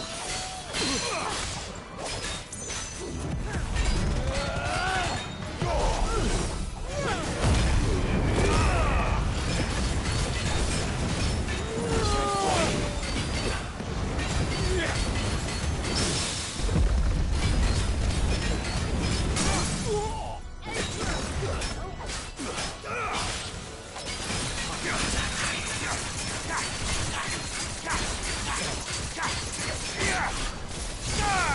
Yeah!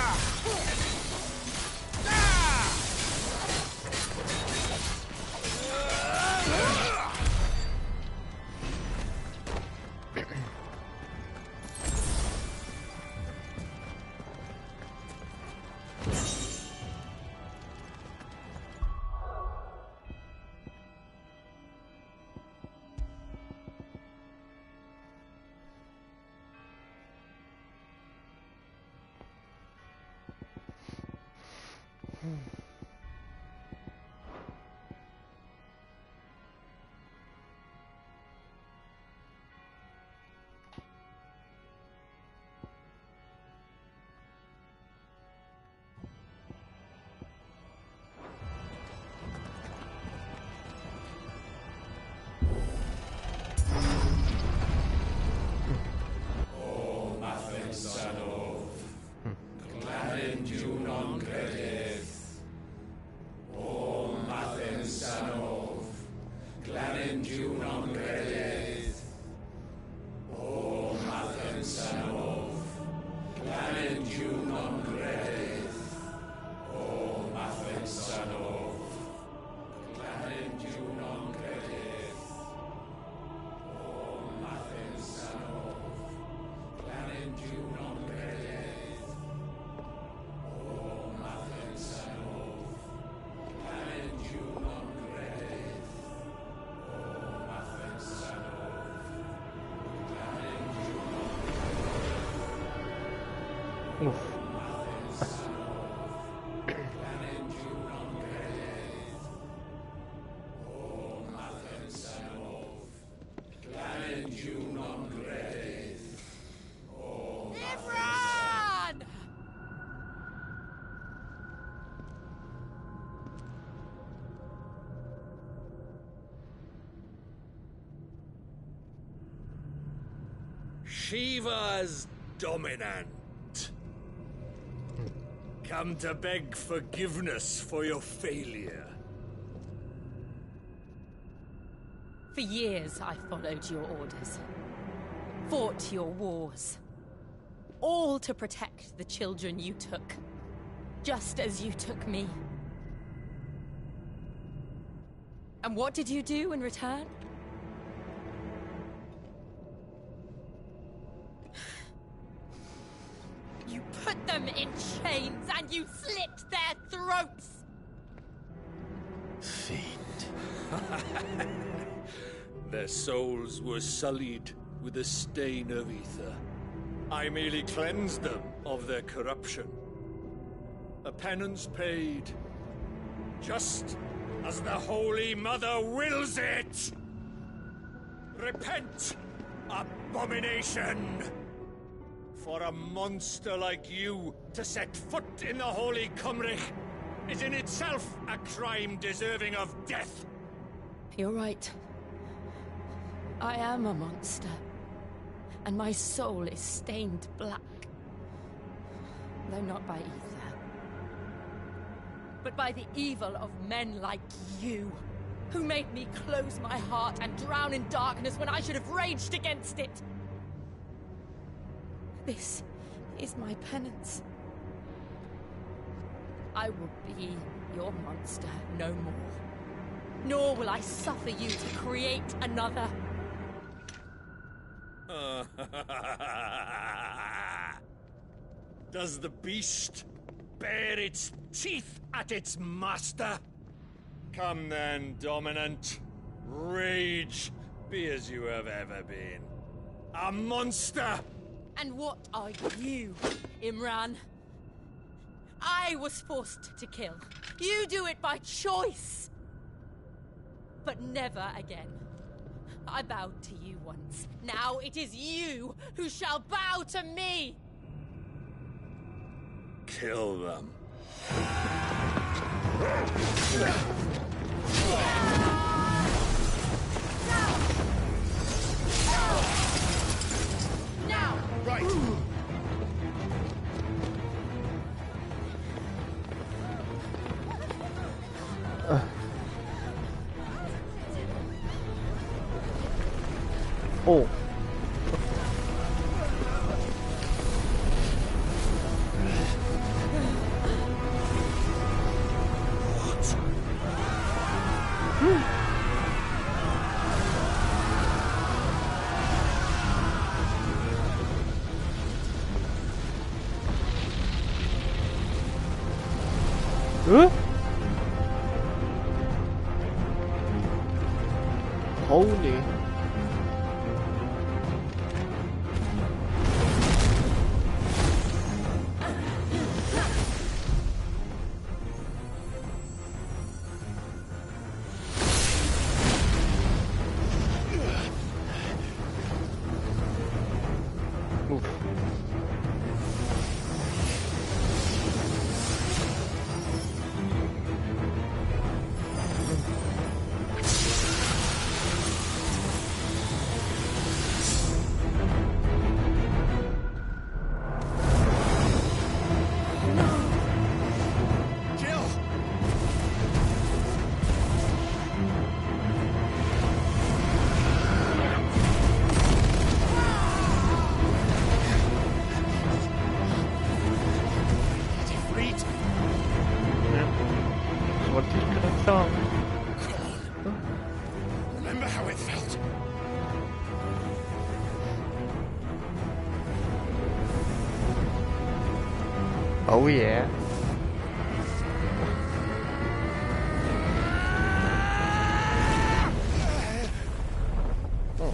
Shiva's dominant. Come to beg forgiveness for your failure. For years I followed your orders. Fought your wars. All to protect the children you took. Just as you took me. And what did you do in return? You put them in chains and you slit their throats! Fiend. Their souls were sullied with the stain of ether. I merely cleansed them of their corruption. A penance paid, just as the Holy Mother wills it! Repent, abomination! For a monster like you to set foot in the Holy Cymric is in itself a crime deserving of death. You're right. I am a monster. And my soul is stained black. Though not by ether. But by the evil of men like you, who made me close my heart and drown in darkness when I should have raged against it. This is my penance. I will be your monster no more. Nor will I suffer you to create another. Does the beast bare its teeth at its master? Come then, Dominant. Rage, be as you have ever been. A monster! And what are you, Imran? I was forced to kill. You do it by choice. But never again. I bowed to you once. Now it is you who shall bow to me! Kill them. Now! Right! Oh. Huh? Holy. it. Oh yeah. Oh.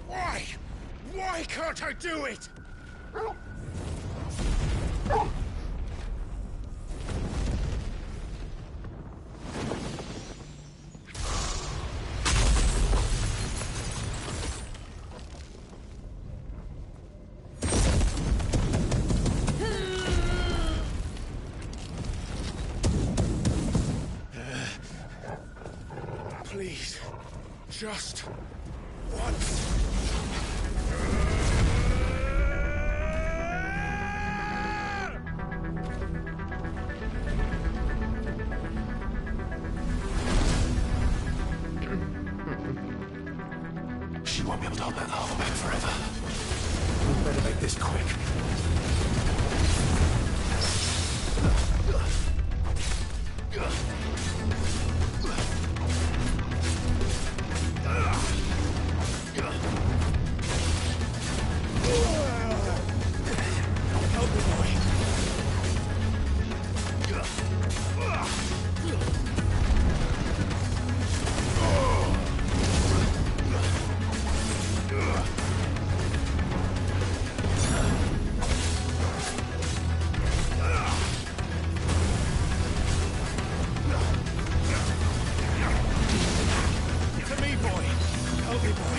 Why? Why can't I do it? Please, just once. She won't be able to hold that armor back forever. We better make this quick. Help me, boy. To me, boy. Help me, boy.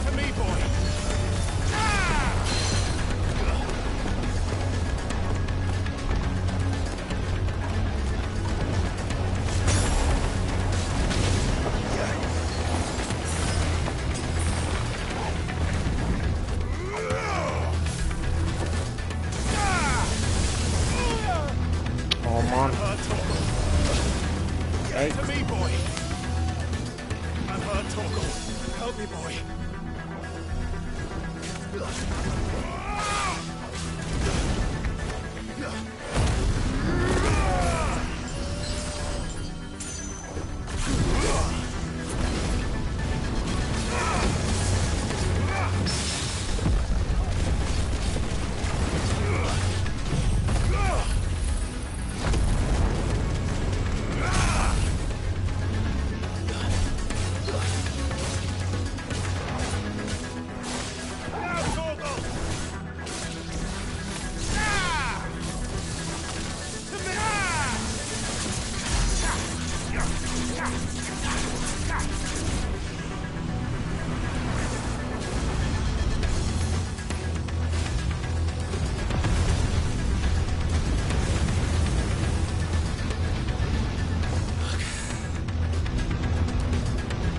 To me, boy. Oh man. Hey. To me, boy. I'm hurt, Torgal. Help me, boy.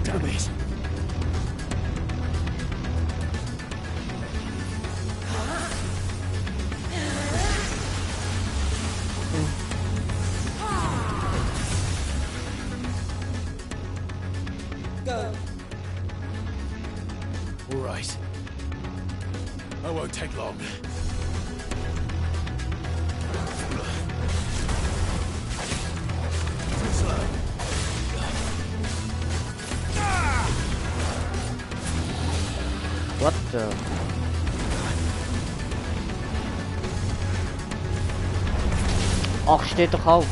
Damn it. Go. All right. I won't take long. Slow. What the? Ach, steht doch auf.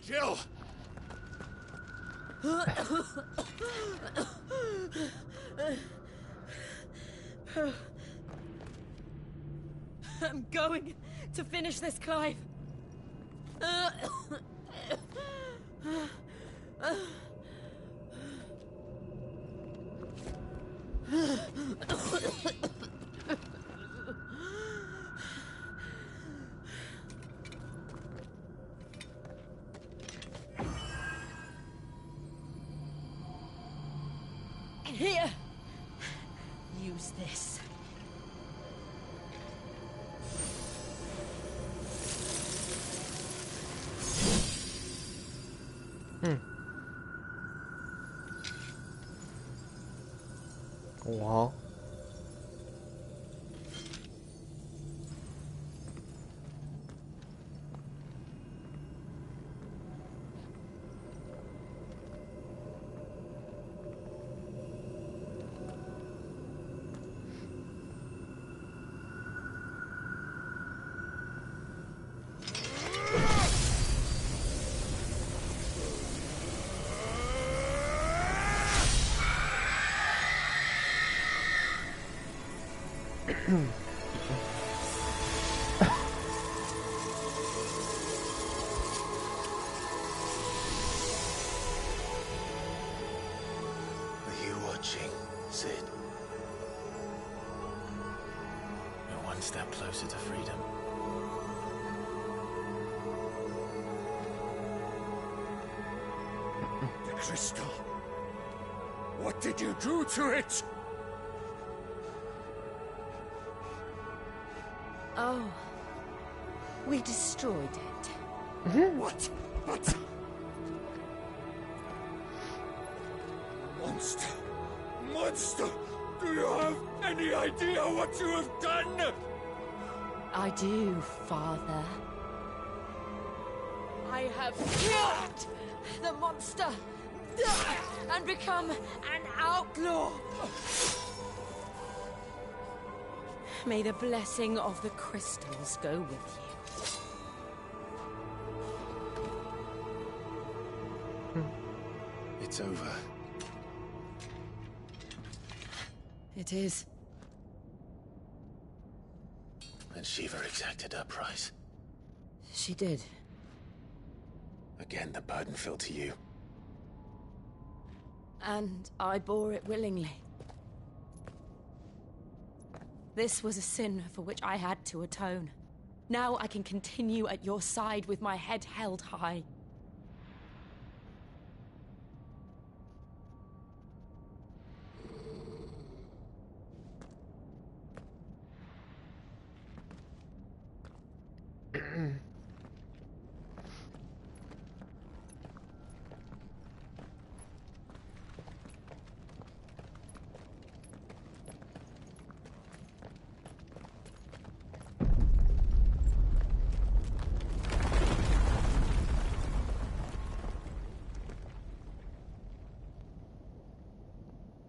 Jill! I'm going to finish this, Clive. Here, use this. Wow. Are you watching, Sid? You're one step closer to freedom. The crystal. What did you do to it? Oh, we destroyed it. What? What? Monster! Monster! Do you have any idea what you have done? I do, Father. I have killed the monster and become an outlaw. May the blessing of the crystals go with you. It's over. It is. And Shiva exacted her price. She did. Again, the burden fell to you. And I bore it willingly. This was a sin for which I had to atone. Now I can continue at your side with my head held high.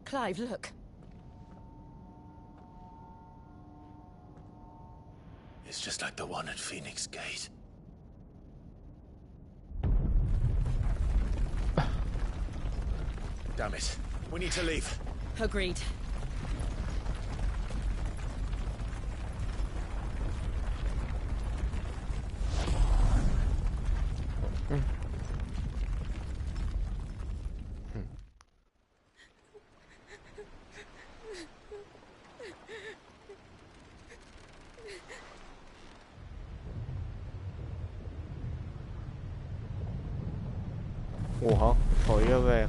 Clive, look. It's just like the one at Phoenix Gate. Damn it. We need to leave. Agreed. Ủa, thổi ra về.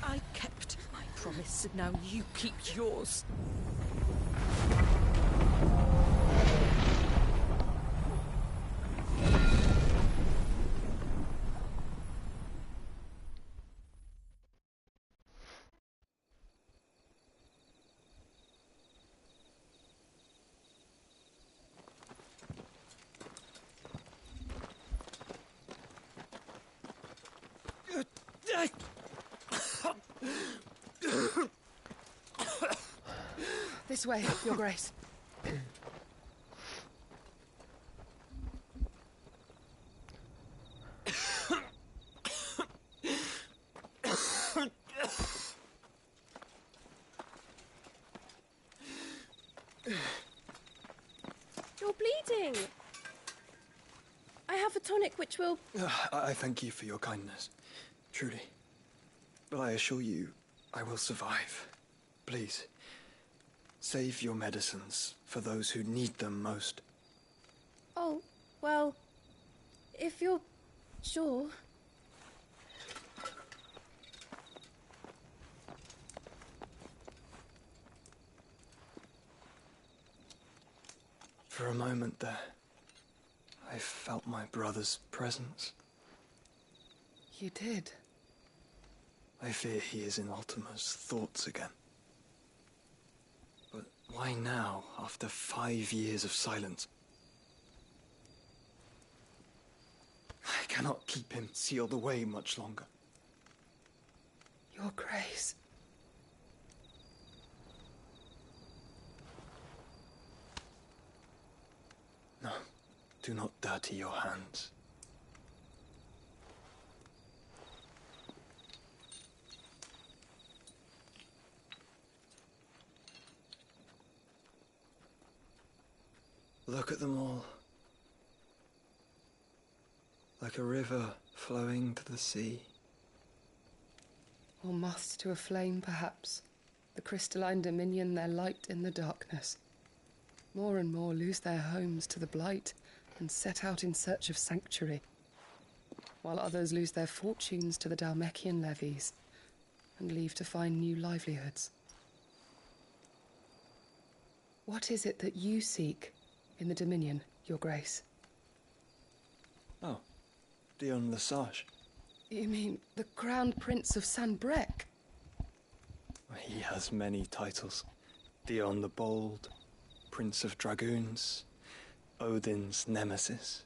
I kept my promise, and now you keep yours. This way, Your Grace. You're bleeding. I have a tonic which will... I thank you for your kindness, truly. But I assure you, I will survive. Please, save your medicines for those who need them most. Oh, well, if you're sure... For a moment there, I felt my brother's presence. You did? I fear he is in Ultima's thoughts again. But why now, after 5 years of silence? I cannot keep him sealed away much longer. Your Grace. No, do not dirty your hands. Look at them all. Like a river flowing to the sea. Or moths to a flame, perhaps. The crystalline dominion their light in the darkness. More and more lose their homes to the blight and set out in search of sanctuary, while others lose their fortunes to the Dhalmekian levies and leave to find new livelihoods. What is it that you seek in the Dominion, Your Grace? Oh, Dion Lesage. You mean the Crown Prince of Sanbreque? He has many titles. Dion the Bold, Prince of Dragoons, Odin's Nemesis,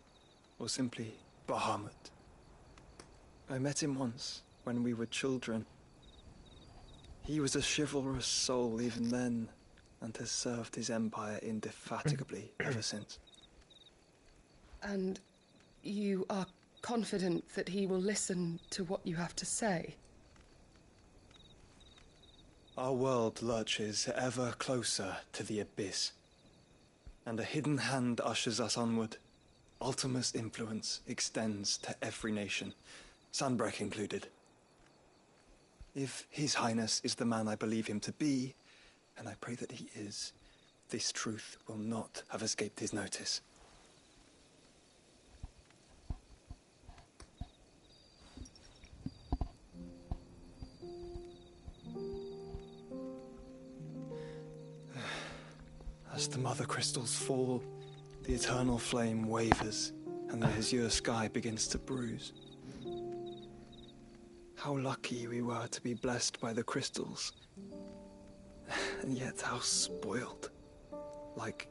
or simply Bahamut. I met him once, when we were children. He was a chivalrous soul even then, and has served his empire indefatigably ever since. And you are confident that he will listen to what you have to say? Our world lurches ever closer to the abyss, and a hidden hand ushers us onward. Ultima's influence extends to every nation, Sanbreque included. If His Highness is the man I believe him to be, and I pray that he is, this truth will not have escaped his notice. As the mother crystals fall, the eternal flame wavers, and the azure sky begins to bruise. How lucky we were to be blessed by the crystals, and yet how spoiled. Like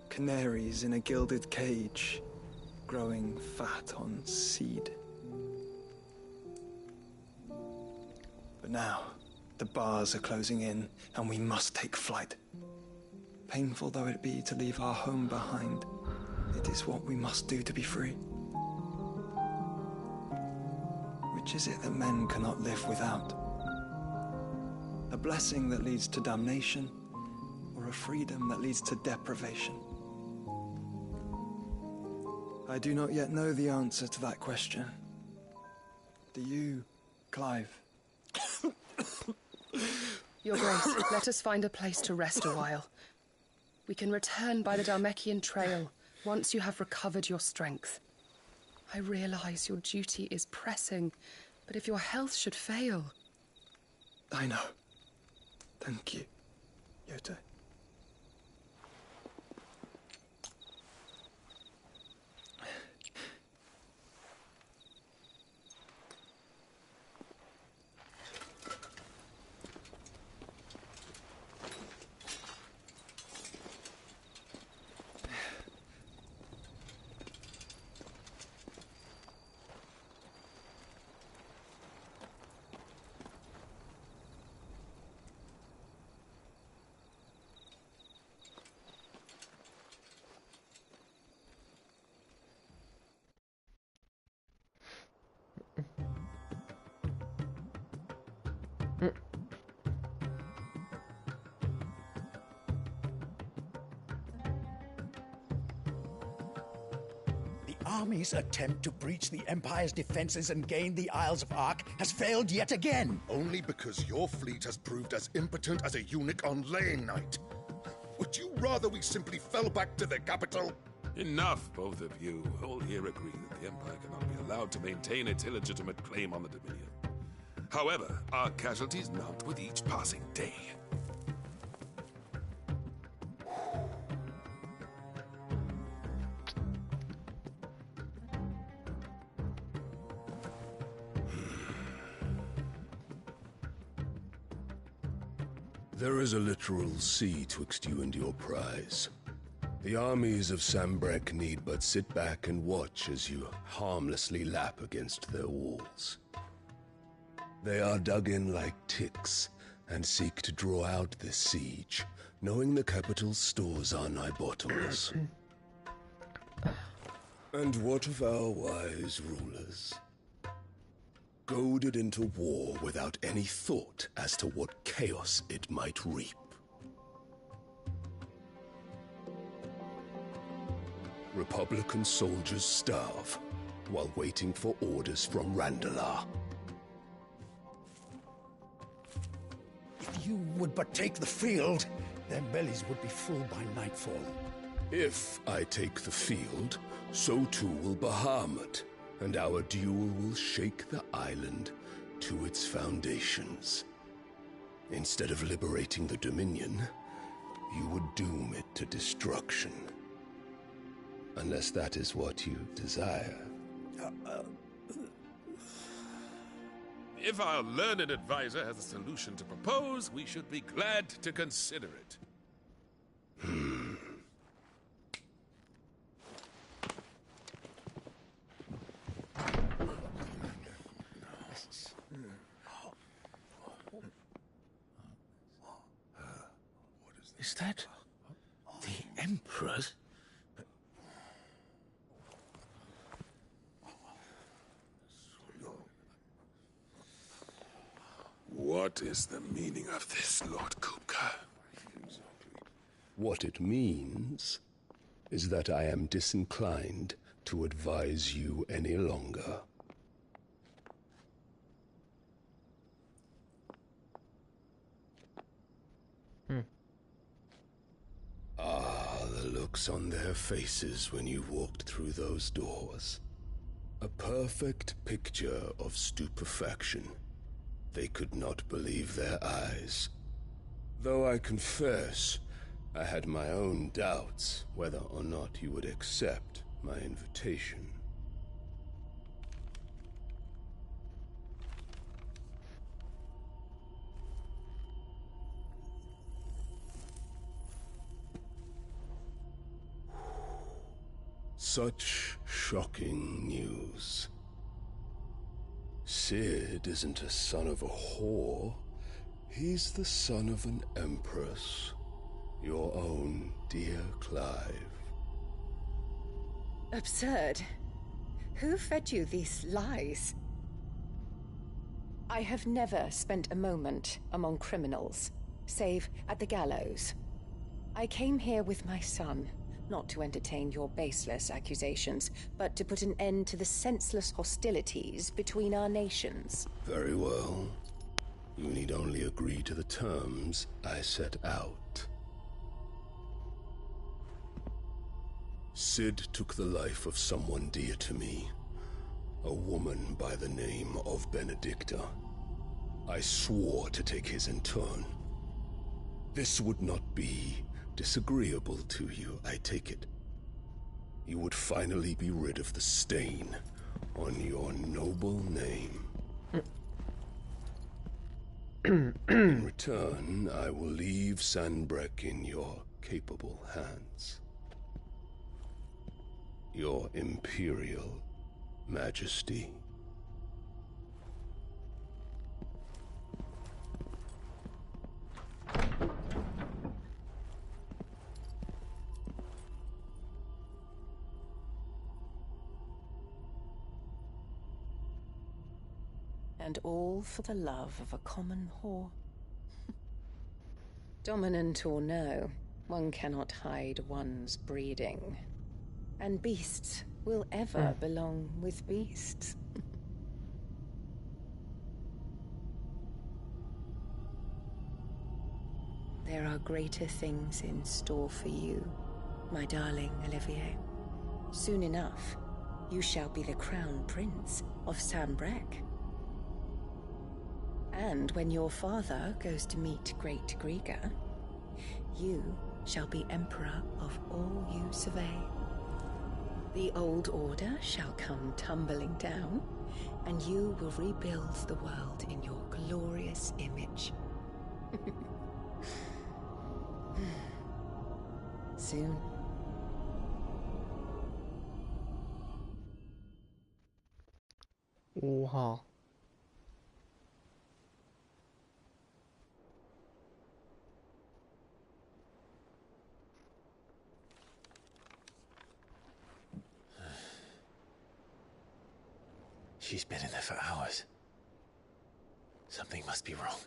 canaries in a gilded cage, growing fat on seed. But now, the bars are closing in, and we must take flight. Painful though it be to leave our home behind, it is what we must do to be free. Which is it that men cannot live without? A blessing that leads to damnation, or a freedom that leads to deprivation? I do not yet know the answer to that question. Do you, Clive? Your Grace, let us find a place to rest a while. We can return by the Dhalmekian trail once you have recovered your strength. I realize your duty is pressing, but if your health should fail... I know. Thank you, Yote. army's attempt to breach the Empire's defenses and gain the Isles of Ark has failed yet again. Only because your fleet has proved as impotent as a eunuch on laying night. Would you rather we simply fell back to the capital? Enough, both of you. All here agree that the Empire cannot be allowed to maintain its illegitimate claim on the Dominion. However, our casualties mount with each passing day. There is a literal sea twixt you and your prize. The armies of Sanbreque need but sit back and watch as you harmlessly lap against their walls. They are dug in like ticks and seek to draw out this siege, knowing the capital's stores are nigh bottomless. And what of our wise rulers? Goaded into war without any thought as to what chaos it might reap. Republican soldiers starve while waiting for orders from Randalar. If you would but take the field, their bellies would be full by nightfall. If I take the field, so too will Bahamut, and our duel will shake the island to its foundations. Instead of liberating the Dominion, you would doom it to destruction. Unless that is what you desire. If our learned advisor has a solution to propose, we should be glad to consider it. Is that the Emperor's? What is the meaning of this, Lord Kupka? What it means is that I am disinclined to advise you any longer. Ah, the looks on their faces when you walked through those doors. A perfect picture of stupefaction. They could not believe their eyes. Though I confess, I had my own doubts whether or not you would accept my invitation. Such shocking news. Cid isn't a son of a whore. He's the son of an empress. Your own dear Clive. Absurd. Who fed you these lies? I have never spent a moment among criminals, save at the gallows. I came here with my son, not to entertain your baseless accusations, but to put an end to the senseless hostilities between our nations. Very well. You need only agree to the terms I set out. Cid took the life of someone dear to me, a woman by the name of Benedicta. I swore to take his in turn. This would not be disagreeable to you, I take it. You would finally be rid of the stain on your noble name. In return, I will leave Sanbreque in your capable hands. Your Imperial Majesty. And all for the love of a common whore. Dominant or no, one cannot hide one's breeding. And beasts will ever belong with beasts. There are greater things in store for you, my darling Olivier. Soon enough, you shall be the crown prince of Sanbreque. And when your father goes to meet Great Griga, you shall be emperor of all you survey. The old order shall come tumbling down, and you will rebuild the world in your glorious image. Soon. Oha. She's been in there for hours. Something must be wrong.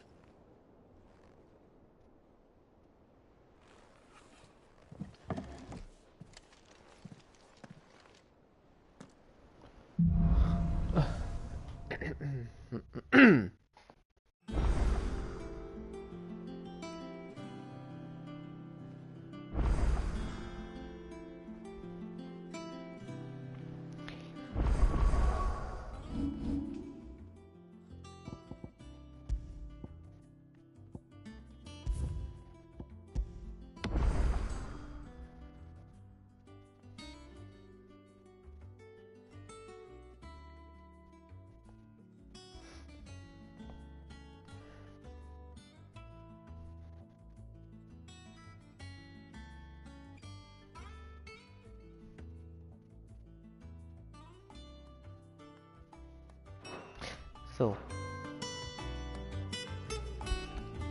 So.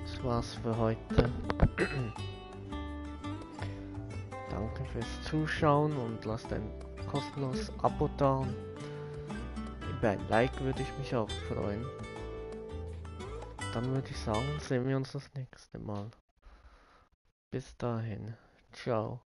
Das war's für heute. Danke fürs Zuschauen und lasst ein kostenloses Abo da. Über ein Like würde ich mich auch freuen. Dann würde ich sagen, sehen wir uns das nächste Mal. Bis dahin. Ciao.